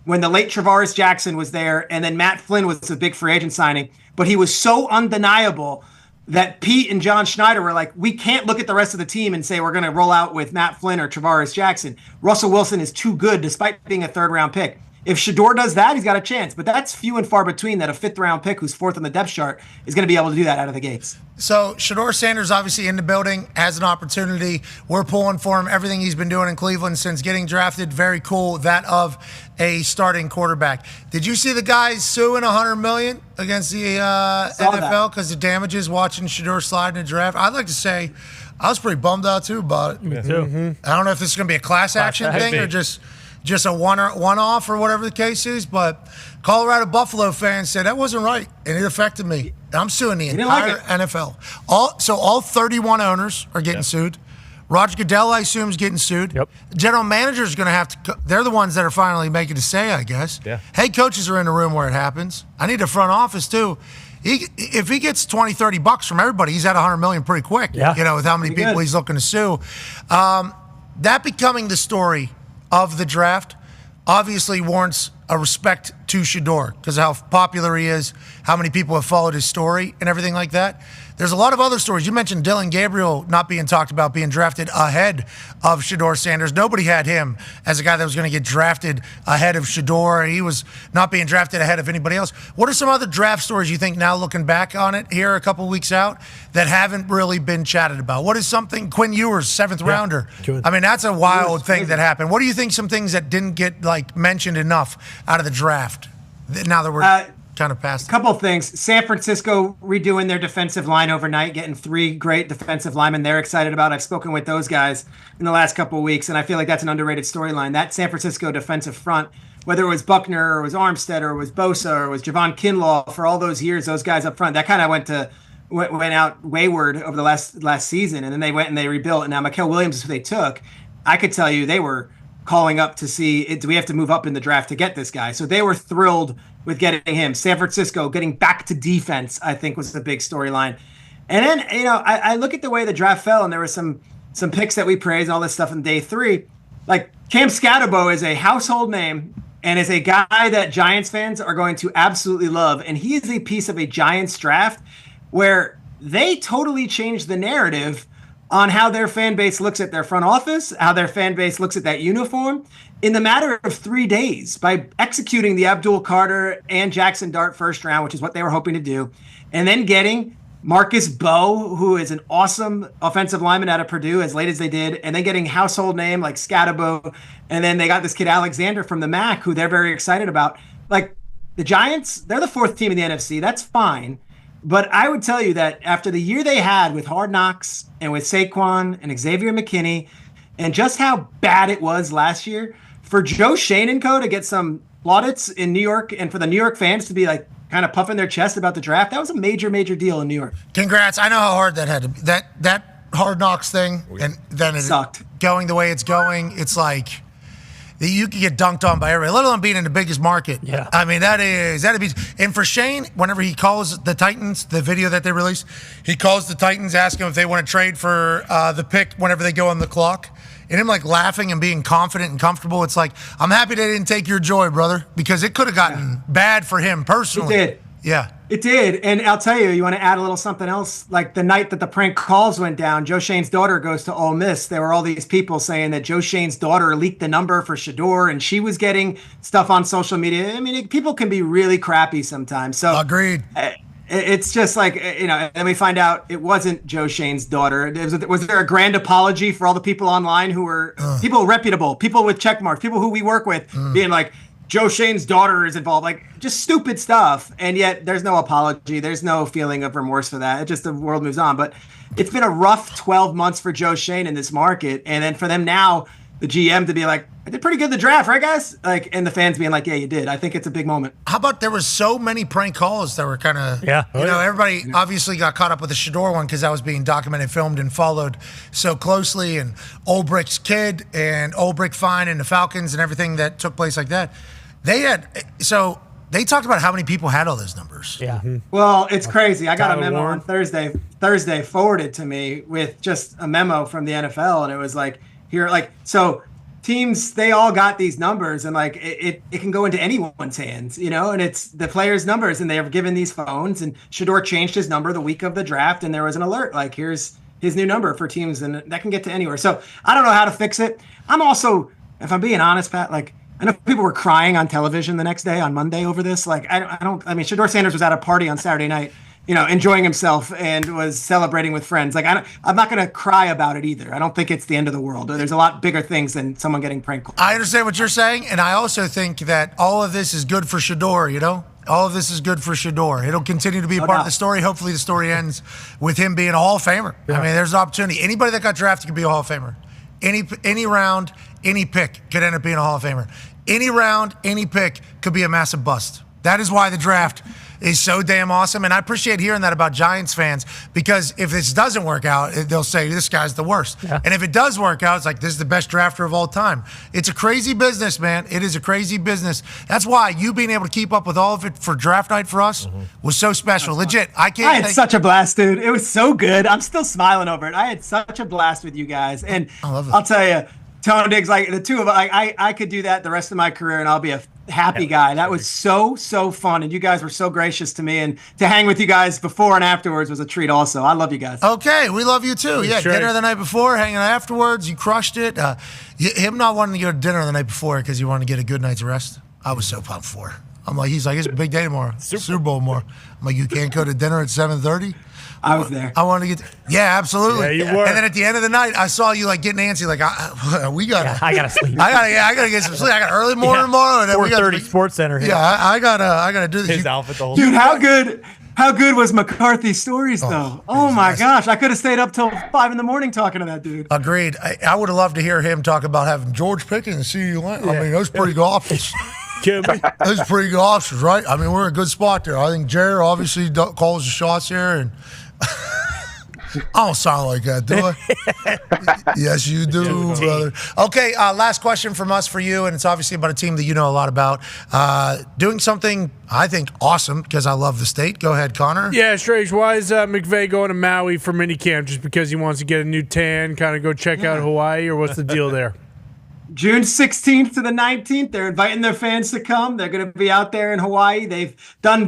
when the late Travaris Jackson was there, and then Matt Flynn was a big free agent signing. But he was so undeniable that Pete and John Schneider were like, we can't look at the rest of the team and say we're going to roll out with Matt Flynn or Travaris Jackson. Russell Wilson is too good despite being a third-round pick. If Shedeur does that, he's got a chance. But that's few and far between that a fifth-round pick who's fourth on the depth chart is going to be able to do that out of the gates. So Shedeur Sanders obviously in the building, has an opportunity. We're pulling for him. Everything he's been doing in Cleveland since getting drafted, very cool. That of a starting quarterback. Did you see the guys suing $100 million against the NFL because of damages watching Shedeur slide in the draft? I'd like to say I was pretty bummed out too about it. Me too. I don't know if this is going to be a class action thing or just a one-off or whatever the case is, but Colorado Buffalo fans said that wasn't right, and it affected me. And I'm suing the entire NFL. All 31 owners are getting sued. Roger Goodell, I assume, is getting sued. Yep. General manager is going to have to. They're the ones that are finally making a say, I guess. Yeah. Head coaches are in the room where it happens. I need a front office too. If he gets $20-30 from everybody, he's at $100 million pretty quick. Yeah. With how many people he's looking to sue. That becoming the story of the draft obviously warrants a respect to Shedeur because of how popular he is, how many people have followed his story and everything like that. There's a lot of other stories. You mentioned Dylan Gabriel not being talked about, being drafted ahead of Shedeur Sanders. Nobody had him as a guy that was going to get drafted ahead of Shedeur. He was not being drafted ahead of anybody else. What are some other draft stories you think now looking back on it here a couple weeks out that haven't really been chatted about? What is something, Quinn Ewers, 7th rounder? I mean, that's a wild thing that happened. What do you think some things that didn't get mentioned enough out of the draft now that we're kind of past? A couple of things. San Francisco redoing their defensive line overnight, getting 3 great defensive linemen they're excited about. I've spoken with those guys in the last couple of weeks, and I feel like that's an underrated storyline. That San Francisco defensive front, whether it was Buckner or it was Armstead or it was Bosa or it was Javon Kinlaw, for all those years, those guys up front, that kind of went out wayward over the last season, and then they went and they rebuilt. And now Mikael Williams is who they took. I could tell you they were calling up to see, do we have to move up in the draft to get this guy? So they were thrilled with getting him. San Francisco getting back to defense, I think, was the big storyline. And then, I look at the way the draft fell, and there were some picks that we praised, all this stuff in day 3. Like Cam Scatterbo is a household name and is a guy that Giants fans are going to absolutely love. And he is a piece of a Giants draft where they totally changed the narrative on how their fan base looks at their front office, how their fan base looks at that uniform in the matter of 3 days by executing the Abdul Carter and Jackson Dart first round, which is what they were hoping to do, and then getting Marcus Bowe, who is an awesome offensive lineman out of Purdue, as late as they did, and then getting household name like Scatterbo, and then they got this kid Alexander from the MAC, who they're very excited about. Like the Giants, they're the 4th team in the NFC. That's fine. But I would tell you that after the year they had with Hard Knocks and with Saquon and Xavier McKinney and just how bad it was last year, for Joe Shane and co to get some plaudits in New York and for the New York fans to be like kind of puffing their chest about the draft, that was a major, major deal in New York. Congrats. I know how hard that had to be. That Hard Knocks thing, and then it sucked. Going the way it's going, it's like you can get dunked on by everybody, let alone being in the biggest market. Yeah. I mean, that'd be. And for Shane, whenever he calls the Titans, the video that they released, he calls the Titans, asking them if they want to trade for the pick whenever they go on the clock. And him like laughing and being confident and comfortable. It's like, I'm happy they didn't take your joy, brother, because it could have gotten bad for him personally. It did. Yeah. It did. And I'll tell you, you want to add a little something else? Like the night that the prank calls went down, Joe Shane's daughter goes to Ole Miss. There were all these people saying that Joe Shane's daughter leaked the number for Shador and she was getting stuff on social media. I mean, people can be really crappy sometimes. So agreed. It's just like, and we find out it wasn't Joe Shane's daughter. Was there a grand apology for all the people online who were people reputable, people with check marks, people who we work with being like, Joe Shane's daughter is involved, like just stupid stuff. And yet there's no apology. There's no feeling of remorse for that. It just, the world moves on. But it's been a rough 12 months for Joe Shane in this market. And then for them now, the GM to be like, I did pretty good in the draft, right, guys? Like, and the fans being like, yeah, you did. I think it's a big moment. How about there was so many prank calls that were kind of, everybody obviously got caught up with the Shador one because that was being documented, filmed, and followed so closely. And Ulbricht's kid and Ulbricht Fine and the Falcons and everything that took place like that. They talked about how many people had all those numbers. Yeah. Well, it's crazy. I got a Tyler memo Warren. on Thursday forwarded to me with just a memo from the NFL. And it was like, so teams, they all got these numbers and like it can go into anyone's hands, and it's the players' numbers and they are given these phones and Shador changed his number the week of the draft and there was an alert like, here's his new number for teams and that can get to anywhere. So I don't know how to fix it. I'm also, if I'm being honest, Pat, like, I know people were crying on television the next day on Monday over this. Like, I mean, Shador Sanders was at a party on Saturday night, enjoying himself and was celebrating with friends. Like, I'm not going to cry about it either. I don't think it's the end of the world. There's a lot bigger things than someone getting pranked. I understand what you're saying, and I also think that all of this is good for Shador, All of this is good for Shador. It'll continue to be a part of the story. Hopefully the story ends with him being a Hall of Famer. Yeah. I mean, there's an opportunity. Anybody that got drafted could be a Hall of Famer. Any round, any pick could end up being a Hall of Famer. Any round, any pick could be a massive bust. That is why the draft is so damn awesome. And I appreciate hearing that about Giants fans because if this doesn't work out, they'll say this guy's the worst. Yeah. And if it does work out, it's like this is the best drafter of all time. It's a crazy business, man. It is a crazy business. That's why you being able to keep up with all of it for draft night for us was so special. Legit. I had such a blast, dude. It was so good. I'm still smiling over it. I had such a blast with you guys. And I'll tell you, Tone Diggs, like the two of us, I could do that the rest of my career and I'll be a happy guy. That was so fun. And you guys were so gracious to me. And to hang with you guys before and afterwards was a treat also. I love you guys. Okay. We love you too. Yeah. Sure. Dinner the night before, hanging out afterwards. You crushed it. Him not wanting to go to dinner the night before because he wanted to get a good night's rest. I was so pumped for it. I'm like, he's like, it's a big day tomorrow. Super Bowl tomorrow. I'm like, you can't go to dinner at 7:30? I was there. I wanted to get. Yeah, absolutely. Yeah, you were. And then at the end of the night, I saw you like getting antsy. Like, we gotta. Yeah, I gotta sleep. I gotta get some sleep. I got early morning tomorrow. And then 4:30 Sports Center. Yeah, I gotta do this. His outfit the whole. Dude, how good was McCarthy's stories though? Oh my gosh, I could have stayed up till 5 a.m. talking to that dude. Agreed. I would have loved to hear him talk about having George Pickens and CeeDee Lamb. I mean, those pretty good options. Those pretty good options, right? I mean, we're in a good spot there. I think Jared obviously calls the shots here, and I don't sound like that, do I? Yes, you do, brother. Okay, last question from us for you, and it's obviously about a team that you know a lot about. Doing something, I think, awesome, because I love the state. Go ahead, Connor. Yeah, Strage, why is McVay going to Maui for minicamp? Just because he wants to get a new tan, kind of go check out Hawaii, or what's the deal there? June 16th to the 19th, they're inviting their fans to come. They're going to be out there in Hawaii. They've done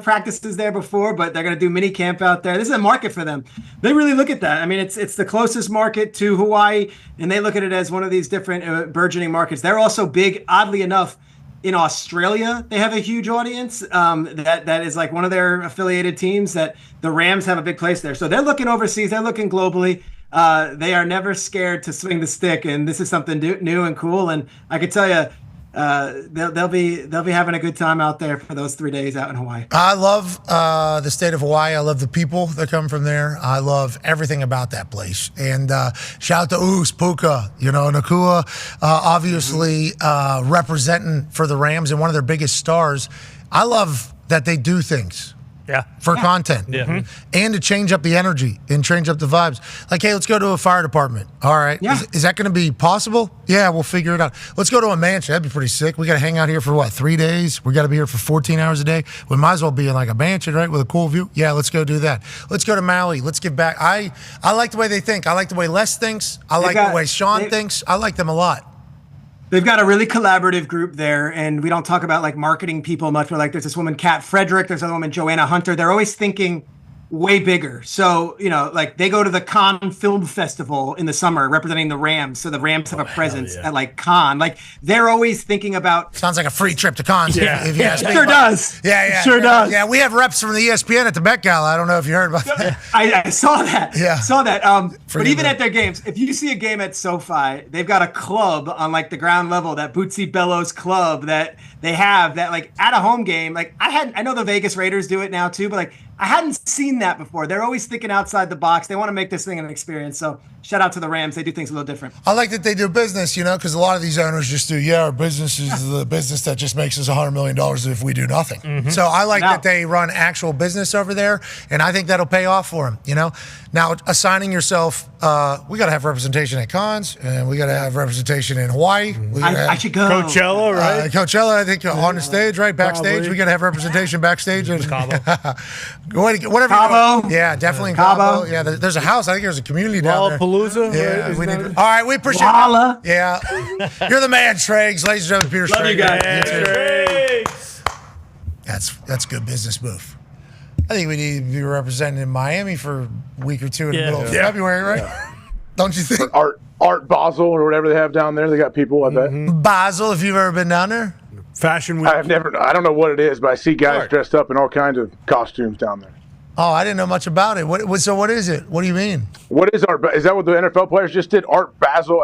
practices there before, but they're going to do mini camp out there. This is a market for them. They really look at that. I mean, it's the closest market to Hawaii, and they look at it as one of these different burgeoning markets. They're also big, oddly enough, in Australia. They have a huge audience. That is like one of their affiliated teams. That the Rams have a big place there. So they're looking overseas. They're looking globally. They are never scared to swing the stick, and this is something new and cool. And I can tell you, they'll be having a good time out there for those 3 days out in Hawaii. I love the state of Hawaii. I love the people that come from there. I love everything about that place. And shout out to Oos, Puka, Nakua, obviously representing for the Rams and one of their biggest stars. I love that they do things. Yeah. For content. Yeah. And to change up the energy and change up the vibes. Like, hey, let's go to a fire department. All right. Yeah. Is that going to be possible? Yeah, we'll figure it out. Let's go to a mansion. That'd be pretty sick. We got to hang out here for 3 days? We got to be here for 14 hours a day. We might as well be in like a mansion, right? With a cool view. Yeah, let's go do that. Let's go to Maui. Let's give back. I like the way they think. I like the way Les thinks. I like the way Sean thinks. I like them a lot. They've got a really collaborative group there, and we don't talk about like marketing people much. But like, there's this woman, Kat Frederick. There's another woman, Joanna Hunter. They're always thinking way bigger. So, like they go to the Cannes Film Festival in the summer representing the Rams. So the Rams have a presence at like Cannes. Like they're always thinking about. Sounds like a free trip to Cannes. Yeah. If you ask me. Sure does. Yeah. Sure does. Yeah, we have reps from the ESPN at the Met Gala. I don't know if you heard about that. I saw that. Yeah. Saw that. But even that. at their games, if you see a game at SoFi, they've got a club on like the ground level, that Bootsy Bellows club that they have that like at a home game. Like I know the Vegas Raiders do it now too, but like I hadn't seen that before. They're always thinking outside the box. They want to make this thing an experience. So shout out to the Rams. They do things a little different. I like that they do business, because a lot of these owners just do, our business is the business that just makes us $100 million if we do nothing. Mm-hmm. So I like that they run actual business over there, and I think that'll pay off for them, Now, assigning yourself, we got to have representation at cons, and we got to have representation in Hawaii. I should go. Coachella, right? Coachella, I think, on the stage, right? Backstage. Probably. We got to have representation backstage. Whatever. Cabo. Yeah, definitely in Cabo. Cabo. Yeah, there's a house. I think there's a community down there. Lollapalooza. Yeah, right? we need. Isn't All right, we appreciate Walla. it. Yeah, you're the man, Triggs. Ladies and gentlemen, Peter Love you Triggs. guys. That's good business move. I think we need to be represented in Miami for a week or two in the middle of February, right? Yeah. Don't you think? Art Basel or whatever they have down there. They got people, I bet. Basel, if you've ever been down there. Fashion week. I don't know what it is, but I see guys dressed up in all kinds of costumes down there. Oh, I didn't know much about it. So what is it? What do you mean? What is Art? Is that what the NFL players just did? Art Basel?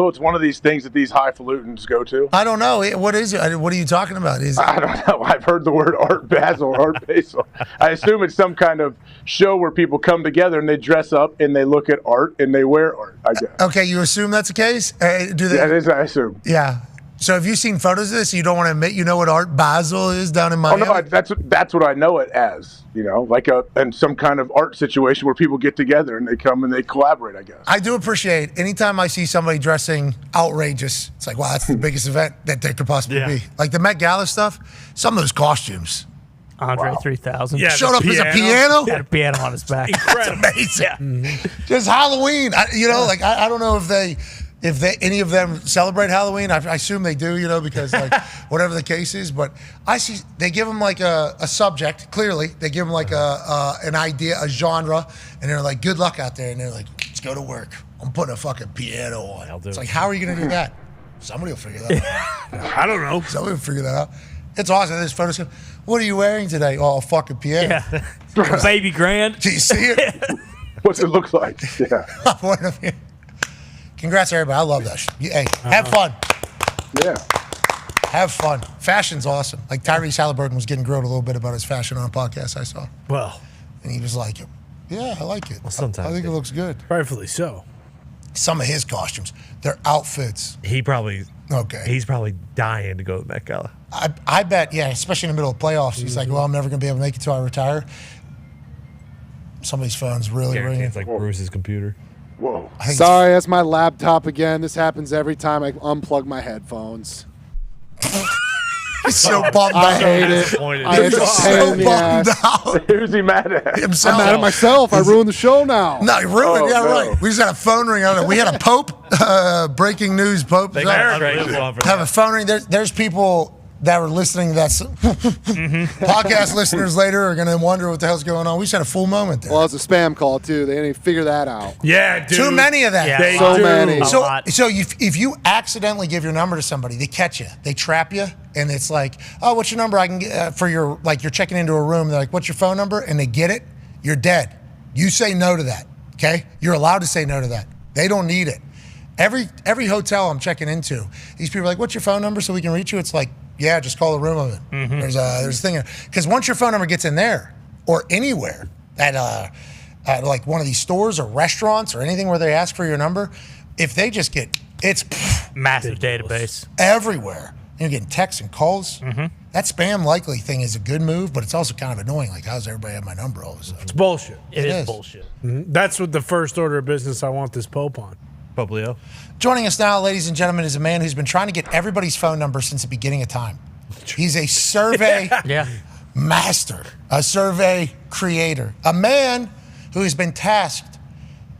It's one of these things that these highfalutins go to. I don't know. What is it? What are you talking about? I don't know. I've heard the word Art Basel, Art Basel. I assume it's some kind of show where people come together and they dress up and they look at art and they wear art, I guess. Okay, you assume that's the case? Yeah, it is, I assume. Yeah. So have you seen photos of this? You don't want to admit you know what Art Basel is down in Miami? Oh, no, that's what I know it as, like and some kind of art situation where people get together and they come and they collaborate, I guess. I do appreciate anytime I see somebody dressing outrageous, it's like, wow, that's the biggest event that there could possibly be. Like the Met Gala stuff, some of those costumes. Andre 3000. Yeah, showed up as a piano? Had a piano on his back. Incredible. That's amazing. Just Halloween. I don't know if any of them celebrate Halloween. I assume they do, because like whatever the case is. But I see they give them like a subject. Clearly, they give them like an idea, a genre, and they're like, "Good luck out there." And they're like, "Let's go to work. I'm putting a fucking piano on." It's like, how are you gonna do that? Somebody will figure that out. I don't know. Somebody will figure that out. It's awesome. This photos. What are you wearing today? Oh, a fucking piano. Yeah. Baby grand. Do you see it? What's it look like? Yeah. Congrats, everybody. I love that shit. Hey, have fun. Yeah. Have fun. Fashion's awesome. Like Tyrese Halliburton was getting grilled a little bit about his fashion on a podcast I saw. Well. And he was like, yeah, I like it. Well, sometimes I think it looks good. Rightfully so. Some of his costumes, their outfits. He's probably dying to go to the Met Gala. I bet, yeah, especially in the middle of playoffs. He's like, well, I'm never going to be able to make it till I retire. Somebody's phone's really ringing. It's like Bruce's computer. Whoa. Sorry, that's my laptop again. This happens every time I unplug my headphones. He's so bummed out. I hate it. He's so bummed out. Who's he mad at? Himself. I'm mad at myself. I ruined the show now. No, you ruined. Yeah, no. right. We just had a phone ring on it. We had a Pope breaking news. Pope have a phone ring. There's people that were listening to that. Podcast listeners later are going to wonder what the hell's going on. We just had a full moment there. Well, it's a spam call too. They didn't figure that out. Yeah, dude. Too many of that. Yeah, So many. So if you accidentally give your number to somebody, they catch you. They trap you, and it's like, oh, what's your number? I can get for your you're checking into a room. They're like, what's your phone number? And they get it. You're dead. You say no to that. Okay, you're allowed to say no to that. They don't need it. Every hotel I'm checking into, these people are like, what's your phone number so we can reach you? It's like, yeah, just call the room of it. Mm-hmm. There's a thing because once your phone number gets in there or anywhere at like one of these stores or restaurants or anything where they ask for your number, if they just get it's massive database everywhere. You're getting texts and calls. Mm-hmm. That spam likely thing is a good move, but it's also kind of annoying. Like, how does everybody have my number all of a sudden? It's bullshit. It is bullshit. Mm-hmm. That's what the first order of business I want this Pope on. Pope Leo. Joining us now, ladies and gentlemen, is a man who's been trying to get everybody's phone number since the beginning of time. He's a survey master, a survey creator, a man who has been tasked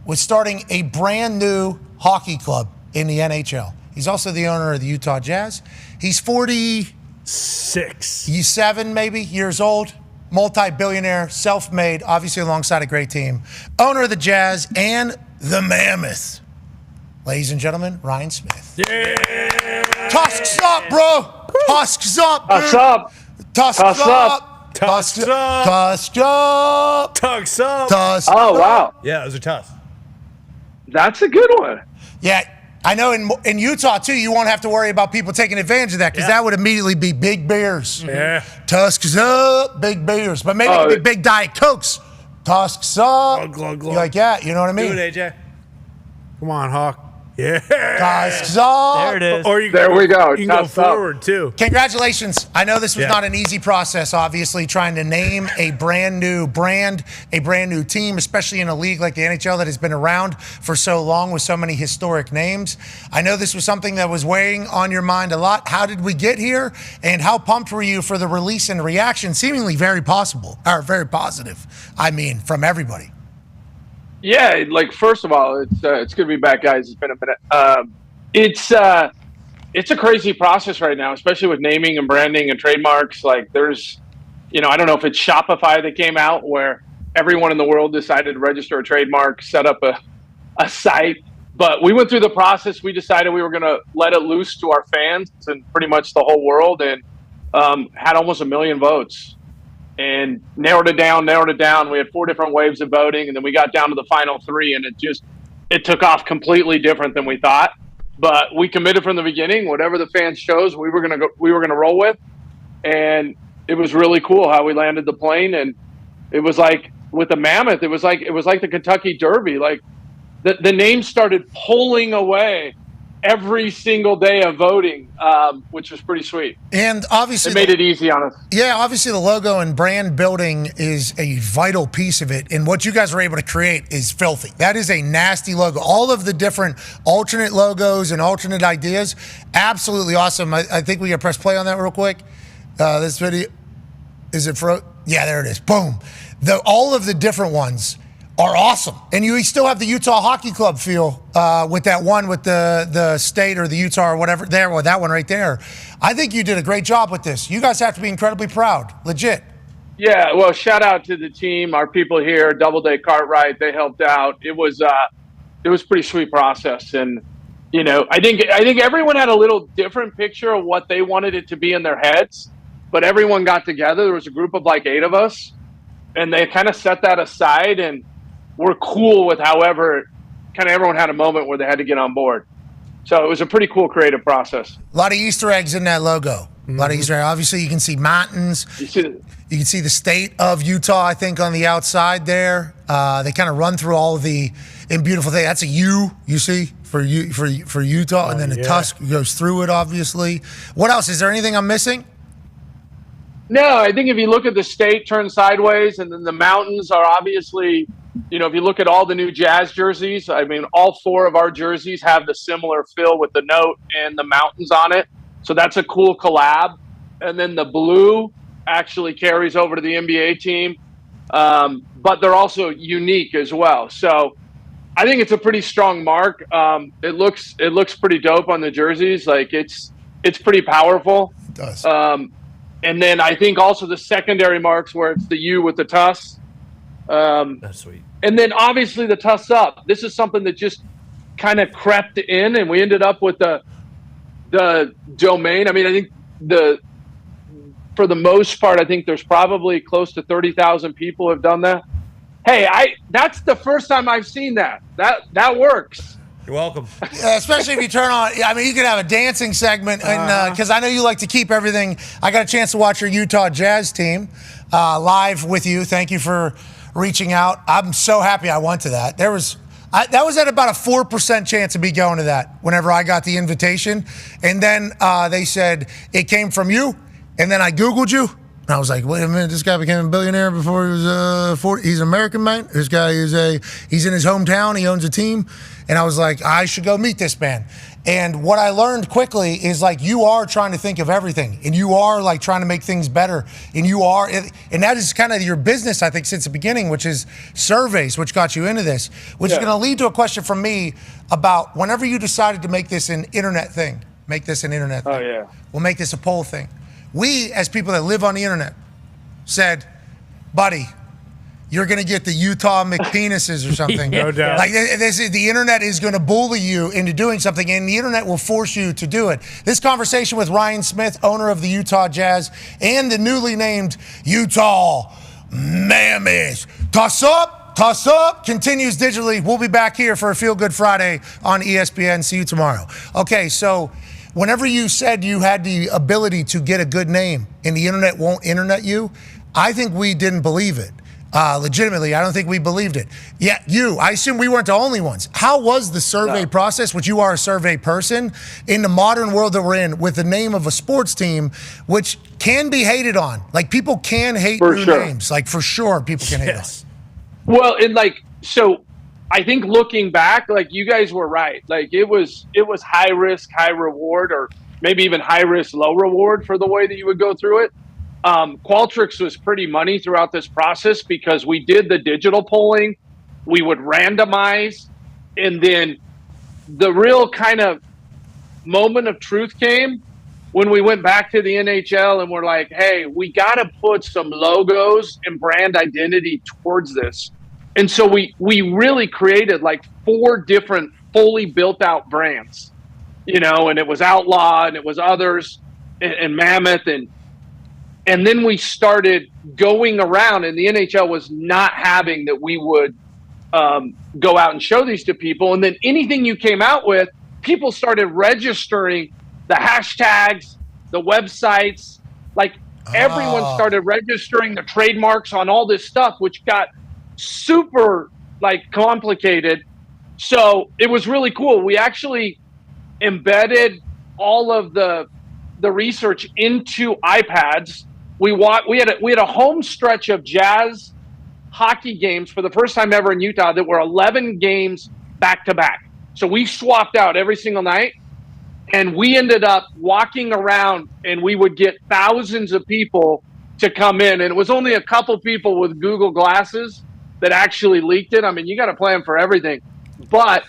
with starting a brand new hockey club in the NHL. He's also the owner of the Utah Jazz. He's 46. He's 7 maybe years old. Multi-billionaire, self-made, obviously alongside a great team. Owner of the Jazz and the Mammoth. Ladies and gentlemen, Ryan Smith. Yeah. Tusks up, bro. Tusks up. Tusks up. Tusks up. Tusks up. Tusks up. Tusks up. Tusks Oh, wow. Yeah, those are tusks. That's a good one. Yeah, I know in Utah, too, you won't have to worry about people taking advantage of that because that would immediately be big beers. Yeah. Tusks up, big beers. But maybe it'd be big Diet Cokes. Tusks up. Glug, glug. You're like, yeah, you know what I mean? Do it, AJ. Come on, Hawk. Yeah. Tusks up. There it is. Or you There we go. You can go Tusks up. forward, too. Congratulations. I know this was Yeah. not an easy process, obviously, trying to name a brand new brand, a brand new team, especially in a league like the NHL that has been around for so long with so many historic names. I know this was something that was weighing on your mind a lot. How did we get here? And how pumped were you for the release and reaction? Seemingly very positive. I mean, from everybody. Yeah, like first of all, it's good to be back, guys. It's been a minute. It's a crazy process right now, especially with naming and branding and trademarks. Like there's, I don't know if it's Shopify that came out where everyone in the world decided to register a trademark, set up a site. But we went through the process. We decided we were going to let it loose to our fans and pretty much the whole world, and had almost 1 million votes. And narrowed it down. We had 4 different waves of voting, and then we got down to the final 3, and it took off completely different than we thought. But we committed from the beginning. Whatever the fans chose, we were gonna roll with, and it was really cool how we landed the plane. And it was like with the Mammoth, it was like the Kentucky Derby. Like the names started pulling away every single day of voting, which was pretty sweet. And obviously, it made it easy on us. Yeah, obviously the logo and brand building is a vital piece of it. And what you guys were able to create is filthy. That is a nasty logo. All of the different alternate logos and alternate ideas, absolutely awesome. I think we can press play on that real quick. This video, is it for? Yeah, there it is. Boom. All of the different ones are awesome. And you still have the Utah Hockey Club feel with that one with the state or the Utah or whatever there, or that one right there. I think you did a great job with this. You guys have to be incredibly proud. Legit. Yeah, well, shout out to the team, our people here, Doubleday Cartwright. They helped out. It was a pretty sweet process. And, I think everyone had a little different picture of what they wanted it to be in their heads. But everyone got together. There was a group of like 8 of us. And they kind of set that aside, and we're cool with however kind of everyone had a moment where they had to get on board. So it was a pretty cool creative process. A lot of Easter eggs in that logo. A lot of Easter eggs. Obviously, you can see mountains. You can see the state of Utah, I think, on the outside there. They kind of run through all of the beautiful things. That's a U, you see, for Utah. And then the tusk goes through it, obviously. What else? Is there anything I'm missing? No, I think if you look at the state turned sideways, and then the mountains are obviously, if you look at all the new Jazz jerseys, I mean, all 4 of our jerseys have the similar fill with the note and the mountains on it. So that's a cool collab. And then the blue actually carries over to the NBA team. But they're also unique as well. So I think it's a pretty strong mark. It looks pretty dope on the jerseys. Like it's pretty powerful. It does. And then I think also the secondary marks where it's the U with the tusk. That's sweet. And then obviously the tusk up. This is something that just kind of crept in, and we ended up with the domain. I mean, I think for the most part, I think there's probably close to 30,000 people have done that. Hey, that's the first time I've seen that. That works. You're welcome. Especially if you turn on, I mean, you could have a dancing segment, and because I know you like to keep everything. I got a chance to watch your Utah Jazz team live with you. Thank you for reaching out. I'm so happy I went to that. That was at about a 4% chance of me going to that whenever I got the invitation. And then they said, it came from you. And then I Googled you. And I was like, wait a minute, this guy became a billionaire before he was 40. He's an American, man. This guy he's in his hometown. He owns a team. And I was like, I should go meet this man. And what I learned quickly is like you are trying to think of everything, and you are like trying to make things better, and and that is kind of your business, I think, since the beginning, which is surveys, which got you into this, which is going to lead to a question from me about whenever you decided to make this an internet thing. Oh yeah. We'll make this a poll thing. We, as people that live on the internet, said, buddy, you're going to get the Utah McPenises or something. No doubt. Like the internet is going to bully you into doing something, and the internet will force you to do it. This conversation with Ryan Smith, owner of the Utah Jazz, and the newly named Utah Mammoths. Toss up, continues digitally. We'll be back here for a Feel Good Friday on ESPN. See you tomorrow. Okay, so whenever you said you had the ability to get a good name and the internet won't internet you, I think we didn't believe it. Legitimately, I don't think we believed it. Yeah, I assume we weren't the only ones. How was the survey process, which you are a survey person, in the modern world that we're in with the name of a sports team, which can be hated on? Like, people can hate new names. Like, for sure, people can hate on. Well, and so I think looking back, you guys were right. It was high risk, high reward, or maybe even high risk, low reward for the way that you would go through it. Qualtrics was pretty money throughout this process because we did the digital polling, we would randomize, and then the real kind of moment of truth came when we went back to the NHL and we're like, hey, we got to put some logos and brand identity towards this. And so we really created 4 different fully built out brands, and it was Outlaw and it was others and Mammoth and then we started going around, and the NHL was not having that we would go out and show these to people. And then anything you came out with, people started registering the hashtags, the websites. Everyone started registering the trademarks on all this stuff, which got super complicated. So it was really cool. We actually embedded all of the research into iPads. We had a home stretch of Jazz hockey games for the first time ever in Utah that were 11 games back to back. So we swapped out every single night, and we ended up walking around, and we would get thousands of people to come in, and it was only a couple people with Google Glasses that actually leaked it. I mean, you got to play them for everything. But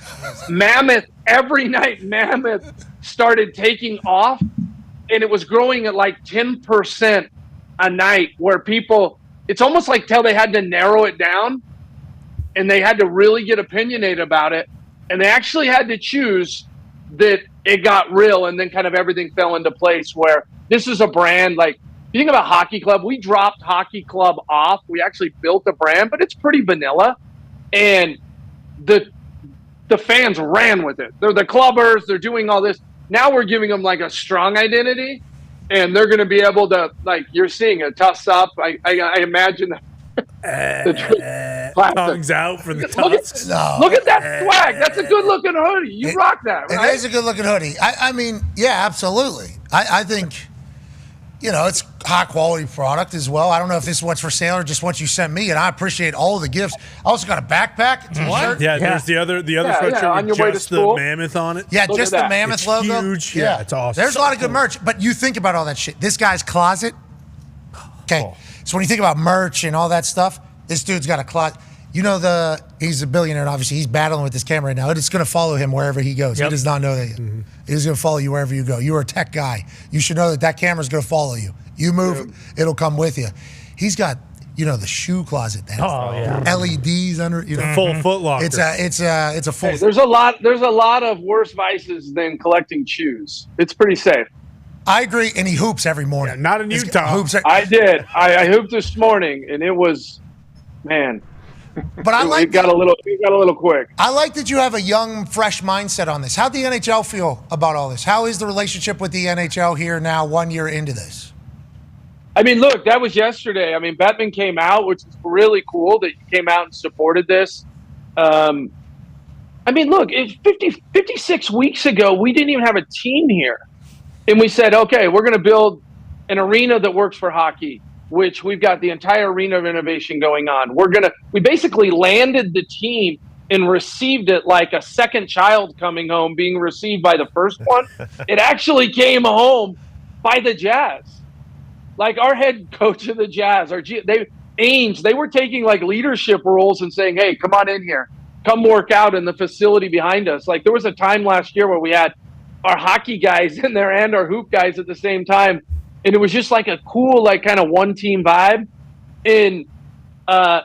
Mammoth, every night Mammoth started taking off, and it was growing at 10% a night, where people, it's almost till they had to narrow it down and they had to really get opinionated about it. And they actually had to choose that it got real, and then kind of everything fell into place where this is a brand. You think about Hockey Club, we dropped Hockey Club off. We actually built a brand, but it's pretty vanilla. And the fans ran with it. They're the clubbers. They're doing all this. Now we're giving them a strong identity. And they're going to be able to, you're seeing a toss up. I imagine the tongues out for the toss. Look at that swag. That's a good looking hoodie. You rock that, right? It is a good looking hoodie. I mean, yeah, absolutely. I think, it's high quality product as well. I don't know if this is what's for sale or just what you sent me, and I appreciate all of the gifts. I also got a backpack, a t-shirt. Yeah, there's the other sweatshirt with just the mammoth on it. Yeah, just the mammoth it's logo. Huge. Yeah, it's awesome. There's a lot of good merch, but you think about all that shit. This guy's closet. Okay, so when you think about merch and all that stuff, this dude's got a closet. He's a billionaire, and obviously he's battling with this camera right now. It's going to follow him wherever he goes. He does not know that yet. Mm-hmm. He's going to follow you wherever you go. You're a tech guy. You should know that camera's going to follow you. You move, it'll come with you. He's got, the shoe closet. LEDs under, full Foot Locker. It's a full. Hey, there's a lot of worse vices than collecting shoes. It's pretty safe. I agree, and he hoops every morning. Yeah, not in Utah. I did. I hooped this morning, and it was, man. But it got a little quick. I like that you have a young, fresh mindset on this. How'd the NHL feel about all this? How is the relationship with the NHL here now, 1 year into this? I mean, look, that was yesterday. I mean, Bettman came out, which is really cool that he came out and supported this. I mean, look, 56 weeks ago, we didn't even have a team here. And we said, okay, we're going to build an arena that works for hockey, which we've got the entire arena renovation going on. We basically landed the team and received it like a second child coming home being received by the first one. It actually came home by the Jazz. Like our head coach of the Jazz, they were taking like leadership roles and saying, hey, come on in here. Come work out in the facility behind us. Like there was a time last year where we had our hockey guys in there and our hoop guys at the same time. And it was just like a cool, like kind of one team vibe. And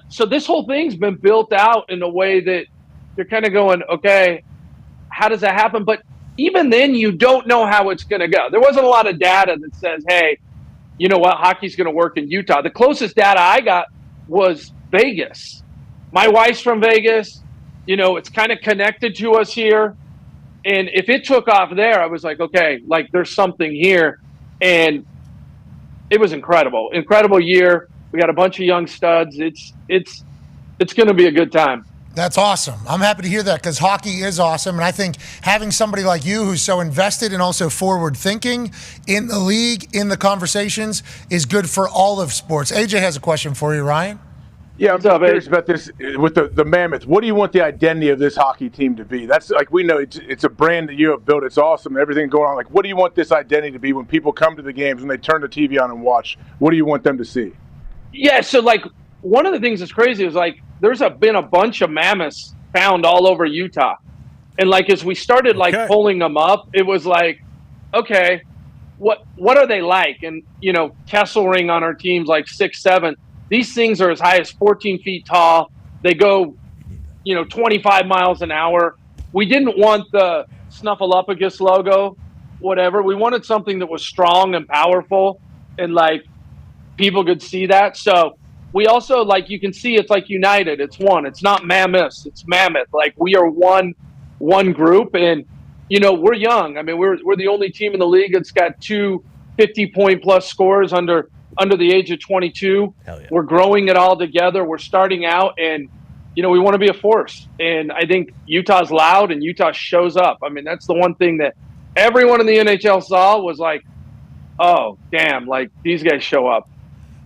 so this whole thing's been built out in a way that you're kind of going, okay, how does that happen? But even then, you don't know how it's going to go. There wasn't a lot of data that says, hey, you know what, hockey's going to work in Utah. The closest data I got was Vegas. My wife's from Vegas. You know, it's kind of connected to us here. And if it took off there, I was like, okay, like there's something here. And it was incredible. Incredible year. We got a bunch of young studs. It's going to be a good time. That's awesome. I'm happy to hear that because hockey is awesome. And I think having somebody like you who's so invested and also forward thinking in the league, in the conversations, is good for all of sports. AJ has a question for you, Ryan. Yeah, I'm curious about this with the Mammoth. What do you want the identity of this hockey team to be? That's like, we know it's a brand that you have built. It's awesome. Everything going on. Like, what do you want this identity to be when people come to the games, when they turn the TV on and watch? What do you want them to see? Yeah, so like one of the things that's crazy is like there's been a bunch of mammoths found all over Utah. And like as we started like pulling them up, it was like, okay, what are they like? And you know, Kesselring on our team's like 6'7". These things are as high as 14 feet tall. They go, 25 miles an hour. We didn't want the Snuffleupagus logo, whatever. We wanted something that was strong and powerful and like people could see that. So we also, like, you can see it's like united. It's one. It's not mammoths. It's mammoth. Like we are one group, and we're young. I mean, we're the only team in the league that's got 2 50-point plus scores under the age of 22. Hell yeah. We're growing it all together. We're starting out, and we want to be a force. And I think Utah's loud, and Utah shows up. I mean, that's the one thing that everyone in the NHL saw was like, oh, damn, like these guys show up.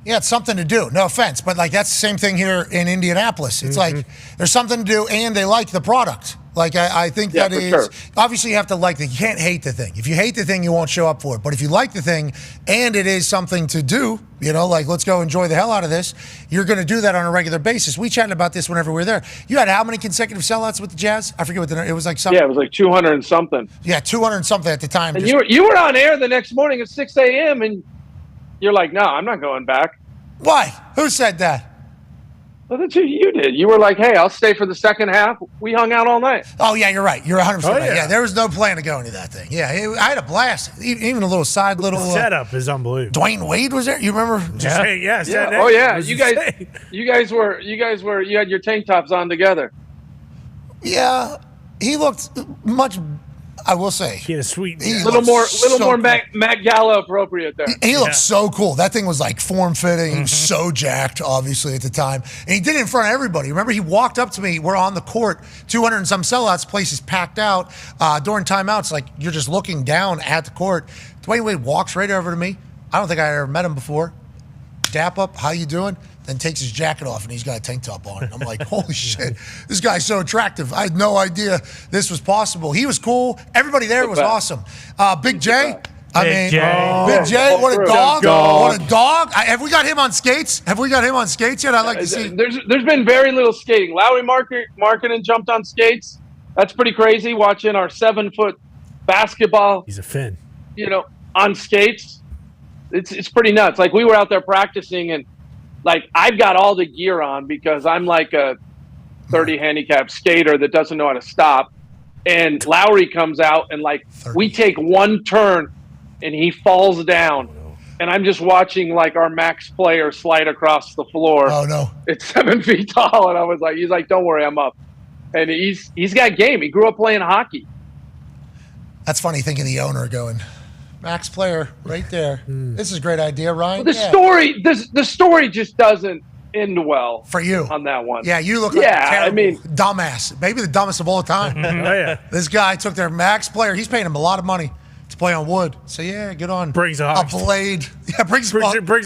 Yeah, it's something to do. No offense, but like that's the same thing here in Indianapolis. It's like there's something to do, and they like the product. Like I think that is sure. Obviously you have to like you can't hate the thing. If you hate the thing, you won't show up for it. But if you like the thing and it is something to do, like let's go enjoy the hell out of this, you're going to do that on a regular basis. We chatted about this whenever we were there. You had how many consecutive sellouts with the Jazz? I forget what it was like. Something. Yeah, it was like 200 and something. Yeah, 200 and something at the time. And you were on air the next morning at 6 a.m. and you're like, no, I'm not going back. Why? Who said that? Well, that's who you did. You were like, hey, I'll stay for the second half. We hung out all night. Oh, yeah, you're right. You're 100% right. Yeah, there was no plan to go into that thing. Yeah, I had a blast. Even a little side little... The setup is unbelievable. Dwayne Wade was there? You remember? Yeah. Oh, yeah. You guys had your tank tops on together. Yeah, he looked much... I will say he had a sweet, a little more cool. Matt Gallo appropriate there. He looked so cool. That thing was like form fitting. He was so jacked, obviously at the time, and he did it in front of everybody. Remember, he walked up to me. We're on the court, 200 and some sellouts. Place is packed out during timeouts. Like you're just looking down at the court. Dwayne Wade walks right over to me. I don't think I ever met him before. Dap up, how you doing? Then takes his jacket off and he's got a tank top on. And I'm like, holy shit, this guy's so attractive. I had no idea this was possible. He was cool. Everybody there was awesome. Big J. Big J, what a dog. What a dog. Have we got him on skates? Have we got him on skates yet? I'd like to see. There's been very little skating. Lowry Markkinen jumped on skates. That's pretty crazy watching our 7-foot basketball. He's a Finn. On skates. It's pretty nuts. Like we were out there practicing and like I've got all the gear on because I'm like a 30 handicap skater that doesn't know how to stop. And Lowry comes out and like we take one turn and he falls down. And I'm just watching like our max player slide across the floor. Oh no. It's 7 feet tall. And he's like, don't worry, I'm up. And he's got game. He grew up playing hockey. That's funny thinking the owner going, max player right there. This is a great idea, Ryan. Well, the story just doesn't end well for you on that one. Yeah, you look like a terrible dumbass. Maybe the dumbest of all time. Oh, yeah. This guy took their max player. He's paying him a lot of money to play on wood. So yeah, get on. Brings a blade. Yeah, brings a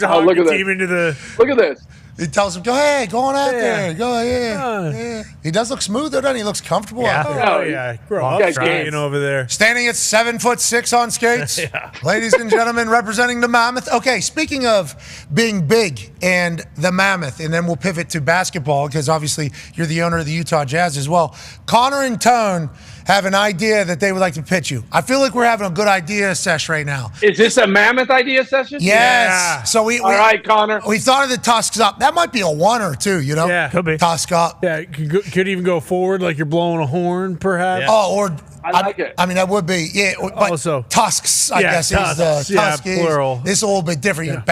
hockey team into the. Look at this. He tells him, go on out there. Go, yeah. He does look smooth, though, doesn't he? He looks comfortable out there. Oh, yeah. Grow up trying over there. Standing at 7'6" on skates. Ladies and gentlemen, representing the Mammoth. Okay, speaking of being big and the Mammoth, and then we'll pivot to basketball because obviously you're the owner of the Utah Jazz as well. Connor and Tone have an idea that they would like to pitch you. I feel like we're having a good idea sesh right now. Is this a Mammoth idea session? Yes. Yeah. So all right, Connor. We thought of the tusks up. That might be a 1 or 2, you know? Yeah. Could be. Tusk up. Yeah, could even go forward like you're blowing a horn, perhaps. Yeah. Oh, or I like it. I mean, that would be, yeah. But also, tusks, I guess, tusks, is the tusk. plural. This is a little bit different. You know,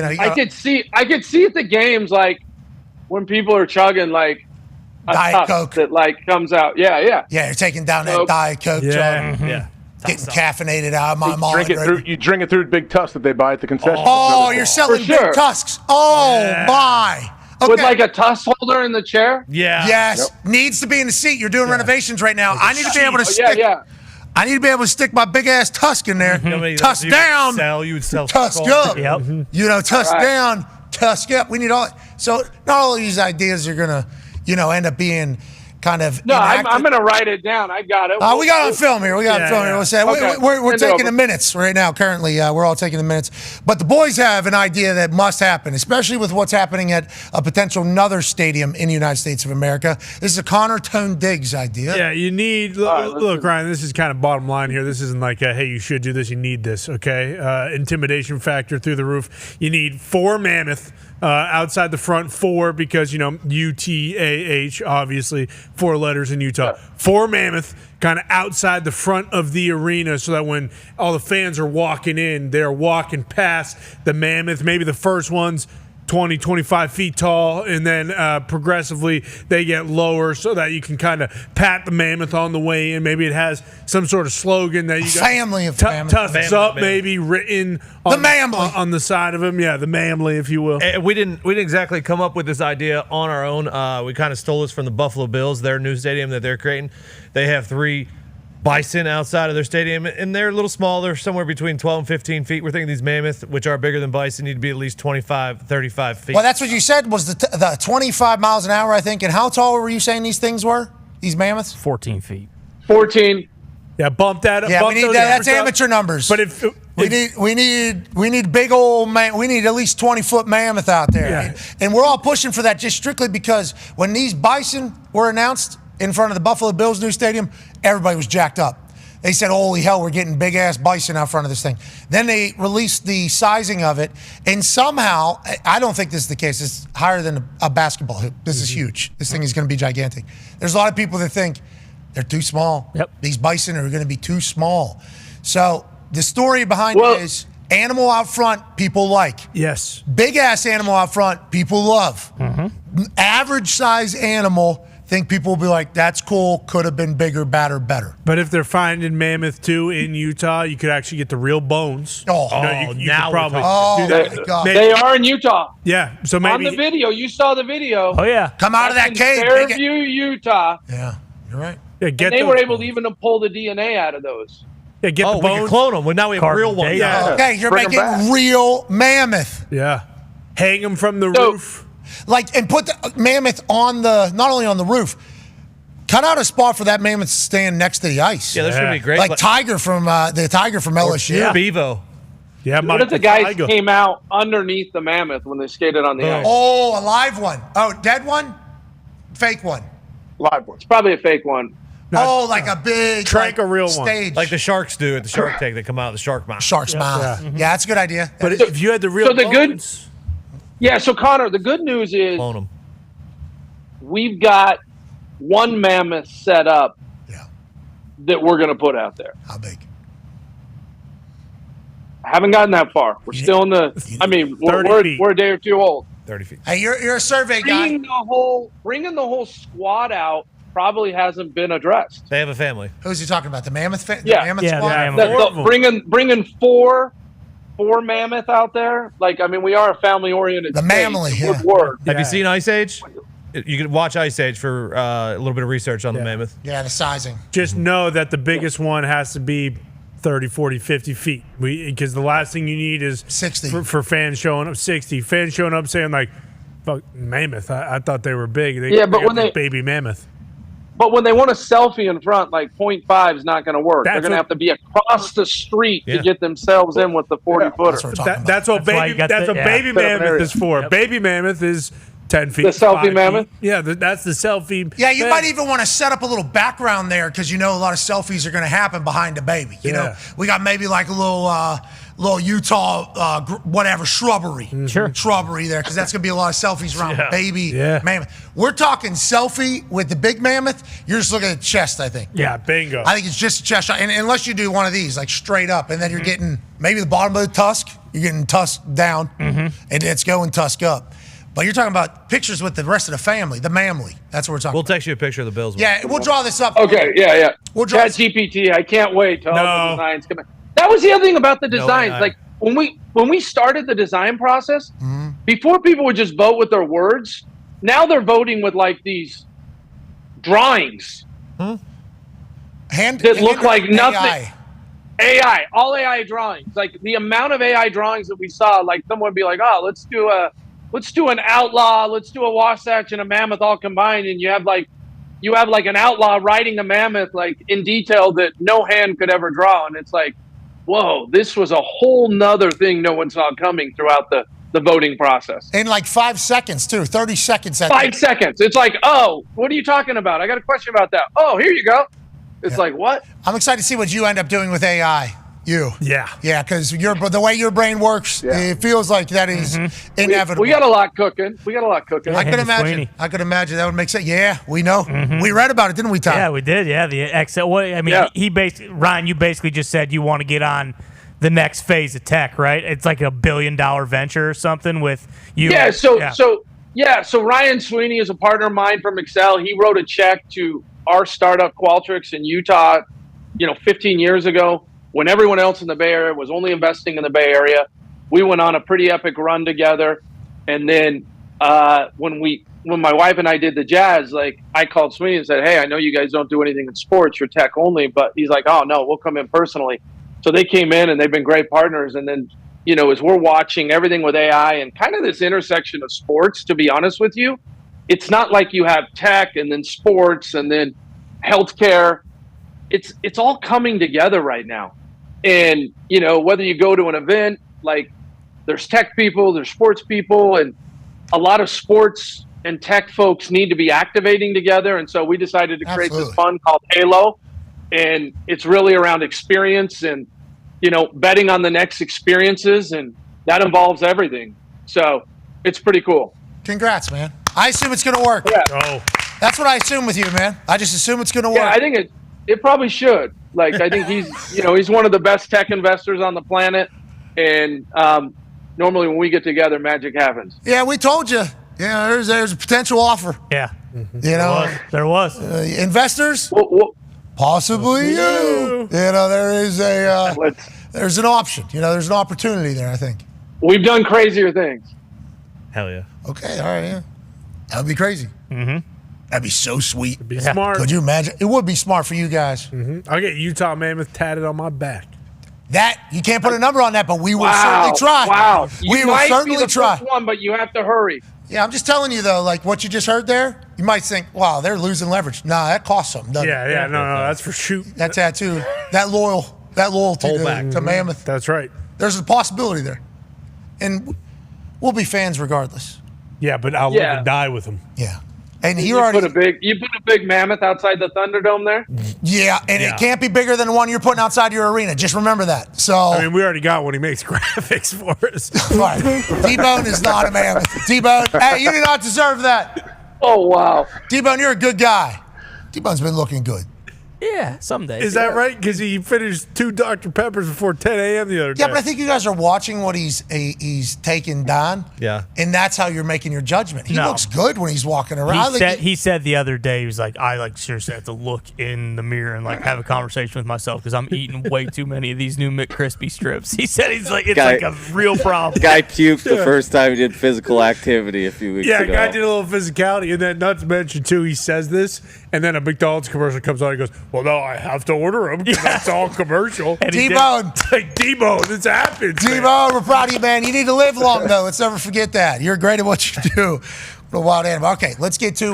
I could see at the games, like, when people are chugging, like, a Diet tusk Coke that, like, comes out. Yeah. Yeah, you're taking down that Diet Coke jug. Yeah. Getting caffeinated out of my mom. You drink it through big tusks that they buy at the concession. Oh, you're selling big tusks. Oh, my. Okay. With like a tusk holder in the chair? Yeah. Yes. Yep. Needs to be in the seat. You're doing renovations right now. I need to be able to stick. I need to be able to stick my big ass tusk in there. Tusk down. You would sell tusk up. Yep. You know, tusk down, tusk up. We need all. So not all of these ideas are gonna, end up being kind of. No, I'm going to write it down. I got it. We got on film here. We'll say we're taking the minutes right now. Currently, we're all taking the minutes. But the boys have an idea that must happen, especially with what's happening at a potential another stadium in the United States of America. This is a Connor Tone Diggs idea. Yeah, you need look, Ryan. This is kind of bottom line here. This isn't like, hey, you should do this. You need this. Okay, intimidation factor through the roof. You need 4 mammoth. Outside the front, 4 because, UTAH, obviously, 4 letters in Utah. 4 mammoth kind of outside the front of the arena so that when all the fans are walking in, they're walking past the mammoth. Maybe the first one's 20, 25 feet tall, and then progressively they get lower so that you can kind of pat the mammoth on the way in. Maybe it has some sort of slogan that you got. Family of mammoth. Tusks up, maybe written on on the side of them. Yeah, the mammoth, if you will. We didn't exactly come up with this idea on our own. We kind of stole this from the Buffalo Bills, their new stadium that they're creating. They have 3 bison outside of their stadium, and they're a little small. They're somewhere between 12 and 15 feet. We're thinking these mammoths, which are bigger than bison, need to be at least 25, 35 feet. Well, that's what you said was the 25 miles an hour, I think. And how tall were you saying these things were, these mammoths? 14 feet. 14. Yeah, bump that up. Yeah, we need that. That's amateur numbers. But if we need big old man. We need at least 20-foot mammoth out there. Yeah. And we're all pushing for that just strictly because when these bison were announced in front of the Buffalo Bills new stadium, everybody was jacked up. They said, holy hell, we're getting big-ass bison out front of this thing. Then they released the sizing of it, and somehow, I don't think this is the case, it's higher than a basketball hoop. This is huge. This thing is going to be gigantic. There's a lot of people that think they're too small. Yep. These bison are going to be too small. So the story behind it is animal out front, people like. Yes. Big-ass animal out front, people love. Average-size animal, think people will be like, that's cool, could have been bigger, badder, better. But if they're finding mammoth too in Utah, you could actually get the real bones. You could probably do that. They are in Utah. Yeah, so maybe on the video, you saw the video. Oh yeah, come out of that cave, Fairview, Utah. Yeah, you're right. Yeah, and they were able to even pull the DNA out of those. Yeah, get the we bones. can clone them. Well, now we have real ones. Yeah. Okay, you're making real mammoth. Yeah, hang them from the roof. And put the mammoth on not only on the roof, cut out a spot for that mammoth to stand next to the ice. Yeah, that's gonna be great. Like Tiger from LSU. Yeah, Bevo. Yeah, what if the guys came out underneath the mammoth when they skated on the ice? Oh, a live one. Oh, dead one? Fake one? Live one. It's probably a fake one. Like a big a real stage. One. Like the sharks do at the Shark Tank. They come out of the shark mouth. Shark's mouth. Yeah, that's a good idea. But if you had the real bones. Yeah, so Connor, the good news is we've got 1 mammoth set up that we're going to put out there. How big? I haven't gotten that far. We're still in the. I mean, we're a day or 2 old. 30 feet. Hey, you're a survey guy. Bringing the whole squad out probably hasn't been addressed. They have a family. Who's he talking about? The mammoth? Yeah, mammoth squad? Bringing 4 mammoth out there. Like, I mean, we are a family-oriented. The mammoth. Have you seen Ice Age? You can watch Ice Age for a little bit of research on the mammoth. Yeah, the sizing. Just know that the biggest one has to be 30, 40, 50 feet. Because the last thing you need is 60 for fans showing up. 60 fans showing up saying like, "Fuck mammoth." I thought they were big. But when they baby mammoth. But when they want a selfie in front, like 0.5 is not going to work. They're going to have to be across the street to get themselves in with the 40-footer. That's what baby mammoth is for. Yep. Baby mammoth is 10 feet. The selfie 5 mammoth? feet. Yeah, that's the selfie. Yeah, you might even want to set up a little background there because you know a lot of selfies are going to happen behind the baby. You know, we got maybe like a little Utah shrubbery, shrubbery there because that's going to be a lot of selfies around baby mammoth. We're talking selfie with the big mammoth. You're just looking at the chest, I think. Yeah, bingo. I think it's just a chest shot, and unless you do one of these like straight up, and then you're getting maybe the bottom of the tusk. You're getting tusk down, and it's going tusk up. But you're talking about pictures with the rest of the family, the mamily. That's what we're talking We'll about. text you a picture of the Bills. Yeah, we'll draw this up. Okay, yeah. We'll draw ChatGPT, I can't wait till all the designs come in. That was the other thing about the designs. AI. Like when we started the design process, before people would just vote with their words, now they're voting with like these drawings that look like nothing. AI, all AI drawings. Like the amount of AI drawings that we saw, like someone would be like, "Oh, let's do an outlaw, let's do a Wasatch and a mammoth all combined," and you have like an outlaw riding a mammoth like in detail that no hand could ever draw, and it's like, whoa, this was a whole nother thing no one saw coming throughout the voting process. In like 5 seconds too, 30 seconds. 5 seconds. It's like, oh, what are you talking about? I got a question about that. Oh, here you go. It's like, what? I'm excited to see what you end up doing with AI. Yeah, because the way your brain works, it feels like that is inevitable. We got a lot cooking. I could imagine. That would make sense. Yeah, we know. We read about it, didn't we, Tom? Yeah, we did. Yeah, the Excel. He basically, Ryan, you basically just said you want to get on the next phase of tech, right? It's like $1 billion venture or something with you. Yeah. So Ryan Sweeney is a partner of mine from Excel. He wrote a check to our startup Qualtrics in Utah, 15 years ago. When everyone else in the Bay Area was only investing in the Bay Area, we went on a pretty epic run together. And then when my wife and I did the Jazz, like I called Sweeney and said, "Hey, I know you guys don't do anything in sports, you're tech only," but he's like, "Oh no, we'll come in personally." So they came in and they've been great partners. And then, as we're watching everything with AI and kind of this intersection of sports, to be honest with you, it's not like you have tech and then sports and then healthcare. It's all coming together right now. And, whether you go to an event, like there's tech people, there's sports people, and a lot of sports and tech folks need to be activating together. And so we decided to create this fund called Halo. And it's really around experience and, betting on the next experiences. And that involves everything. So it's pretty cool. Congrats, man. I assume it's going to work. Yeah. Oh. That's what I assume with you, man. I just assume it's going to work. Yeah, I think it probably should. Like, I think he's one of the best tech investors on the planet. And normally when we get together, magic happens. Yeah, we told you. Yeah, there's a potential offer. Yeah. There was. Investors? Possibly you. There's an option. There's an opportunity there, I think. We've done crazier things. Hell yeah. Okay, all right, yeah. That would be crazy. That'd be so sweet. It'd be smart. Could you imagine? It would be smart for you guys. I'll get Utah Mammoth tatted on my back. That, you can't put a number on that, but we will certainly try. Wow. We will certainly try. First one, but you have to hurry. Yeah, I'm just telling you, though, like what you just heard there, you might think, wow, they're losing leverage. Nah, that costs something, doesn't it? Yeah, no, that's for shooting. That tattoo, that loyalty to Mammoth. That's right. There's a possibility there. And we'll be fans regardless. Yeah, but I'll live and die with them. Yeah. And you put a big mammoth outside the Thunderdome there? Yeah, and it can't be bigger than the one you're putting outside your arena. Just remember that. So we already got one. He makes graphics for us. Right. T-Bone is not a mammoth. T-Bone, hey, you do not deserve that. Oh, wow. T-Bone, you're a good guy. T-Bone's been looking good. Yeah, some days. Is that right? Because he finished 2 Dr. Peppers before 10 a.m. the other day. Yeah, but I think you guys are watching what he's taking Dahn. Yeah. And that's how you're making your judgment. He No. looks good when he's walking around. He said the other day, he was like, I seriously have to look in the mirror and have a conversation with myself because I'm eating way too many of these new McCrispy strips. He said it's like a real problem. Guy puked the first time he did physical activity a few weeks ago. Guy did a little physicality, and then not to mention too, he says this, and then a McDonald's commercial comes on. He goes, "Well, no, I have to order them because it's all commercial." T-Bone. Like T-Bone, this happens. T-Bone, we're proud of you, man. You need to live long, though. Let's never forget that. You're great at what you do. What a wild animal. Okay, let's get to.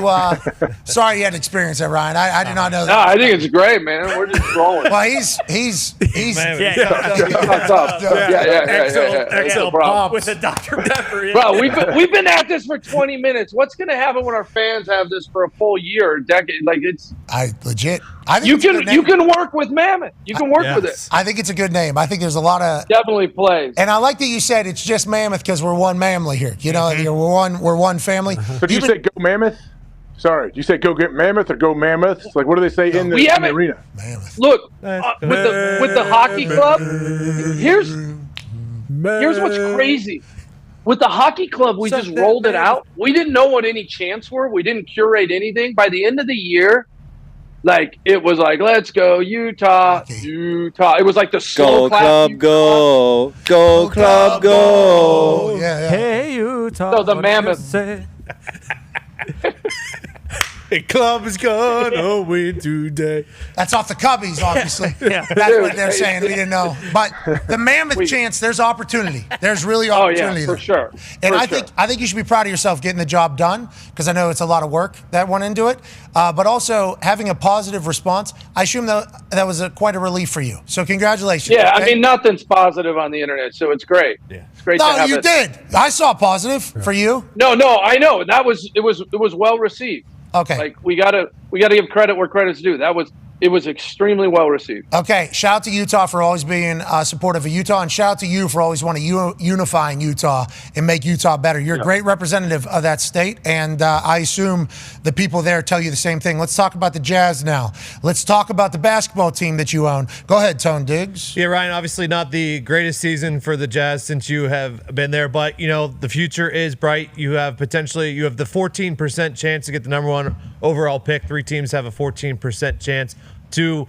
Sorry you had to experience that, Ryan. I did not know that. No, I think it's great, man. We're just rolling. Well, he's XL pop with a Dr. Pepper. Bro, we've been at this for 20 minutes. What's going to happen when our fans have this for a full year or decade? Like I think you can work with Mammoth. You can work with it. I think it's a good name. I think there's a lot of definitely plays. And I like that you said it's just Mammoth because we're one family here. You know, we're one family. But do you say go Mammoth? Sorry, do you say go get Mammoth or go Mammoth? Like, what do they say in the arena? Mammoth. Look, with the hockey club, here's what's crazy. With the hockey club, we just rolled it out. We didn't know what any chants were. We didn't curate anything. By the end of the year, it was like, let's go Utah, Utah. It was like the slow clap. Club, go. Go Club, go. Yeah. Hey, Utah. So the Mammoth. The club is gonna win today. That's off the Cubbies, obviously. Yeah. That's what they're saying. We didn't know. But the Mammoth chance, there's opportunity. There's really opportunity for there. sure. And I think you should be proud of yourself getting the job done because I know it's a lot of work that went into it. But also having a positive response, I assume that was quite a relief for you. So congratulations. Yeah, okay? I mean, nothing's positive on the internet, so it's great. Yeah. It's great to have you did. I saw positive for you. No, I know. It was well received. Okay. Like we gotta give credit where credit's due. It was extremely well received. Okay. Shout out to Utah for always being supportive of Utah, and shout out to you for always wanting unifying Utah and make Utah better. You're a great representative of that state, and I assume the people there tell you the same thing. Let's talk about the Jazz now. Let's talk about the basketball team that you own. Go ahead, Tone Diggs. Yeah, Ryan, obviously not the greatest season for the Jazz since you have been there, but, the future is bright. You have the 14% chance to get the number 1 overall pick. 3 teams have a 14% chance to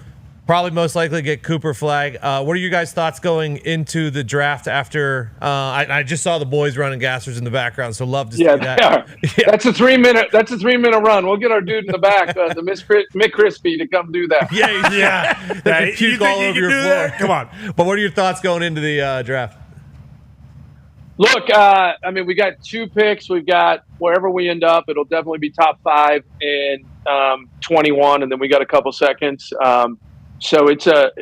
probably most likely get Cooper Flag. What are you guys' thoughts going into the draft after I just saw the boys running gassers in the background, so love to see that. Yeah. That's a 3-minute run. We'll get our dude in the back, the McCrispy, to come do that. Yeah. They can puke all over your floor. That? Come on. But what are your thoughts going into the draft? Look, we got 2 picks. We've got wherever we end up, it'll definitely be top 5 and 21, and then we got a couple seconds. So it's a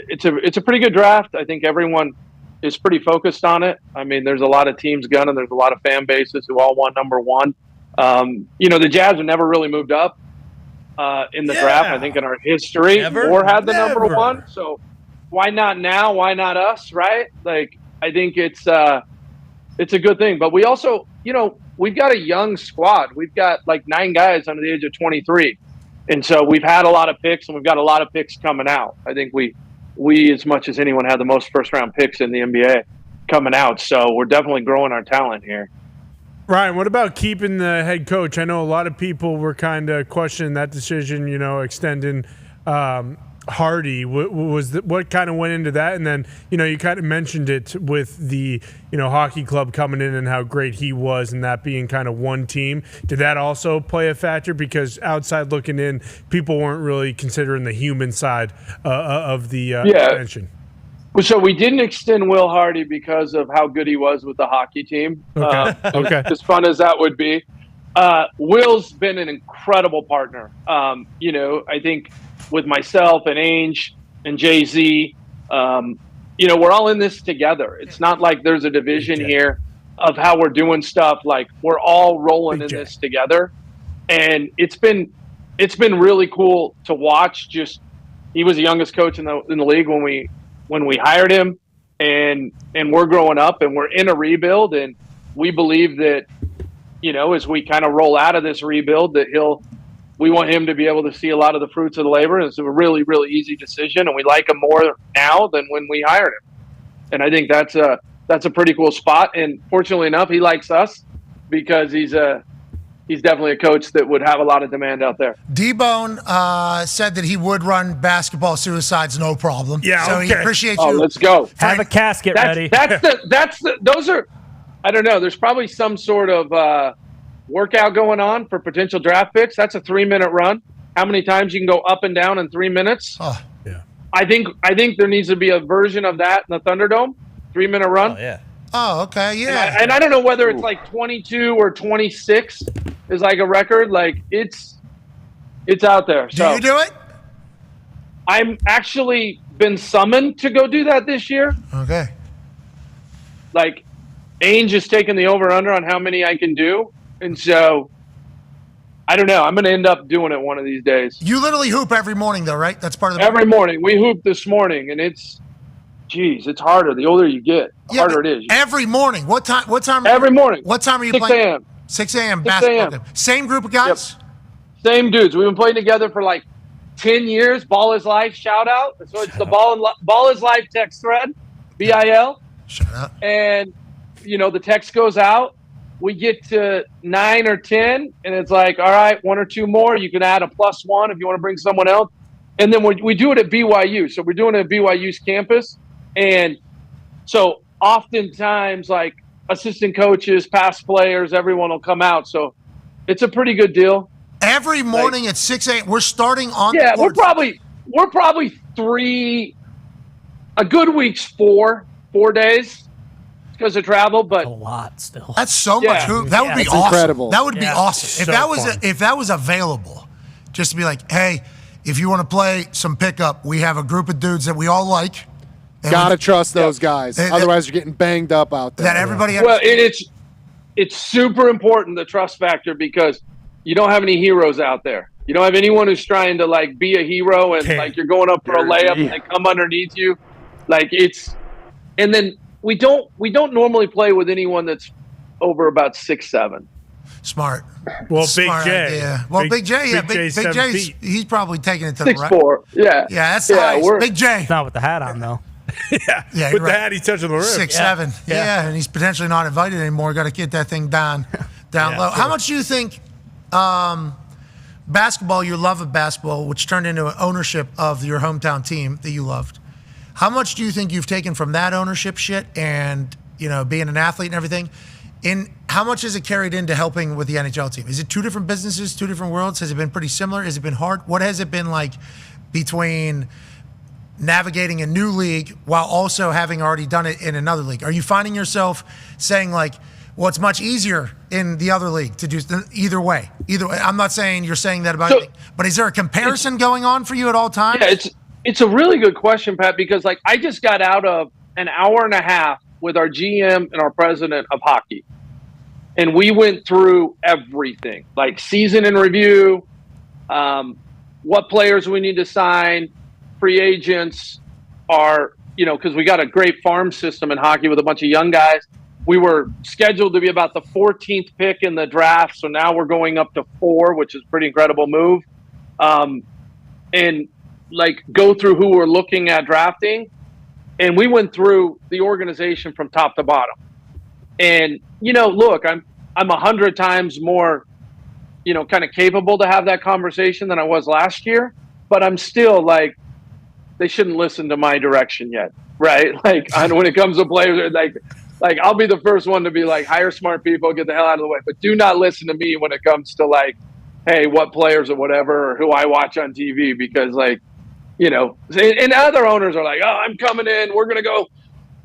pretty good draft. I think everyone is pretty focused on it. I mean, there's a lot of teams gunning. There's a lot of fan bases who all want number 1. The Jazz have never really moved up in the draft, I think, in our history, or had the number 1. So why not now? Why not us, right? Like, I think it's a good thing. But we also, we've got a young squad. We've got 9 guys under the age of 23. And so we've had a lot of picks, and we've got a lot of picks coming out. I think we as much as anyone, had the most first-round picks in the NBA coming out. So we're definitely growing our talent here. Ryan, what about keeping the head coach? I know a lot of people were kind of questioning that decision, extending Hardy. What kind of went into that? And then, you kind of mentioned it with the, hockey club coming in and how great he was and that being kind of one team. Did that also play a factor? Because outside looking in, people weren't really considering the human side of the extension. So we didn't extend Will Hardy because of how good he was with the hockey team. Okay. As fun as that would be. Will's been an incredible partner. I think with myself and Ainge and Jay-Z, we're all in this together. It's not like there's a division here of how we're doing stuff. Like, we're all rolling in this together. And it's been really cool to watch. Just, he was the youngest coach in the league when we hired him, and we're growing up and we're in a rebuild, and we believe that, as we kind of roll out of this rebuild, that we want him to be able to see a lot of the fruits of the labor. And it's a really, really easy decision, and we like him more now than when we hired him. And I think that's a pretty cool spot. And fortunately enough, he likes us because he's definitely a coach that would have a lot of demand out there. D-Bone said that he would run basketball suicides no problem. Yeah, so he appreciates you. Let's go. Have a casket ready. Those are, I don't know. There's probably some sort of workout going on for potential draft picks. That's a 3-minute run. How many times you can go up and down in 3 minutes? Oh, yeah. I think there needs to be a version of that in the Thunderdome. 3-minute run. Oh, yeah. Oh, okay, yeah. And I don't know whether it's like 22 or 26 is like a record. Like it's out there. Do So you do it? I'm actually been summoned to go do that this year. Okay. Like Ainge has taken the over/under on how many I can do, and so I don't know. I'm going to end up doing it one of these days. You literally hoop every morning, though, right? That's part of the Every morning. We hooped this morning, and it's harder. The older you get, the harder it is. Every morning. What time? Every morning. What time are you 6 playing? a.m. 6 a.m. 6 basketball a.m. game. Same group of guys? Yep. Same dudes. We've been playing together for like 10 years. Ball is Life, shout out. So it's the Ball is Life text thread, BIL. Shout out. And, the text goes out. We get to 9 or 10, and it's like, all right, 1 or 2 more. You can add a +1 if you want to bring someone else. And then we do it at BYU. So we're doing it at BYU's campus. And so oftentimes, like, assistant coaches, past players, everyone will come out. So it's a pretty good deal. Every morning at 6 a.m. We're starting on Yeah, the court. we're probably 3, a good week's 4 days because of travel, but a lot still. That's so much hoop. That would be That's awesome. incredible. That would be awesome. So If that was available, just to be like, hey, if you want to play some pickup, we have a group of dudes that we all like. Gotta trust those guys. Otherwise, you're getting banged up out there. That everybody. Well, it's super important, the trust factor, because you don't have any heroes out there. You don't have anyone who's trying to like be a hero and like you're going up for a layup and they come underneath you. Like and then we don't normally play with anyone that's over about 6'7". Smart. Well, Smart Big J. idea. Well, Big J, yeah, Big J's, he's probably taking it to the right. 6'4". Yeah. Yeah, that's nice. Big J. It's not with the hat on, though. Yeah, Yeah, with you're the right. hat, he's touching the rim. 6'7". Yeah, and he's potentially not invited anymore. Got to get that thing down low. How much do you think basketball, your love of basketball, which turned into an ownership of your hometown team that you loved, how much do you think you've taken from that ownership shit and, being an athlete and everything? And how much has it carried into helping with the NHL team? Is it 2 different businesses, 2 different worlds? Has it been pretty similar? Has it been hard? What has it been like between navigating a new league while also having already done it in another league? Are you finding yourself saying like, well, it's much easier in the other league to do either way? Either way. I'm not saying you're saying that about anything, but is there a comparison going on for you at all times? Yeah, it's a really good question, Pat, because like I just got out of an hour and a half with our GM and our president of hockey. And we went through everything, like season in review, what players we need to sign, free agents are, because we got a great farm system in hockey with a bunch of young guys. We were scheduled to be about the 14th pick in the draft, so now we're going up to 4, which is a pretty incredible move. And like go through who we're looking at drafting, and we went through the organization from top to bottom. And look, I'm 100 times more, kind of capable to have that conversation than I was last year, but I'm still like, they shouldn't listen to my direction yet, right? Like when it comes to players, like I'll be the first one to be like, hire smart people, get the hell out of the way, but do not listen to me when it comes to like, hey, what players or whatever, or who I watch on TV, because like, and other owners are like, oh, I'm coming in, we're gonna go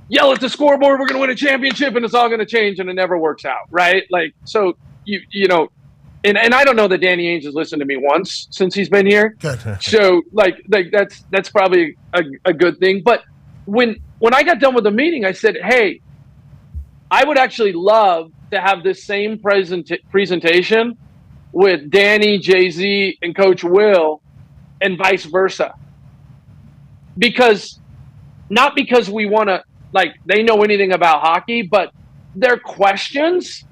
yell at the scoreboard, we're going to win a championship, and it's all going to change, and it never works out, right? Like, so, and I don't know that Danny Ainge has listened to me once since he's been here. Good. So, like that's probably a good thing. But when I got done with the meeting, I said, hey, I would actually love to have this same presentation with Danny, Jay-Z, and Coach Will, and vice versa. Not because we want to, like, they know anything about hockey, but their questions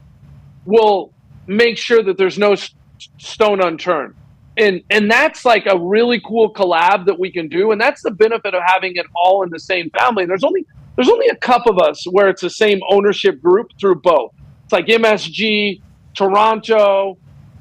will make sure that there's no stone unturned. And that's like a really cool collab that we can do, and that's the benefit of having it all in the same family. There's only a couple of us where it's the same ownership group through both. It's like MSG, Toronto.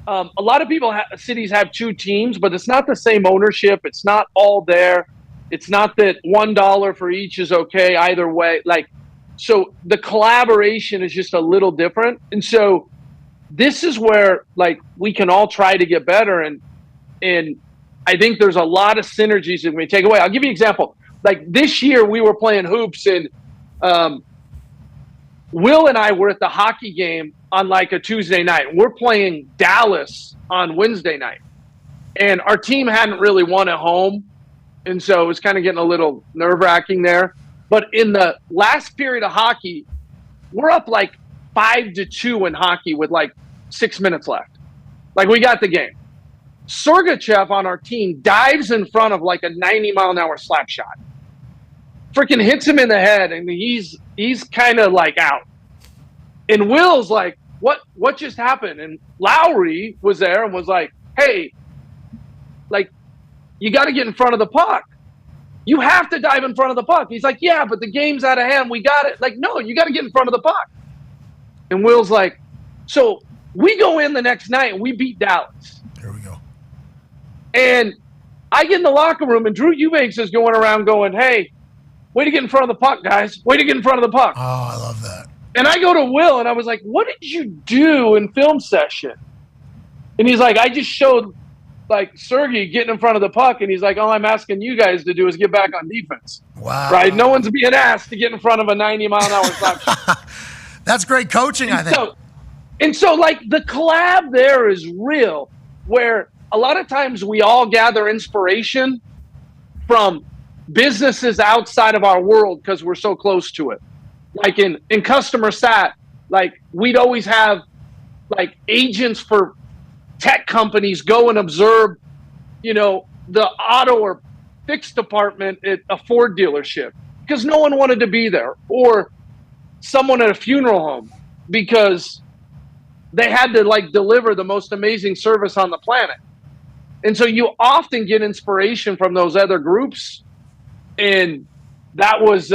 A lot of cities have two teams, but it's not the same ownership. It's not all there. It's not that $1 for each is okay either way. Like, so the collaboration is just a little different, and so this is where like we can all try to get better. And I think there's a lot of synergies that we take away. I'll give you an example. Like this year, we were playing hoops, and Will and I were at the hockey game on like a Tuesday night. We're playing Dallas on Wednesday night, and our team hadn't really won at home, and so it was kind of getting a little nerve-wracking there. But in the last period of hockey, we're up like 5-2 in hockey with like 6 minutes left. Like we got the game. Sergachev on our team dives in front of like a 90-mile-an-hour slap shot. Freaking hits him in the head, and he's kind of like out. And Will's like, what just happened? And Lowry was there and was like, hey, like, you got to get in front of the puck. You have to dive in front of the puck. He's like, yeah, but the game's out of hand. We got it. Like, no, you got to get in front of the puck. And Will's like, so we go in the next night and we beat Dallas. There we go. And I get in the locker room, and Drew Eubanks is going around going, hey, way to get in front of the puck, guys. Way to get in front of the puck. Oh, I love that. And I go to Will, and I was like, what did you do in film session? And he's like, I just showed, like, Sergey getting in front of the puck, and he's like, all I'm asking you guys to do is get back on defense. Wow. Right? No one's being asked to get in front of a 90-mile-an-hour slap shot. That's great coaching, I think. And so, like, the collab there is real, where a lot of times we all gather inspiration from businesses outside of our world because we're so close to it. Like in customer sat, like we'd always have like agents for tech companies go and observe, you know, the auto or fixed department at a Ford dealership because no one wanted to be there, or someone at a funeral home because they had to like deliver the most amazing service on the planet. And so you often get inspiration from those other groups. And that was,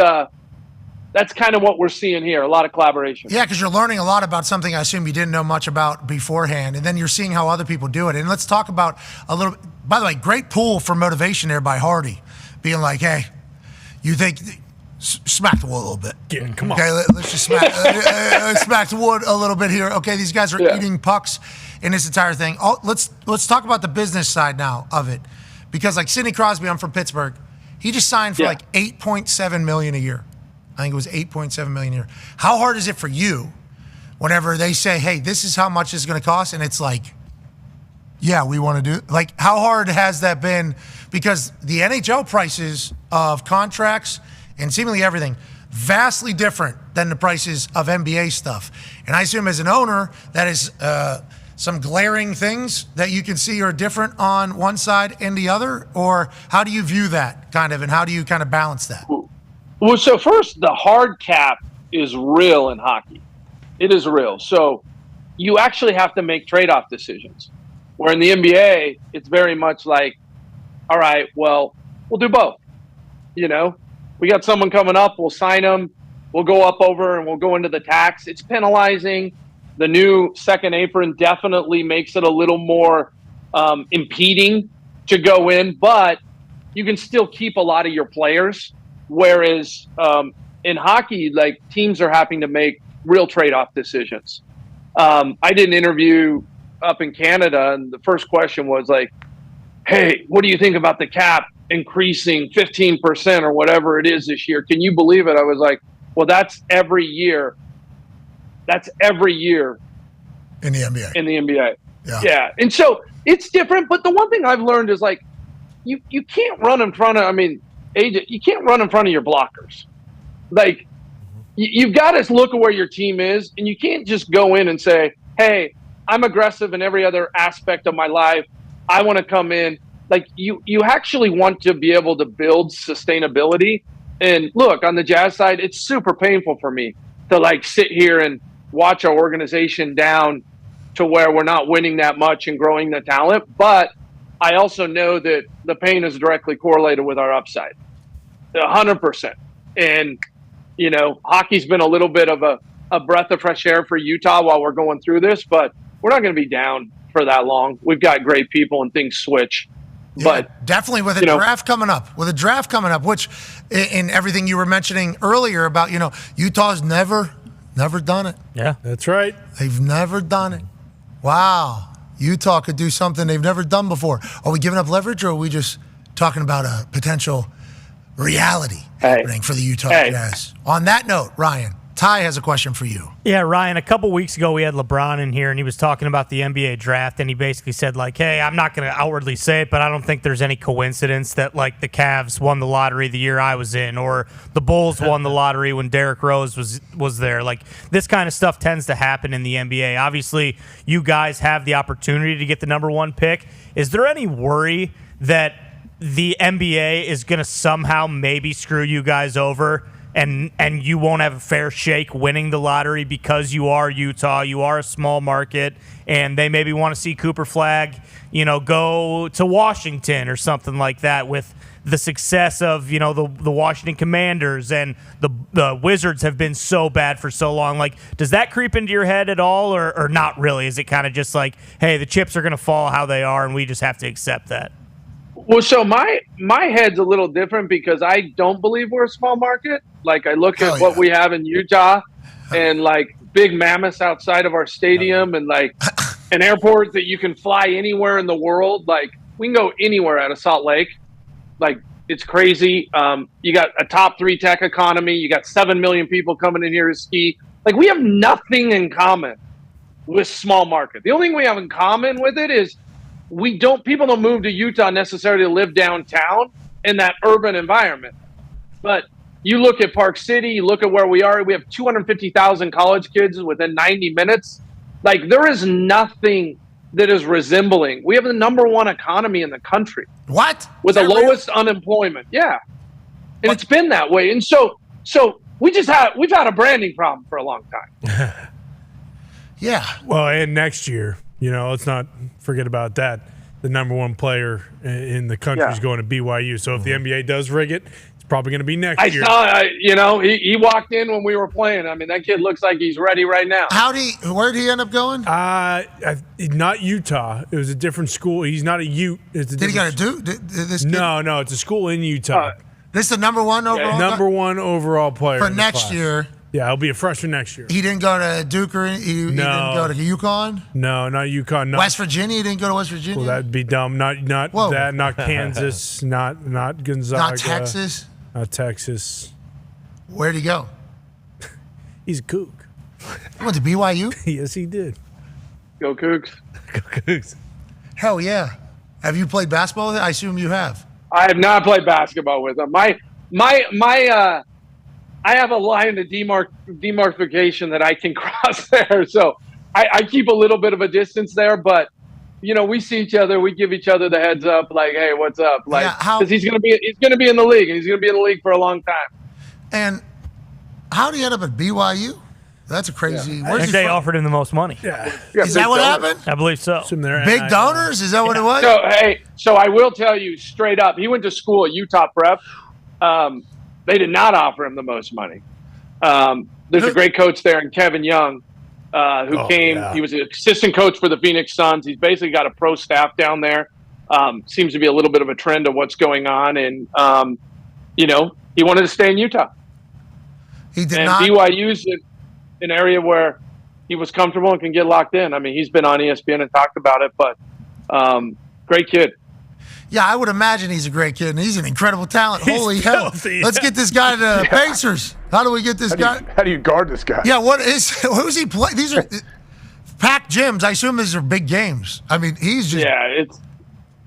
that's kind of what we're seeing here, a lot of collaboration. Yeah, because you're learning a lot about something I assume you didn't know much about beforehand, and then you're seeing how other people do it. And let's talk about a little, by the way, great pull for motivation there by Hardy, being like, hey, you think, smack the wood a little bit. Yeah, come on. Okay, let's just smack the wood a little bit here. Okay, these guys are eating pucks in this entire thing. Let's talk about the business side now of it, because like Sidney Crosby, I'm from Pittsburgh. He just signed for like $8.7 million a year. I think it was $8.7 million a year. How hard is it for you whenever they say, hey, this is how much it's going to cost? And it's like, yeah, we want to do it. Like, how hard has that been? Because the NHL prices of contracts and seemingly everything, vastly different than the prices of NBA stuff. And I assume as an owner, that is some glaring things that you can see are different on one side and the other? Or how do you view that kind of, and how do you kind of balance that? Well, so first, the hard cap is real in hockey. It is real. So you actually have to make trade-off decisions. Where in the NBA, it's very much like, all right, well, we'll do both. You know, we got someone coming up, we'll sign them, we'll go up over and we'll go into the tax. It's penalizing. The new second apron definitely makes it a little more impeding to go in, but you can still keep a lot of your players. Whereas in hockey, like teams are having to make real trade-off decisions. I did an interview up in Canada, and the first question was like, hey, what do you think about the cap increasing 15% or whatever it is this year? Can you believe it? I was like, well, that's every year. That's every year in the NBA. In the NBA. Yeah. And so it's different. But the one thing I've learned is like, you can't run in front of, I mean, AJ, you can't run in front of your blockers. Like, you've got to look at where your team is, and you can't just go in and say, hey, I'm aggressive in every other aspect of my life. I want to come in. Like, you actually want to be able to build sustainability. And look, on the Jazz side, it's super painful for me to like sit here and watch our organization down to where we're not winning that much and growing the talent. But I also know that the pain is directly correlated with our upside, 100%. And hockey's been a little bit of a breath of fresh air for Utah while we're going through this, but we're not going to be down for that long. We've got great people and things switch. Yeah, but definitely with a draft coming up, which in everything you were mentioning earlier about, Utah's never done it. Yeah, that's right. They've never done it. Wow. Utah could do something they've never done before. Are we giving up leverage, or are we just talking about a potential reality happening for the Utah Jazz? On that note, Ryan, Ty has a question for you. Yeah, Ryan, a couple weeks ago we had LeBron in here, and he was talking about the NBA draft, and he basically said, like, hey, I'm not going to outwardly say it, but I don't think there's any coincidence that, like, the Cavs won the lottery the year I was in, or the Bulls won the lottery when Derrick Rose was there. Like, this kind of stuff tends to happen in the NBA. Obviously, you guys have the opportunity to get the number one pick. Is there any worry that the NBA is going to somehow maybe screw you guys over and you won't have a fair shake winning the lottery because you are Utah, you are a small market, and they maybe want to see Cooper Flagg, go to Washington or something like that with the success of, the Washington Commanders, and the Wizards have been so bad for so long. Like, does that creep into your head at all, or not really? Is it kind of just like, hey, the chips are going to fall how they are, and we just have to accept that? Well, so my head's a little different because I don't believe we're a small market. Like, I look at what we have in Utah and, like, big mammoths outside of our stadium and, like, an airport that you can fly anywhere in the world. Like, we can go anywhere out of Salt Lake. Like, it's crazy. You got a top 3 tech economy. You got 7 million people coming in here to ski. Like, we have nothing in common with small market. The only thing we have in common with it is people don't move to Utah necessarily to live downtown in that urban environment. But you look at Park City, you look at where we are, we have 250,000 college kids within 90 minutes. Like, there is nothing that is resembling. We have the number one economy in the country. What? With the lowest unemployment. Yeah. And it's been that way. And so we've had a branding problem for a long time. Yeah. Well, and next year, let's not forget about that. The number one player in the country is going to BYU. So if the NBA does rig it, it's probably going to be next year. He walked in when we were playing. I mean, that kid looks like he's ready right now. Where did he end up going? Not Utah. It was a different school. He's not a Ute. Did he go to Duke? No, it's a school in Utah. This is the number one overall? Number one overall player for in the next class. year. Yeah, he'll be a freshman next year. He didn't go to Duke or he didn't go to UConn? No, not UConn. No. West Virginia? He didn't go to West Virginia? Well, that'd be dumb. Not that. Not Kansas. not Gonzaga. Not Texas? Not Texas. Where'd he go? He's a Kook. He went to BYU? Yes, he did. Go Cougs. Go Cougs. Hell yeah. Have you played basketball with it? I assume you have. I have not played basketball with him. I have a line of demarcation that I can cross there. So I keep a little bit of a distance there, but we see each other, we give each other the heads up, like, hey, what's up? Like, because he's gonna be in the league, and he's gonna be in the league for a long time. And how did he end up at BYU? That's a crazy. Yeah. I think they offered him the most money. Yeah. Is that what happened? I believe so. Big donors? Is that what it was? So I will tell you straight up, he went to school at Utah Prep. They did not offer him the most money. There's a great coach there in Kevin Young who came. Yeah. He was an assistant coach for the Phoenix Suns. He's basically got a pro staff down there. Seems to be a little bit of a trend of what's going on. And, he wanted to stay in Utah. He did and not. BYU's an area where he was comfortable and can get locked in. I mean, he's been on ESPN and talked about it, but great kid. Yeah, I would imagine he's a great kid, and he's an incredible talent. Holy hell. Healthy. Let's get this guy to the Pacers. How do we get this guy? How do you guard this guy? Yeah, who's he play? These are packed gyms. I assume these are big games. I mean, he's just. Yeah, it's.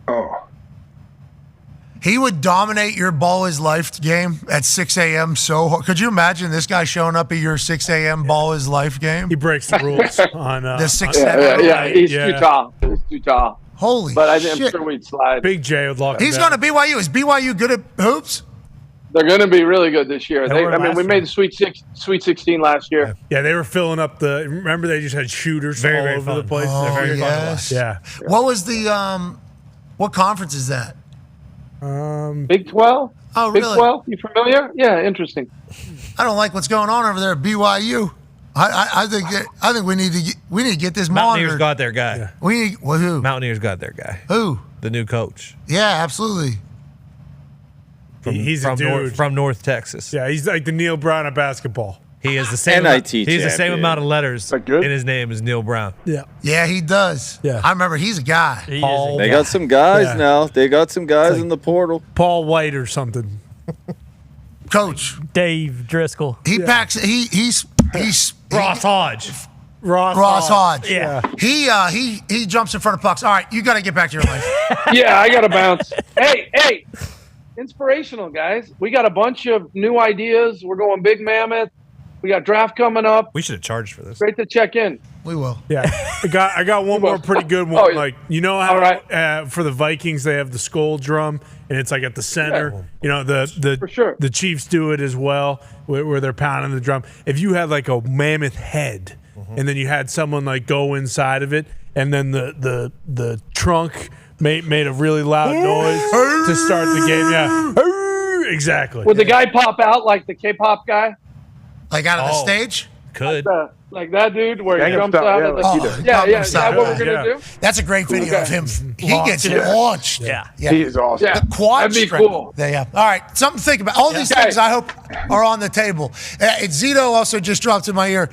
Oh. He would dominate your ball is life game at 6 a.m. so hard. Could you imagine this guy showing up at your 6 a.m. ball is life game? He breaks the rules on the 6-7. Yeah, he's too tall. He's too tall. Holy but shit. I'm sure we'd slide. Big J would lock him He's down. going to BYU. Is BYU good at hoops? They're going to be really good this year. We made the Sweet 16 last year. Yeah, they were filling up remember they just had shooters all over the place. Oh, They're very yes. fun to watch. Yeah. What was the What conference is that? Big 12. Oh, Big really? 12. You familiar? Yeah, interesting. I don't like what's going on over there at BYU. I think we need to get this Mountaineers monitored. got their guy. We need who? Mountaineers got their guy. Who? The new coach. Yeah, absolutely. He's a dude. From North Texas. Yeah, he's like the Neil Brown of basketball. He is the same. NIT He has the same champion. amount of letters in his name as Neil Brown. Yeah. Yeah, he does. Yeah. I remember he's a guy. They got some guys now. They got some guys in the portal. Paul White or something. Coach Dave Driscoll. He packs. He's Ross Hodge. Ross Hodge. Yeah. He jumps in front of pucks. All right, you got to get back to your life. Yeah, I got to bounce. Hey, inspirational, guys. We got a bunch of new ideas. We're going Big Mammoth. We got draft coming up. We should have charged for this. Great to check in. We will. Yeah, I got one more pretty good one. Oh, yeah. Like, you know how for the Vikings they have the skull drum and it's like at the center. Yeah. You know the Chiefs do it as well, where they're pounding the drum. If you had like a mammoth head, and then you had someone like go inside of it, and then the trunk made a really loud noise to start the game. Yeah, exactly. Would the guy pop out like the K-pop guy? Like out of the stage? Could. Like that quad Gangnam strap. Style, Out yeah, of like the, you do. yeah, Gangnam yeah. Is Style, that what we're yeah. gonna do? That's a great video of him. He gets launched. Yeah. He is awesome. Yeah. The quad That'd be strap. cool. Yeah. All right, something to think about. All these things I hope are on the table. Zito also just dropped in my ear.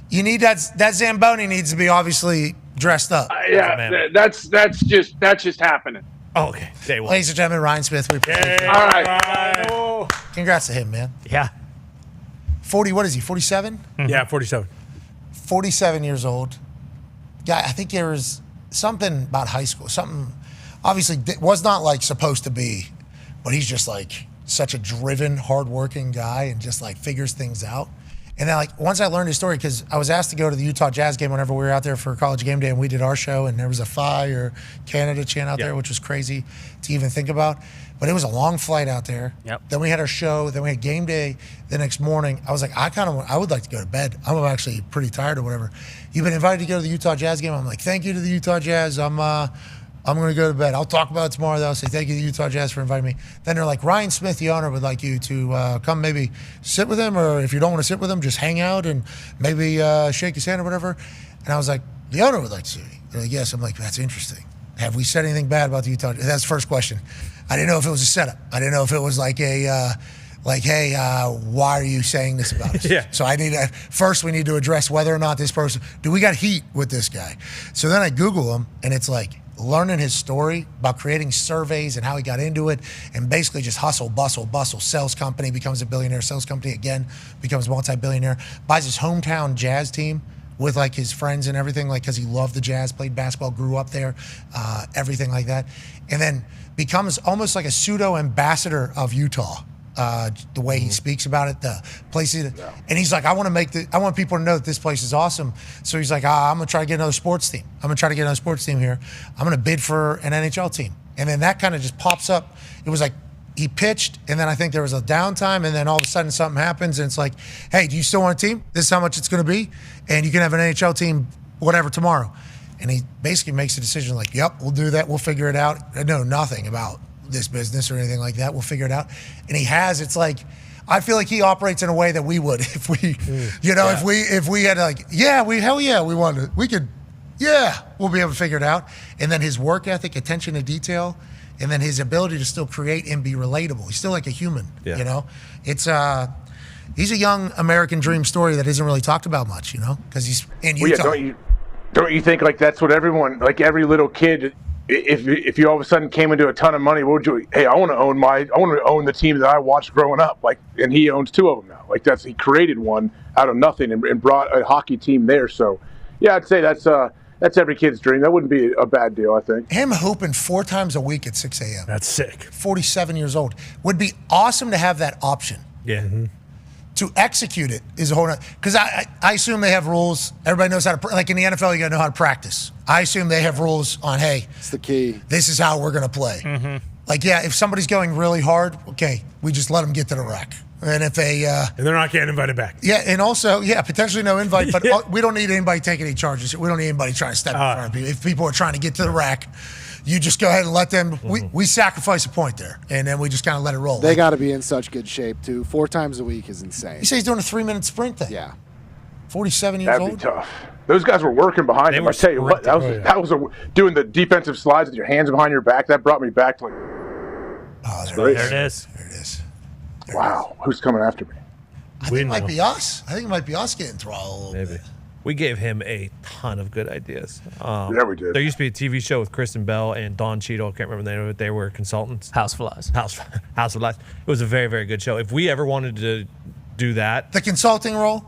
You need that Zamboni needs to be obviously dressed up. Yeah, that's just happening. Oh, okay. Day one. Ladies and gentlemen, Ryan Smith, we appreciate All right. Congrats to him, man. Yeah. 40, what is he, 47? Yeah, 47. 47 years old. Yeah, I think there was something about high school. Something obviously was not like supposed to be, but he's just like such a driven, hardworking guy and just like figures things out. And then like once I learned his story, because I was asked to go to the Utah Jazz game whenever we were out there for College Game Day, and we did our show, and there was a Fire Canada chant out there, which was crazy to even think about. But it was a long flight out there. Yep. Then we had our show. Then we had game day the next morning. I was like, I would like to go to bed. I'm actually pretty tired or whatever. You've been invited to go to the Utah Jazz game. I'm like, thank you to the Utah Jazz. I'm going to go to bed. I'll talk about it tomorrow, though. Say thank you to the Utah Jazz for inviting me. Then they're like, Ryan Smith, the owner, would like you to come maybe sit with him, or if you don't want to sit with him, just hang out and maybe shake his hand or whatever. And I was like, the owner would like to see me. They're like, yes. I'm like, that's interesting. Have we said anything bad about the Utah Jazz? That's the first question. I didn't know if it was a setup. I didn't know if it was like a hey, why are you saying this about us? Yeah. So first we need to address whether or not this person, do we got heat with this guy? So then I Google him, and it's like learning his story about creating surveys and how he got into it, and basically just hustle, bustle, sales company, becomes a billionaire, sales company again, becomes multi-billionaire, buys his hometown Jazz team with like his friends and everything, like because he loved the Jazz, played basketball, grew up there, everything like that, and then becomes almost like a pseudo ambassador of Utah. The way he speaks about it, the places, and he's like, I want people to know that this place is awesome. So he's like, I'm gonna try to get another sports team. Here. I'm gonna bid for an NHL team, and then that kind of just pops up. It was like he pitched, and then I think there was a downtime, and then all of a sudden something happens, and it's like, hey, do you still want a team? This is how much it's gonna be, and you can have an NHL team, whatever, tomorrow. And he basically makes a decision like, yep, we'll do that. We'll figure it out. I know nothing about this business or anything like that. We'll figure it out. And it's like, I feel like he operates in a way that we would if we, if we had like, we'll be able to figure it out. And then his work ethic, attention to detail, and then his ability to still create and be relatable. He's still like a human, It's, he's a young American dream story that isn't really talked about much, because he's in Utah. Don't you think like that's what everyone, like every little kid, if you all of a sudden came into a ton of money, what would you? Hey, I want to own the team that I watched growing up. Like, and he owns two of them now. Like he created one out of nothing and brought a hockey team there. So, yeah, I'd say that's every kid's dream. That wouldn't be a bad deal, I think. Him hooping 4 times a week at 6 a.m. That's sick. 47 years old. Would be awesome to have that option. Yeah. Mm-hmm. To execute it is a whole nother, because I assume they have rules. Everybody knows how to, like in the NFL, you got to know how to practice. I assume they have rules on, hey, it's the key. This is how we're going to play. Mm-hmm. Like, yeah, if somebody's going really hard, okay, we just let them get to the rack. And if they... and they're not getting invited back. Yeah, and also, potentially no invite, but we don't need anybody taking any charges. We don't need anybody trying to step in front of people. If people are trying to get to the rack, you just go ahead and let them. We sacrifice a point there, and then we just kind of let it roll. They got to be in such good shape too. 4 times a week is insane. You say he's doing a 3-minute sprint thing. Yeah. 47 years That'd old. be tough. Those guys were working behind him. I tell you what, that was doing the defensive slides with your hands behind your back. That brought me back to like. Oh, there it is. There it is. Wow, who's coming after me? I think it might be us. I think it might be us getting throttled a little bit. We gave him a ton of good ideas. Yeah, we did. There used to be a TV show with Kristen Bell and Don Cheadle. I can't remember the name of it. They were consultants. House of Lies. House of Lies. It was a very, very good show. If we ever wanted to do that, The consulting role.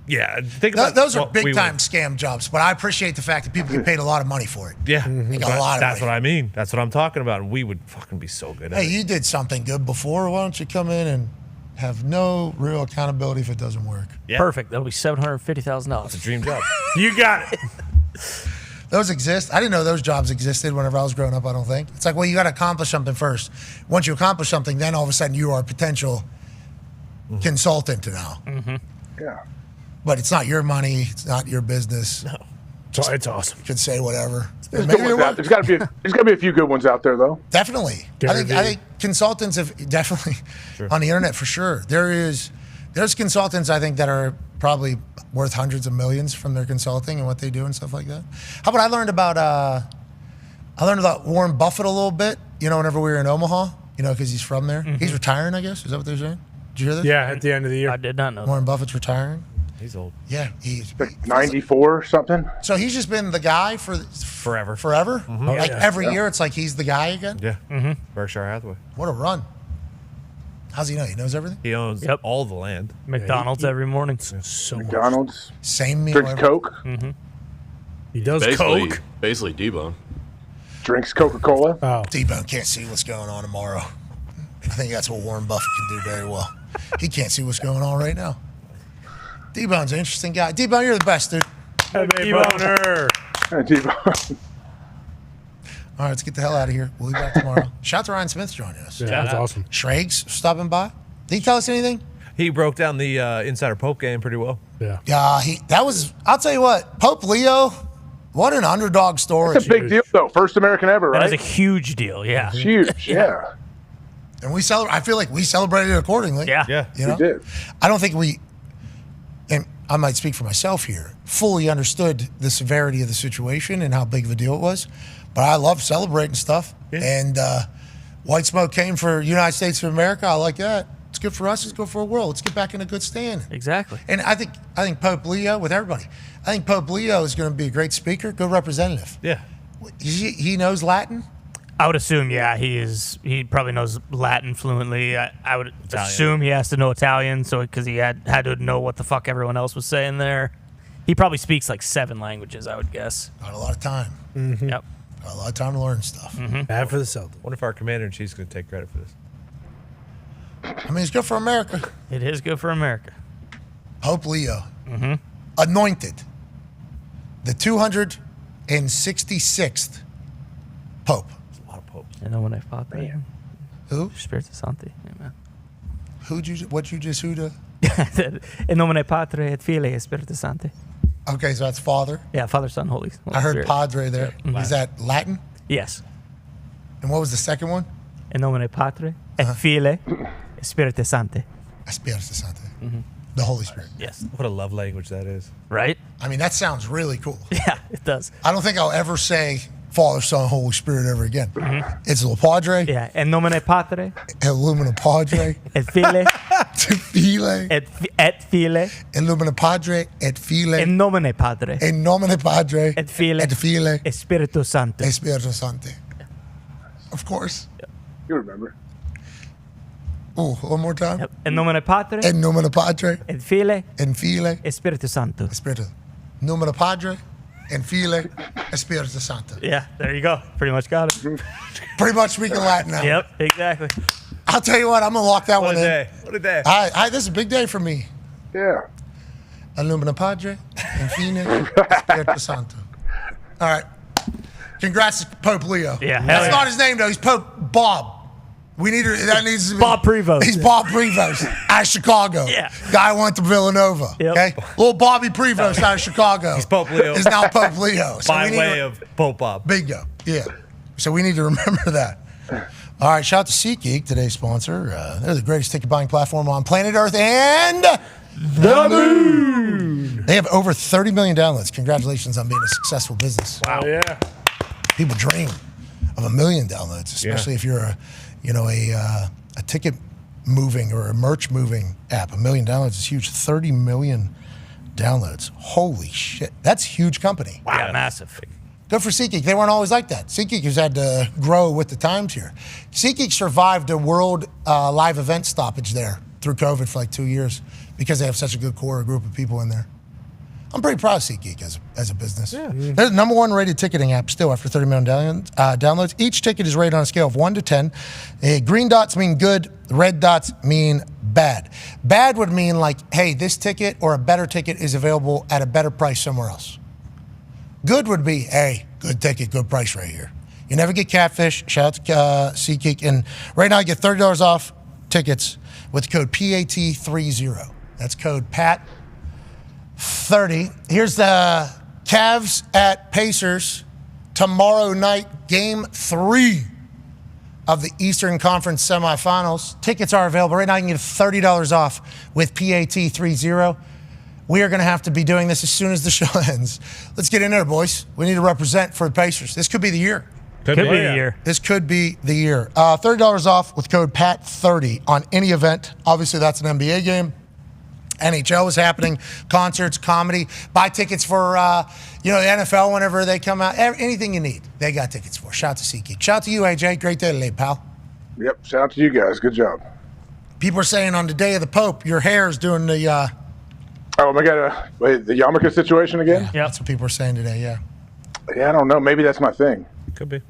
yeah, think about Those are what we big time would- scam jobs, but I appreciate the fact that people get paid a lot of money for it. Yeah, They got a lot of that's money. what I mean. That's what I'm talking about. And we would fucking be so good at Hey, it. you did something good before. Why don't you come in and have no real accountability if it doesn't work? Yeah. Perfect. That'll be $750,000. It's a dream job. You got it. Those exist. I didn't know those jobs existed whenever I was growing up, I don't think. It's like, well, you got to accomplish something first. Once you accomplish something, then all of a sudden you are a potential consultant now. Mm-hmm. Yeah. But it's not your money. It's not your business. No. It's awesome. You can say whatever. There's, Maybe good it ones out. works. There's got to be a few good ones out there though. Definitely. I think consultants have definitely on the internet for sure. There's consultants I think that are probably worth hundreds of millions from their consulting and what they do and stuff like that. How about I learned about Warren Buffett a little bit, whenever we were in Omaha, because he's from there. He's retiring, I guess. Is that what they're saying? Did you hear this? Yeah, at the end of the year. I did not know. Warren Buffett's retiring. He's old. Yeah, he's like 94 or something. So he's just been the guy for Forever. Forever? Mhm. Like Yeah. every Yeah. year, it's like he's the guy again? Yeah. Mm-hmm. Berkshire Hathaway. What a run. How's he know? He knows everything? He owns all the land. McDonald's every morning. So McDonald's. Same meal. Drinks every- Coke. Mm-hmm. He does Coke. Basically D-Bone. Drinks Coca-Cola. Oh. D-Bone can't see what's going on tomorrow. I think that's what Warren Buffett can do very well. He can't see what's going on right now. D-Bone's an interesting guy. D-Bone, you're the best, dude. D-Boner. D-Bone. All right, let's get the hell out of here. We'll be back tomorrow. Shout out to Ryan Smith joining us. Yeah, that's awesome. Schrags stopping by. Did he tell us anything? He broke down the Insider Pope game pretty well. Yeah. Yeah, I'll tell you what, Pope Leo, what an underdog story. It's a big deal though. First American ever, right? That is a huge deal. Yeah. It's huge. Yeah. And I feel like we celebrated it accordingly. Yeah. Yeah. We did. I don't think and I might speak for myself here, fully understood the severity of the situation and how big of a deal it was. But I love celebrating stuff. Yeah. And white smoke came for United States of America. I like that. It's good for us. It's good for the world. Let's get back in a good stand. Exactly. And I think Pope Leo, with everybody, I think Pope Leo is going to be a great speaker, good representative. Yeah. He knows Latin. I would assume, yeah, he probably knows Latin fluently. I would assume he has to know Italian, so because he had to know what the fuck everyone else was saying there. He probably speaks like 7 languages, I would guess. Got a lot of time. Mm-hmm. Yep. Got a lot of time to learn stuff. Bad for the Celtics. Wonder if our commander in chief's going to take credit for this. I mean, it's good for America. It is good for America. Pope Leo, Mm-hmm. anointed the 266th Pope. There's a lot of popes. And then when I fought that, Who? Spiritu Sancti. Amen. What you just who to? In nomine Patre et Filii et Spiritus Sancti. Okay, so that's Father. Yeah, Father, Son, Holy I heard Spirit. Padre there. Yep. Is that Latin? Yes. And what was the second one? In nomine Patre et Filii et Spiritus Sancti. Spiritus Sancti. Mm-hmm. The Holy Spirit. Yes. What a love language that is. Right? I mean, that sounds really cool. Yeah, it does. I don't think I'll ever say Father, Son, Holy Spirit ever again. It's Il Padre. Yeah. In nomine Patre Illumina Padre. et Filii To File. et Filii. Illumina Padre et File. In nomine Patre In nomine Padre et Filii et File. et Spiritus Sancti. E Spiritus Sancti. Of course. You remember. Oh, one more time. Yep. In nomine Patre In nomine Padre et Filii and File. et Spiritus Sancti. Spiritus. Nomine Padre and File e Spiritus Sancti. Yeah, there you go. Pretty much got it. Pretty much speaking Latin now. Yep, exactly. I'll tell you what, I'm gonna lock that What one a in. day. What a day. This is a big day for me. Yeah. Illumina Padre and Fine Spiritus Santo. All right. Congrats to Pope Leo. Yeah, hell That's yeah. not his name though. He's Pope Bob. That needs to be Bob Prevost. He's Bob Prevost out of Chicago. Yeah. Guy went to Villanova. Yep. Okay. Little Bobby Prevost out of Chicago. He's Pope Leo. Is now Pope Leo. So By we need way to- of Pope Bob. Bingo. Yeah. So we need to remember that. All right, shout out to SeatGeek, today's sponsor. They're the greatest ticket buying platform on planet Earth and the moon. They have over 30 million downloads. Congratulations on being a successful business. Wow. Yeah. People dream of 1 million downloads, especially if you're a ticket moving or a merch moving app. 1 million downloads is huge. 30 million downloads. Holy shit. That's a huge company. Wow. Yeah, massive. Good for SeatGeek. They weren't always like that. SeatGeek has had to grow with the times here. SeatGeek survived a world live event stoppage there through COVID for like 2 years because they have such a good core group of people in there. I'm pretty proud of SeatGeek as a business. Yeah. They're the number one rated ticketing app still after 30 million downloads. Each ticket is rated on a scale of 1 to 10. Green dots mean good. Red dots mean bad. Bad would mean like, hey, this ticket or a better ticket is available at a better price somewhere else. Good would be, hey, good ticket, good price right here. You never get catfish. Shout out to SeatGeek. And right now you get $30 off tickets with code PAT30. That's code PAT30. Here's the Cavs at Pacers tomorrow night, game 3 of the Eastern Conference semifinals. Tickets are available. Right now you can get $30 off with PAT30. We are going to have to be doing this as soon as the show ends. Let's get in there, boys. We need to represent for the Pacers. This could be the year. Could be the year. This could be the year. $30 off with code PAT30 on any event. Obviously, that's an NBA game. NHL is happening. Concerts, comedy. Buy tickets for the NFL whenever they come out. Anything you need, they got tickets for. Shout out to SeatGeek. Shout out to you, AJ. Great day today, pal. Yep. Shout out to you guys. Good job. People are saying on the day of the Pope, your hair is doing the... Oh my God! Wait, the yarmulke situation again? Yeah, that's what people are saying today. Yeah. Yeah, I don't know. Maybe that's my thing. Could be.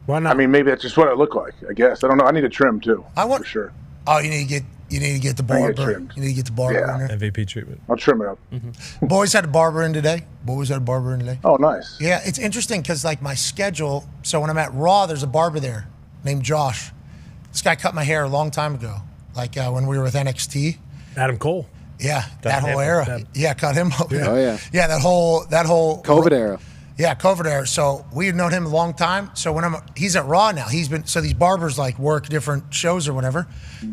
Why not? I mean, maybe that's just what it looked like. I guess I don't know. I need a trim too. For sure. Oh, you need to get the barber. You need to get the barber in there. MVP treatment. I'll trim it up. Boys had a barber in today. Oh, nice. Yeah, it's interesting because like my schedule. So when I'm at Raw, there's a barber there named Josh. This guy cut my hair a long time ago, like when we were with NXT. Adam Cole. Yeah, that whole era. Yeah, cut him up. Yeah. Oh, yeah. Yeah, that whole COVID era. Yeah, COVID era. So we had known him a long time. So when he's at Raw now. So these barbers like work different shows or whatever.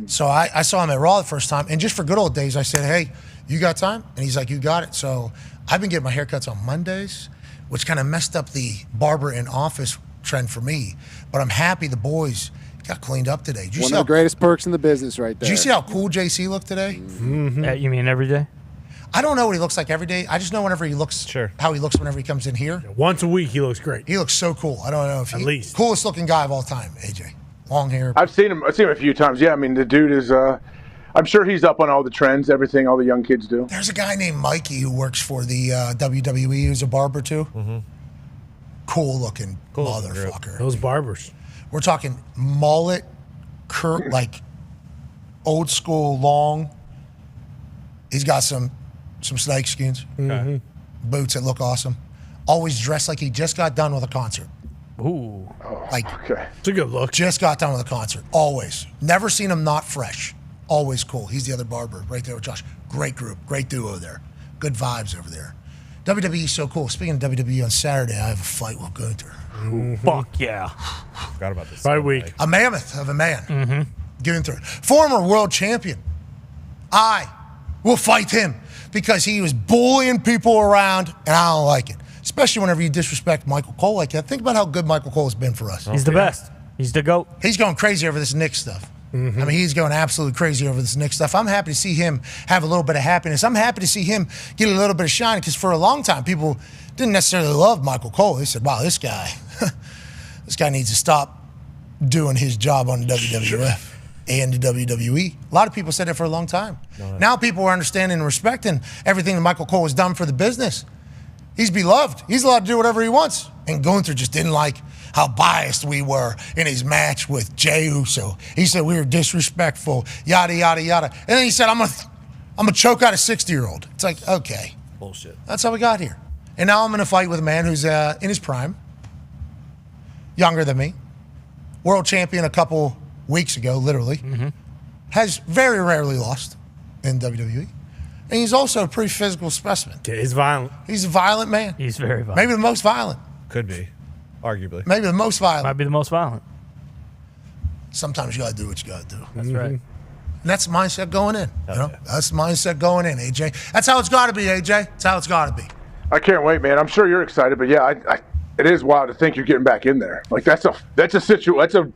So I saw him at Raw the first time, and just for good old days, I said, "Hey, you got time?" And he's like, "You got it." So I've been getting my haircuts on Mondays, which kind of messed up the barber in office trend for me. But I'm happy the boys got cleaned up today. One of the greatest perks in the business right there. Did you see how cool JC looked today? Mm-hmm. You mean every day? I don't know what he looks like every day. I just know whenever he looks, how he looks whenever he comes in here. Once a week, he looks great. He looks so cool. I don't know if At least. Coolest looking guy of all time, AJ. Long hair. I've seen him a few times. Yeah, I mean, the dude is, I'm sure he's up on all the trends, everything all the young kids do. There's a guy named Mikey who works for the WWE who's a barber too. Mm-hmm. Cool looking motherfucker. Those barbers. We're talking mullet, like old school long. He's got some snake skins, boots that look awesome. Always dressed like he just got done with a concert. Ooh, it's a good look. Just got done with a concert. Always, never seen him not fresh. Always cool. He's the other barber right there with Josh. Great group, great duo there. Good vibes over there. WWE is so cool. Speaking of WWE, on Saturday I have a fight with Gunther. Fuck yeah! Forgot about this. Fight week. A mammoth of a man. Gunther, former world champion. I will fight him because he was bullying people around, and I don't like it. Especially whenever you disrespect Michael Cole like that. Think about how good Michael Cole has been for us. He's the best. He's the GOAT. He's going crazy over this Knicks stuff. I mean, he's going absolutely crazy over this Knicks stuff. I'm happy to see him have a little bit of happiness. I'm happy to see him get a little bit of shine because for a long time, people didn't necessarily love Michael Cole. They said, wow, this guy needs to stop doing his job on the WWF and the WWE. A lot of people said that for a long time. Now people are understanding and respecting everything that Michael Cole has done for the business. He's beloved. He's allowed to do whatever he wants. And Gunther just didn't like how biased we were in his match with Jey Uso. He said we were disrespectful, yada, yada, yada. And then he said, I'm gonna choke out a 60-year-old. It's like, okay. Bullshit. That's how we got here. And now I'm going to fight with a man who's in his prime, younger than me, world champion a couple weeks ago, literally, has very rarely lost in WWE. And he's also a pretty physical specimen. Yeah, he's violent. He's a violent man. He's very violent. Maybe the most violent. Could be. Arguably. Maybe the most violent. Might be the most violent. Sometimes you got to do what you got to do. That's right. And that's the mindset going in. You know? That's the mindset going in, AJ. That's how it's got to be, AJ. That's how it's got to be. I can't wait, man. I'm sure you're excited, but yeah, it is wild to think you're getting back in there. Like that's a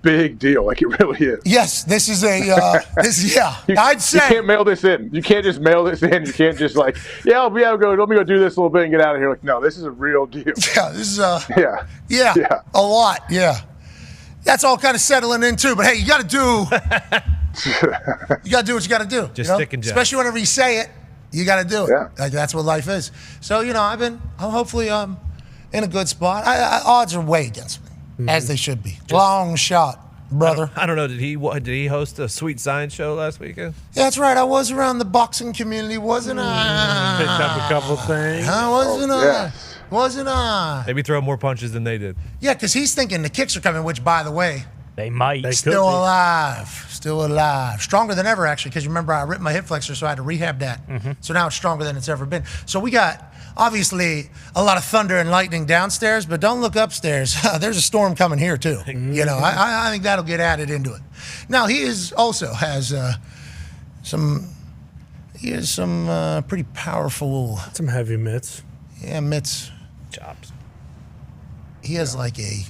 big deal. Like it really is. Yes, this is a I'd say you can't mail this in. You can't just mail this in. You can't just like, let me go do this a little bit and get out of here. Like, no, this is a real deal. Yeah, this is yeah, a lot. Yeah, that's all kind of settling in too. But hey, you got to do what you got to do. Just stick and jab. Especially whenever you say it, you got to do it. Yeah. Like that's what life is. So I'm hopefully in a good spot. Odds are way against me, as they should be. Long shot, brother. I don't know. Did he host a sweet science show last weekend? Yeah, that's right. I was around the boxing community, wasn't I? Picked up a couple things. Wasn't I? Maybe throw more punches than they did. Yeah, because he's thinking the kicks are coming, which, by the way, they might. Still alive. Stronger than ever, actually, because remember, I ripped my hip flexor, so I had to rehab that. So now it's stronger than it's ever been. So we got, obviously, a lot of thunder and lightning downstairs, but don't look upstairs. There's a storm coming here, too. I think that'll get added into it. Now, he also has some pretty powerful... Some heavy mitts. Yeah, mitts. Chops. He has like a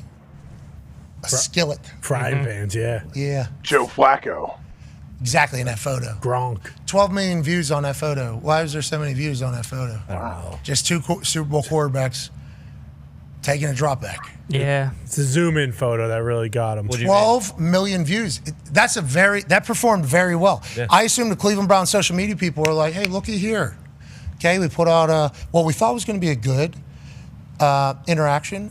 skillet. Frying pans, yeah. Yeah. Joe Flacco. Exactly in that photo. Gronk. 12 million views on that photo. Why was there so many views on that photo? I don't know. Just two Super Bowl quarterbacks taking a drop back. Yeah. It's a zoom in photo that really got him. 12 million views. That performed very well. Yeah. I assume the Cleveland Browns social media people were like, hey, looky here. Okay, we put out what we thought was going to be a good interaction.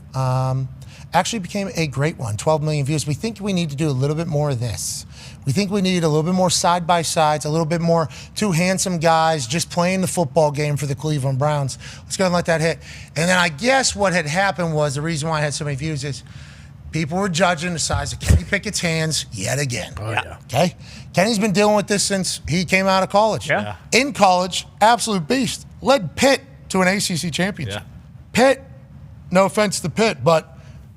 Actually became a great one. 12 million views. We think we need to do a little bit more of this. We think we need a little bit more side-by-sides, a little bit more two handsome guys just playing the football game for the Cleveland Browns. Let's go and let that hit. And then I guess what had happened was the reason why I had so many views is people were judging the size of Kenny Pickett's hands yet again. Oh, yeah. Okay? Kenny's been dealing with this since he came out of college. Yeah. In college, absolute beast. Led Pitt to an ACC championship. Yeah. Pitt, no offense to Pitt, but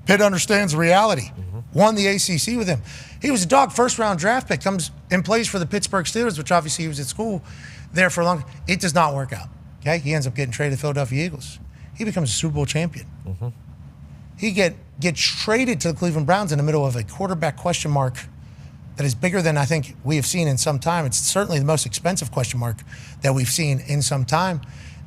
Pitt understands reality. Won the ACC with him. He was a dog first-round draft pick, comes and plays for the Pittsburgh Steelers, which obviously he was at school there for a long time. It does not work out. Okay? He ends up getting traded to the Philadelphia Eagles. He becomes a Super Bowl champion. He gets traded to the Cleveland Browns in the middle of a quarterback question mark that is bigger than I think we have seen in some time. It's certainly the most expensive question mark that we've seen in some time.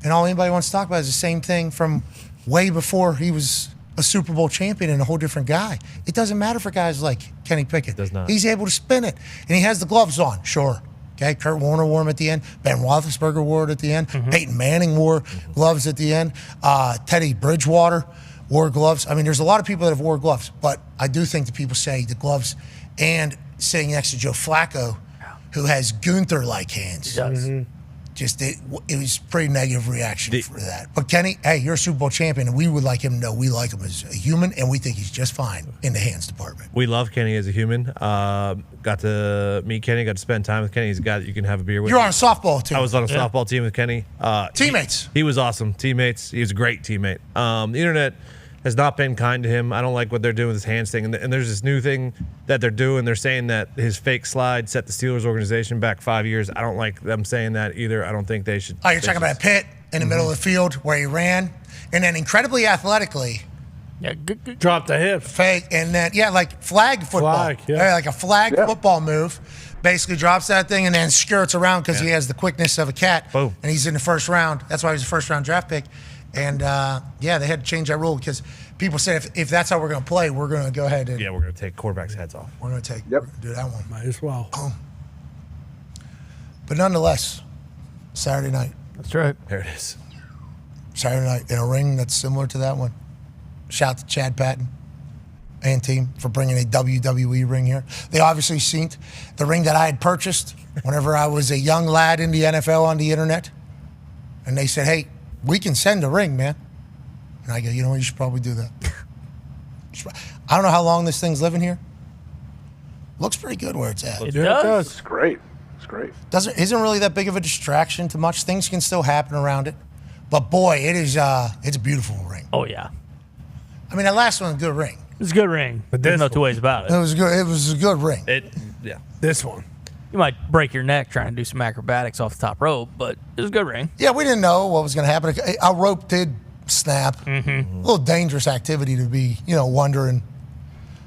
And all anybody wants to talk about is the same thing from way before he was a Super Bowl champion and a whole different guy. It doesn't matter for guys like Kenny Pickett. Does not. He's able to spin it. And he has the gloves on, sure. Okay, Kurt Warner wore them at the end. Ben Roethlisberger wore it at the end. Peyton Manning wore gloves at the end. Teddy Bridgewater wore gloves. I mean, there's a lot of people that have wore gloves, but I do think that people say the gloves and sitting next to Joe Flacco, who has Gunther-like hands. He does. Just it was pretty negative reaction for that. But Kenny, hey, you're a Super Bowl champion, and we would like him to know we like him as a human, and we think he's just fine in the hands department. We love Kenny as a human. Got to meet Kenny, got to spend time with Kenny. He's a guy that you can have a beer with. You're on a softball team. I was on a softball team with Kenny. Teammates. He was awesome. Teammates. He was a great teammate. The internet has not been kind to him. I don't like what they're doing with his hands thing. And there's this new thing that they're doing. They're saying that his fake slide set the Steelers organization back 5 years. I don't like them saying that either. I don't think they should. Oh, you're talking about Pitt in the middle of the field where he ran, and then incredibly athletically. Yeah, dropped the hip. Fake, and then, like flag football. Like a flag football move. Basically drops that thing and then skirts around because he has the quickness of a cat. Boom. And he's in the first round. That's why he was a first-round draft pick. And, they had to change that rule because people said if that's how we're going to play, we're going to go ahead and... Yeah, we're going to take quarterbacks' heads off. We're going to do that one. Might as well. But nonetheless, Saturday night. That's right. There it is. Saturday night in a ring that's similar to that one. Shout out to Chad Patton and team for bringing a WWE ring here. They obviously seen the ring that I had purchased whenever I was a young lad in the NFL on the internet. And they said, hey, we can send a ring, man. And I go, you know what, you should probably do that. I don't know how long this thing's living here. Looks pretty good where it's at. It does. It's great. It's great. Isn't really that big of a distraction to much. Things can still happen around it. But boy, it's a beautiful ring. Oh, yeah. I mean, that last one was a good ring. It was a good ring. But there's no two ways about it. It was good. It was a good ring. Yeah. This one. You might break your neck trying to do some acrobatics off the top rope, but it was a good ring. Yeah, we didn't know what was going to happen. Our rope did snap. Mm-hmm. A little dangerous activity to be, wondering,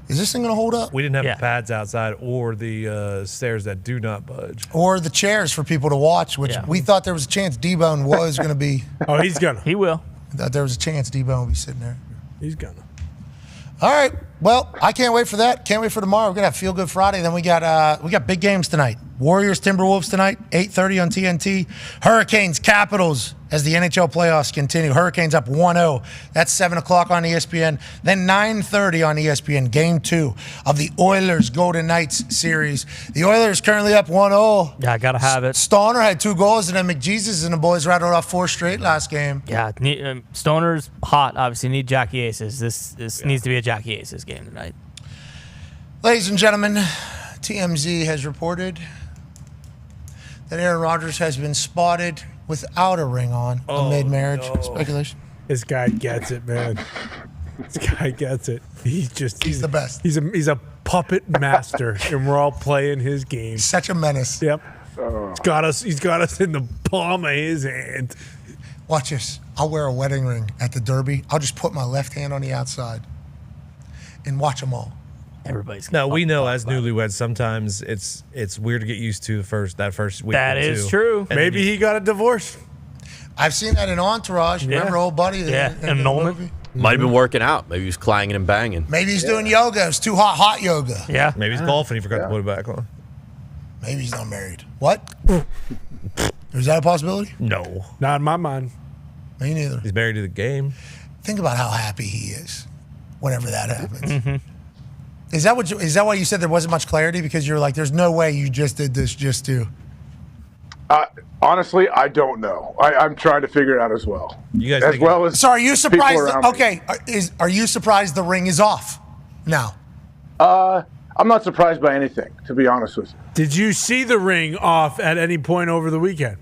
is this thing going to hold up? We didn't have the pads outside or the stairs that do not budge. Or the chairs for people to watch, which we thought there was a chance D-Bone was going to be. Oh, he's gonna. He will. Thought there was a chance D-Bone would be sitting there. He's gonna. All right. Well, I can't wait for that. Can't wait for tomorrow. We're gonna have Feel Good Friday. Then we got big games tonight. Warriors Timberwolves tonight, 8:30 on TNT. Hurricanes Capitals as the NHL playoffs continue. Hurricanes up 1-0. That's 7 o'clock on ESPN. Then 9:30 on ESPN. Game 2 of the Oilers Golden Knights series. The Oilers currently up 1-0. Yeah, I gotta have it. Stoner had 2 goals, and then McJesus and the boys rattled off 4 straight last game. Yeah, Stoner's hot. Obviously, need Jackie Aces. This needs to be a Jackie Aces game tonight. Ladies and gentlemen, TMZ has reported that Aaron Rodgers has been spotted without a ring on amid marriage speculation. This guy gets it, man. This guy gets it. He's the best. He's a puppet master, and we're all playing his game. Such a menace. Yep. He's got us in the palm of his hand. Watch this. I'll wear a wedding ring at the Derby. I'll just put my left hand on the outside and watch them all. Everybody's now we know as newlyweds sometimes it's weird to get used to that first week. That is true. And Maybe he got a divorce. I've seen that in Entourage. Remember old buddy? In the movie? Might have been working out. Maybe he was clanging and banging. Maybe he's doing yoga. It's too hot yoga. Yeah. Maybe he's golfing. He forgot to put it back on. Maybe he's not married. What? Is that a possibility? No, not in my mind. Me neither. He's married to the game. Think about how happy he is whenever that happens. Mm-hmm. Is that why you said there wasn't much clarity? Because you're like, there's no way you just did this just to. Honestly, I don't know. I'm trying to figure it out as well. You guys, as well as so are you surprised? people around me. Okay, are you surprised the ring is off now? I'm not surprised by anything, to be honest with you. Did you see the ring off at any point over the weekend?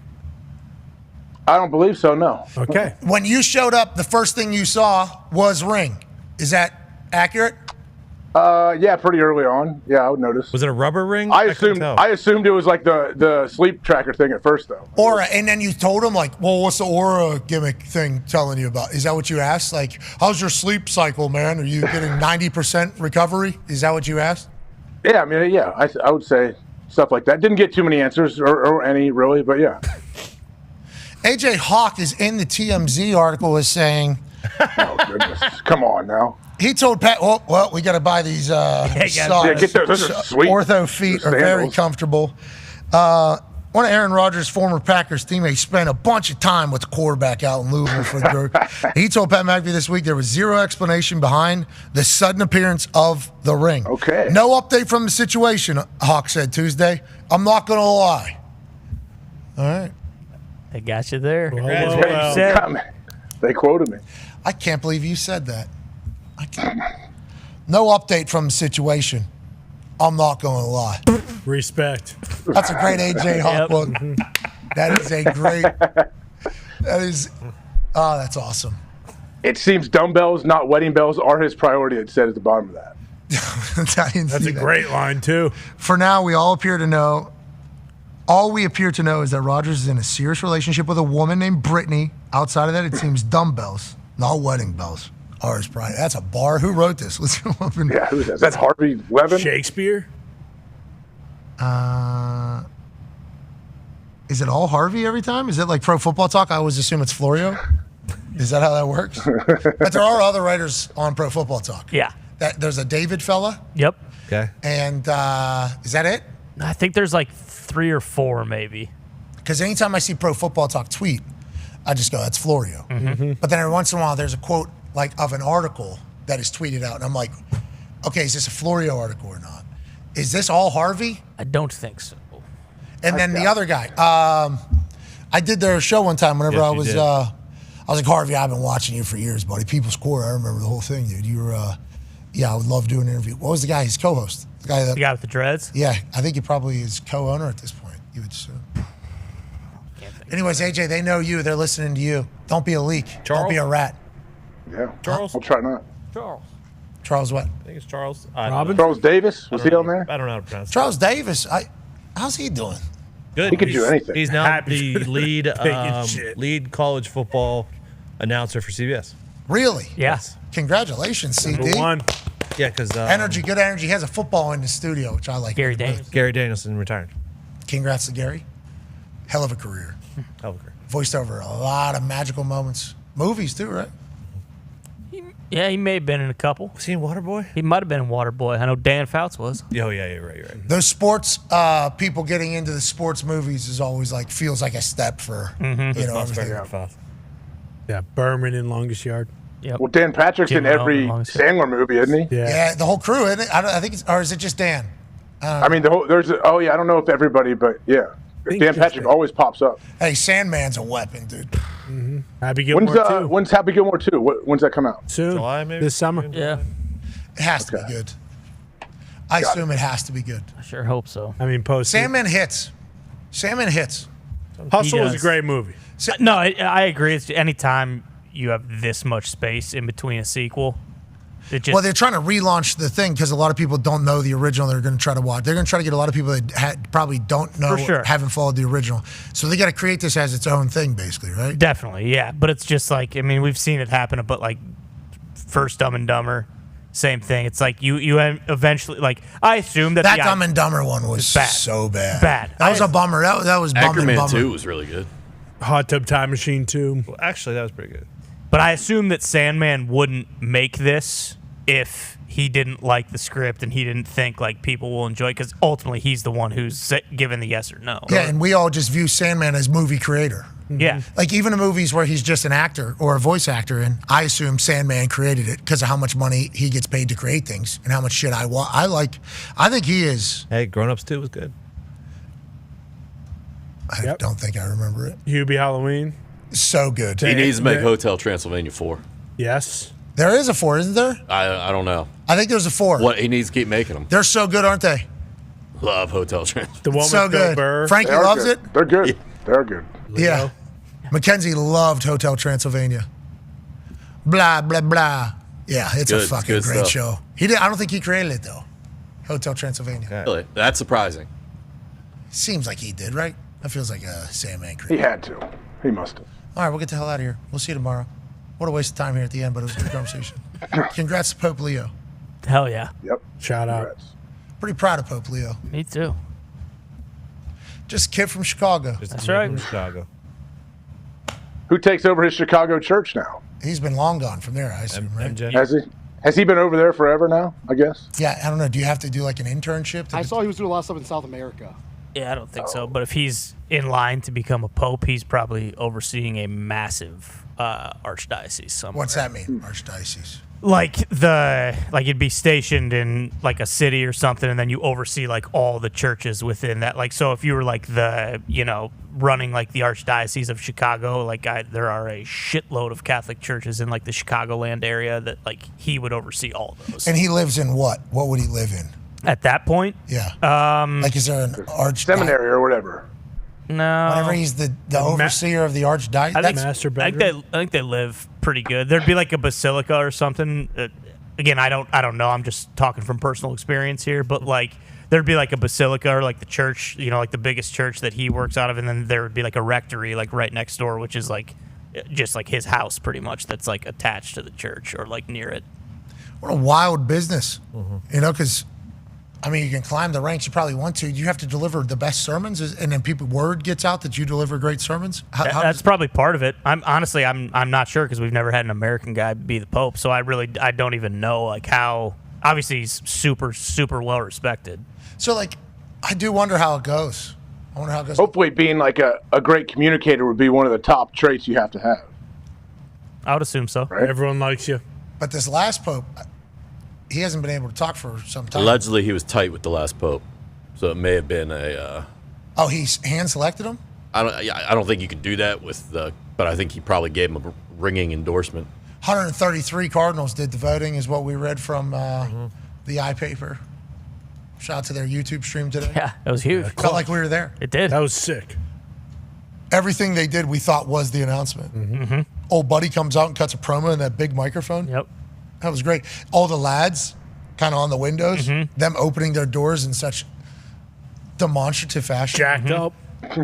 I don't believe so. No. Okay. When you showed up, the first thing you saw was ring. Is that accurate? Yeah, pretty early on. Yeah, I would notice. Was it a rubber ring? I assumed it was like the sleep tracker thing at first, though. Aura, and then you told him like, well, what's the Aura gimmick thing telling you about? Is that what you asked? Like, how's your sleep cycle, man? Are you getting 90% recovery? Is that what you asked? Yeah, I mean, yeah, I would say stuff like that. Didn't get too many answers or any really, but yeah. AJ Hawk is in the TMZ article is saying, oh goodness, come on now. He told Pat, well, we got to buy these socks. Yeah, get those are sweet. Ortho feet are very comfortable. One of Aaron Rodgers' former Packers teammates spent a bunch of time with the quarterback out in Louisville for the group. He told Pat McAfee this week there was zero explanation behind the sudden appearance of the ring. Okay. No update from the situation, Hawk said Tuesday. I'm not going to lie. All right. They got you there. They quoted me. I can't believe you said that. No update from the situation. I'm not going to lie. Respect. That's a great AJ Hawk book. That is a great. That's awesome. It seems dumbbells, not wedding bells, are his priority. It said at the bottom of that. That's a great line too. For now, we all appear to know. All we appear to know is that Rodgers is in a serious relationship with a woman named Brittany. Outside of that, it seems dumbbells, not wedding bells. Ours, Brian. That's a bar. Who wrote this? Let's go up and. Yeah, who's that? Is that Harvey Levin? Shakespeare? Is it all Harvey every time? Is it like Pro Football Talk? I always assume it's Florio. Is that how that works? But there are other writers on Pro Football Talk. Yeah. There's a David fella. Yep. Okay. And is that it? I think there's like 3 or 4 maybe. Because anytime I see Pro Football Talk tweet, I just go, that's Florio. Mm-hmm. But then every once in a while, there's a quote like of an article that is tweeted out, and I'm like, okay, is this a Florio article or not? Is this all Harvey? I don't think so. And then the other guy, I did their show one time whenever I was like, Harvey, I've been watching you for years, buddy. People's Court, I remember the whole thing, dude. You were, I would love doing an interview. What was the guy, his co-host? The guy with the dreads? Yeah, I think he probably is co-owner at this point, you would assume. Anyways, AJ, they know you. They're listening to you. Don't be a leak. Charles? Don't be a rat. Yeah, Charles. I'll try not. Charles what? I think it's Charles. Charles Davis? Was he on there? I don't know how to pronounce it. Charles Davis. How's he doing? Good. He could do anything. He's now Happy the lead shit. lead college football announcer for CBS. Really? Yes. Congratulations, CD. Number one. Yeah, because Energy, good energy. He has a football in the studio, which I like. Gary Daniels. Gary Danielson retired. Congrats to Gary. Hell of a career. Hell of a career. Voiced over a lot of magical moments. Movies too, right? Yeah, he may have been in a couple. Was he in Waterboy? He might have been in Waterboy. I know Dan Fouts was. Oh yeah, you're right. You're right. Those sports people getting into the sports movies is always feels like a step for everything. Yeah, Berman in Longest Yard. Yep. Well, Dan Patrick's Jim in every Rome, Sandler movie, isn't he? Yeah, the whole crew, isn't it? I think it's, or is it just Dan? I mean, the whole I don't know if everybody, but yeah, Dan Patrick always pops up. Hey, Sandman's a weapon, dude. Mm-hmm. Happy Gilmore 2. When's Happy Gilmore 2? When's that come out? Soon. July, maybe? This summer. Yeah. It has to be good. I assume it has to be good. I sure hope so. I mean, post. Sandman hits. Sandman hits. Hustle is a does. great movie. No, I agree. It's anytime you have this much space in between a sequel, it just. Well, they're trying to relaunch the thing because a lot of people don't know the original. They're going to try to watch. They're going to try to get a lot of people that probably don't know, For sure. haven't followed the original. So they got to create this as its own thing, basically, right? Definitely, yeah. But it's just like, I mean, we've seen it happen, but like first Dumb and Dumber, same thing. It's like you eventually, like, I assume that That the Dumb and Dumber one was bad. so bad. Bad. That was a bummer. That was bumming. Anchorman 2 was really good. Hot Tub Time Machine 2. Well, actually, that was pretty good. But I assume that Sandman wouldn't make this if he didn't like the script and he didn't think like people will enjoy it, because ultimately he's the one who's given the yes or no. Yeah, and we all just view Sandman as movie creator. Yeah. Like even in movies where he's just an actor or a voice actor, and I assume Sandman created it because of how much money he gets paid to create things and how much shit I think he is. Hey, Grown Ups 2 was good. I don't think I remember it. Hubie Halloween. So good. He needs to make Hotel Transylvania 4. Yes. There is a 4, isn't there? I don't know. I think there's a 4. What he needs to keep making them. They're so good, aren't they? Love Hotel Transylvania. The one So with Bill good. Burr. Frankie They are loves good. it. They're good. They're good. Yeah. Mackenzie loved Hotel Transylvania. Blah, blah, blah. Yeah, it's a Good- fucking good great stuff. show. I don't think he created it, though. Hotel Transylvania. Really? That's surprising. Seems like he did, right? That feels like a Sandman created. He had to. He must have. All right, we'll get the hell out of here. We'll see you tomorrow. What a waste of time here at the end, but it was a good conversation. Congrats to Pope Leo. Hell yeah. Yep. Shout out. Congrats. Pretty proud of Pope Leo. Me too. Just a kid from Chicago. That's right. From Chicago. Who takes over his Chicago church now? He's been long gone from there, I assume, right? MJ. Has he? Has he been over there forever now, I guess? Yeah, I don't know. Do you have to do like an internship? I saw he was doing a lot of stuff in South America. Yeah, I don't think so. But if he's in line to become a pope, he's probably overseeing a massive archdiocese somewhere. What's that mean, archdiocese? Like you'd be stationed in like a city or something, and then you oversee like all the churches within that. Like, so if you were like running like the archdiocese of Chicago, like there are a shitload of Catholic churches in like the Chicagoland area that like he would oversee all of those. And he lives in what? What would he live in? At that point, Yeah. like is there an seminary or whatever? No. Whenever he's the overseer of the archdiocese. I think they live pretty good. There'd be like a basilica or something. Again, I don't know. I'm just talking from personal experience here, but like there'd be like a basilica or like the church, like the biggest church that he works out of, and then there would be like a rectory like right next door, which is like just like his house pretty much that's like attached to the church or like near it. What a wild business, because. I mean, you can climb the ranks. You probably want to. You have to deliver the best sermons, and then word gets out that you deliver great sermons. That's probably part of it. I'm not sure because we've never had an American guy be the Pope, so I don't even know like how. Obviously, he's super well respected. So like, I do wonder how it goes. I wonder how it goes. Hopefully, being like a great communicator would be one of the top traits you have to have. I would assume so. Right? Everyone likes you. But this last Pope, he hasn't been able to talk for some time. Allegedly, he was tight with the last pope, so it may have been a. Oh, he hand selected him? I don't think you could do that with but I think he probably gave him a ringing endorsement. 133 Cardinals did the voting, is what we read from the iPaper. Shout out to their YouTube stream today. Yeah, that was huge. Felt like we were there. It did. That was sick. Everything they did, we thought was the announcement. Old Buddy comes out and cuts a promo in that big microphone. Yep. That was great. All the lads kind of on the windows, them opening their doors in such demonstrative fashion. Jacked up.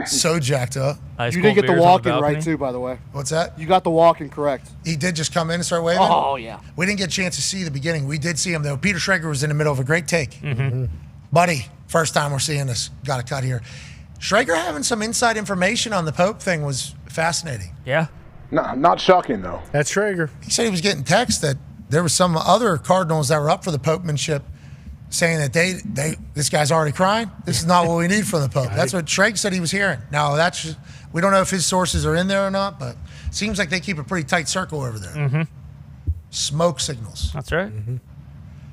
So jacked up. You did get the walk-in right, too, by the way. What's that? You got the walk-in correct. He did just come in and start waving? Oh, yeah. We didn't get a chance to see the beginning. We did see him, though. Peter Schrager was in the middle of a great take. Buddy, first time we're seeing this. Got a cut here. Schrager having some inside information on the Pope thing was fascinating. Yeah. No, not shocking, though. That's Schrager. He said he was getting texts that there was some other Cardinals that were up for the Popemanship saying that this guy's already crying. This is not what we need from the Pope. That's what Schrager said he was hearing. Now, we don't know if his sources are in there or not, but seems like they keep a pretty tight circle over there. Smoke signals. That's right.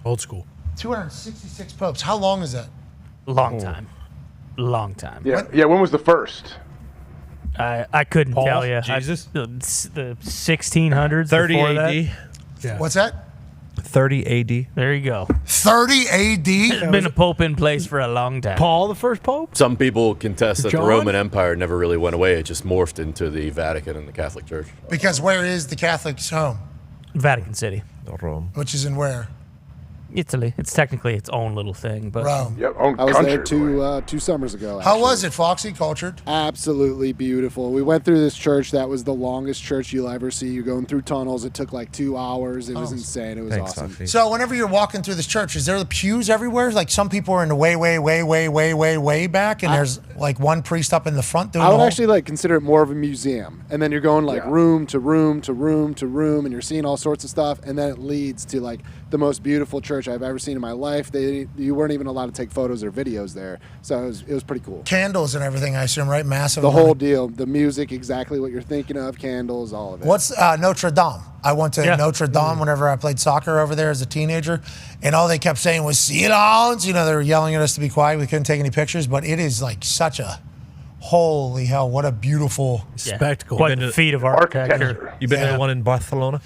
Old school. 266 popes. How long is that? Long time. Long time. Yeah. When was the first? I couldn't Paul? tell you. Jesus? The 1600s. 30 before AD. that. Yeah. What's that? 30 AD. There you go. 30 AD? There's been a pope in place for a long time. Paul, the first pope? Some people contest that John? the Roman Empire never really went away. It just morphed into the Vatican and the Catholic Church. Because where is the Catholic's home? Vatican City. Rome. Which is in where? Italy. It's technically its own little thing, but Rome. Yep, own I was country. there two summers ago. How actually. was it, Foxy? Cultured? Absolutely beautiful. We went through this church that was the longest church you'll ever see. You're going through tunnels. It took like 2 hours. It was insane. It was awesome. So whenever you're walking through this church, is there the pews everywhere? Like some people are in the way back, and there's like one priest up in the front doing I would the whole- actually like consider it more of a museum. And then you're going like room to room to room to room, and you're seeing all sorts of stuff. And then it leads to like the most beautiful church I've ever seen in my life. You weren't even allowed to take photos or videos there. So it was pretty cool. Candles and everything, I assume, right? Massive. The amount. whole deal. The music, exactly what you're thinking of. Candles, all of it. What's Notre Dame? I went to Notre Dame whenever I played soccer over there as a teenager, and all they kept saying was "silence." You know, they were yelling at us to be quiet. We couldn't take any pictures, but it is like such a holy hell! What a beautiful spectacle! Quite the feat of architecture. You been to the one in Barcelona?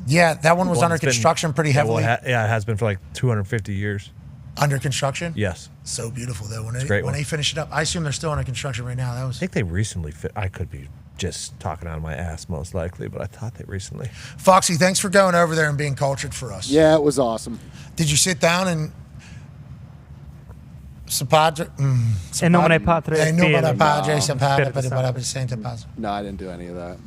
That one was under It's been- construction pretty heavily. it has been for like 250 years. Under construction? Yes. So beautiful though. When It's a great when one. they finish it up, I assume they're still under construction right now. That was I think they recently I could be just talking out of my ass most likely, but I thought they recently. Foxy. Thanks for going over there and being cultured for us. Yeah, it was awesome. Did you sit down and? En nomine Patris et Filii. No, I didn't do any of that.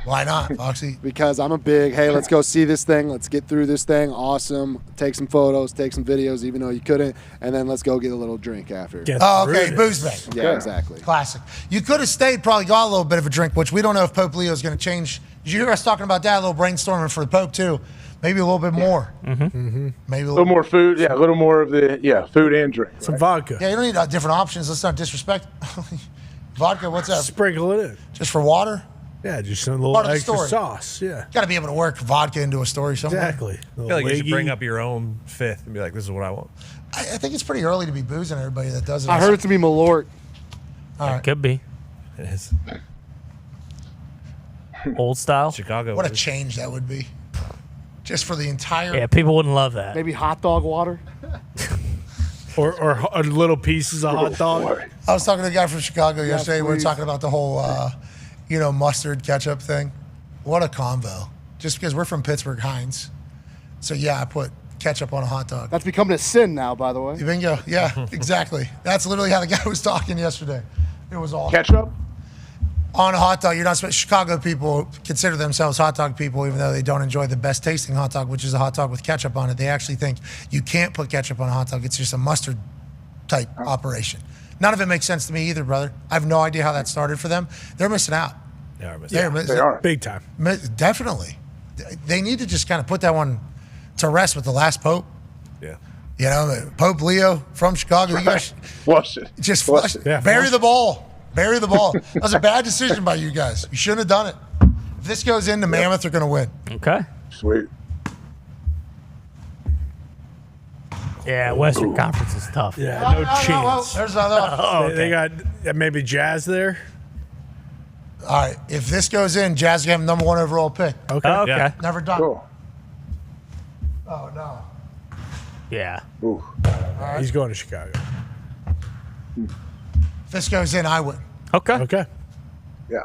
Why not, Foxy? Because I'm a big, hey, let's go see this thing. Let's get through this thing. Awesome. Take some photos, take some videos, even though you couldn't. And then let's go get a little drink after. Oh, okay. Booze bang. Yeah, exactly. Classic. You could have stayed, probably got a little bit of a drink, which we don't know if Pope Leo is going to change. Did you hear us talking about that? A little brainstorming for the Pope, too. Maybe a little bit more. Maybe A little more food. Yeah, a little more of the food and drink. Some vodka. Yeah, you don't need different options. Let's not disrespect. Vodka, what's that? Sprinkle it in. Just for water? Yeah, just a little Part of the extra story. sauce. Yeah. Got to be able to work vodka into a story somewhere. Exactly. I feel like you should bring up your own fifth and be like, this is what I want. I think it's pretty early to be boozing everybody that does it. I heard it to be Malort. All right. Could be. It is. Old style. Chicago. What a change that would be. Just for the entire. Yeah, people wouldn't love that. Maybe hot dog water. Or little pieces of hot dog. I was talking to a guy from Chicago yesterday. We were talking about the whole, mustard ketchup thing. What a convo. Just because we're from Pittsburgh, Heinz. So, yeah, I put ketchup on a hot dog. That's becoming a sin now, by the way. Bingo. Yeah, exactly. That's literally how the guy was talking yesterday. It was awesome. Ketchup? On a hot dog, you're not supposed. Chicago people consider themselves hot dog people, even though they don't enjoy the best tasting hot dog, which is a hot dog with ketchup on it. They actually think you can't put ketchup on a hot dog. It's just a mustard type operation. None of it makes sense to me either, brother. I have no idea how that started for them. They're missing out. They are missing out. They are. Big time. Definitely. They need to just kind of put that one to rest with the last Pope. Yeah. You know, Pope Leo from Chicago. You guys Flush it. just flush it. Yeah, Bury flush the ball. Bury the ball. That was a bad decision by you guys. You shouldn't have done it. If this goes in, the Mammoth are going to win. Okay. Sweet. Yeah, Western Conference is tough. Yeah, no chance. There's another. They got maybe Jazz there. All right. If this goes in, Jazz will have number 1 overall pick. Okay. Okay. Yeah. Never done. Cool. Oh, no. Yeah. Ooh. He's going to Chicago. If this goes in, I win. Okay. Okay. Yeah.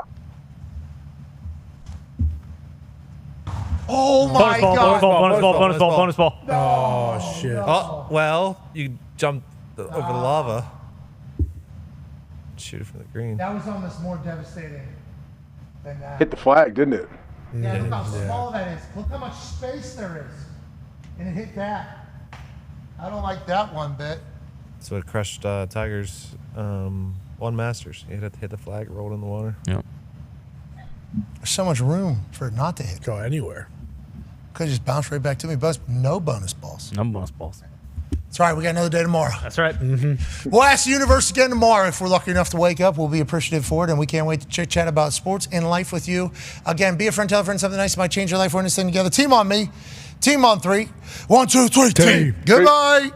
Oh my God! Bonus ball. Oh shit! Oh well, you jumped over the lava. Shoot it from the green. That was almost more devastating than that. Hit the flag, didn't it? Yeah, look how small that is. Look how much space there is. And it hit that. I don't like that one bit. That's what crushed Tiger's one Masters. He hit the flag, rolled in the water. Yep. There's so much room for it not to hit. Go anywhere. Could just bounce right back to me. But no bonus balls. No bonus balls. That's right. We got another day tomorrow. That's right. We'll ask the universe again tomorrow. If we're lucky enough to wake up, we'll be appreciative for it. And we can't wait to chit-chat about sports and life with you. Again, be a friend, tell a friend something nice might change your life. We're in this thing together. Team on me. Team on three. 1, 2, 3, team. Goodbye.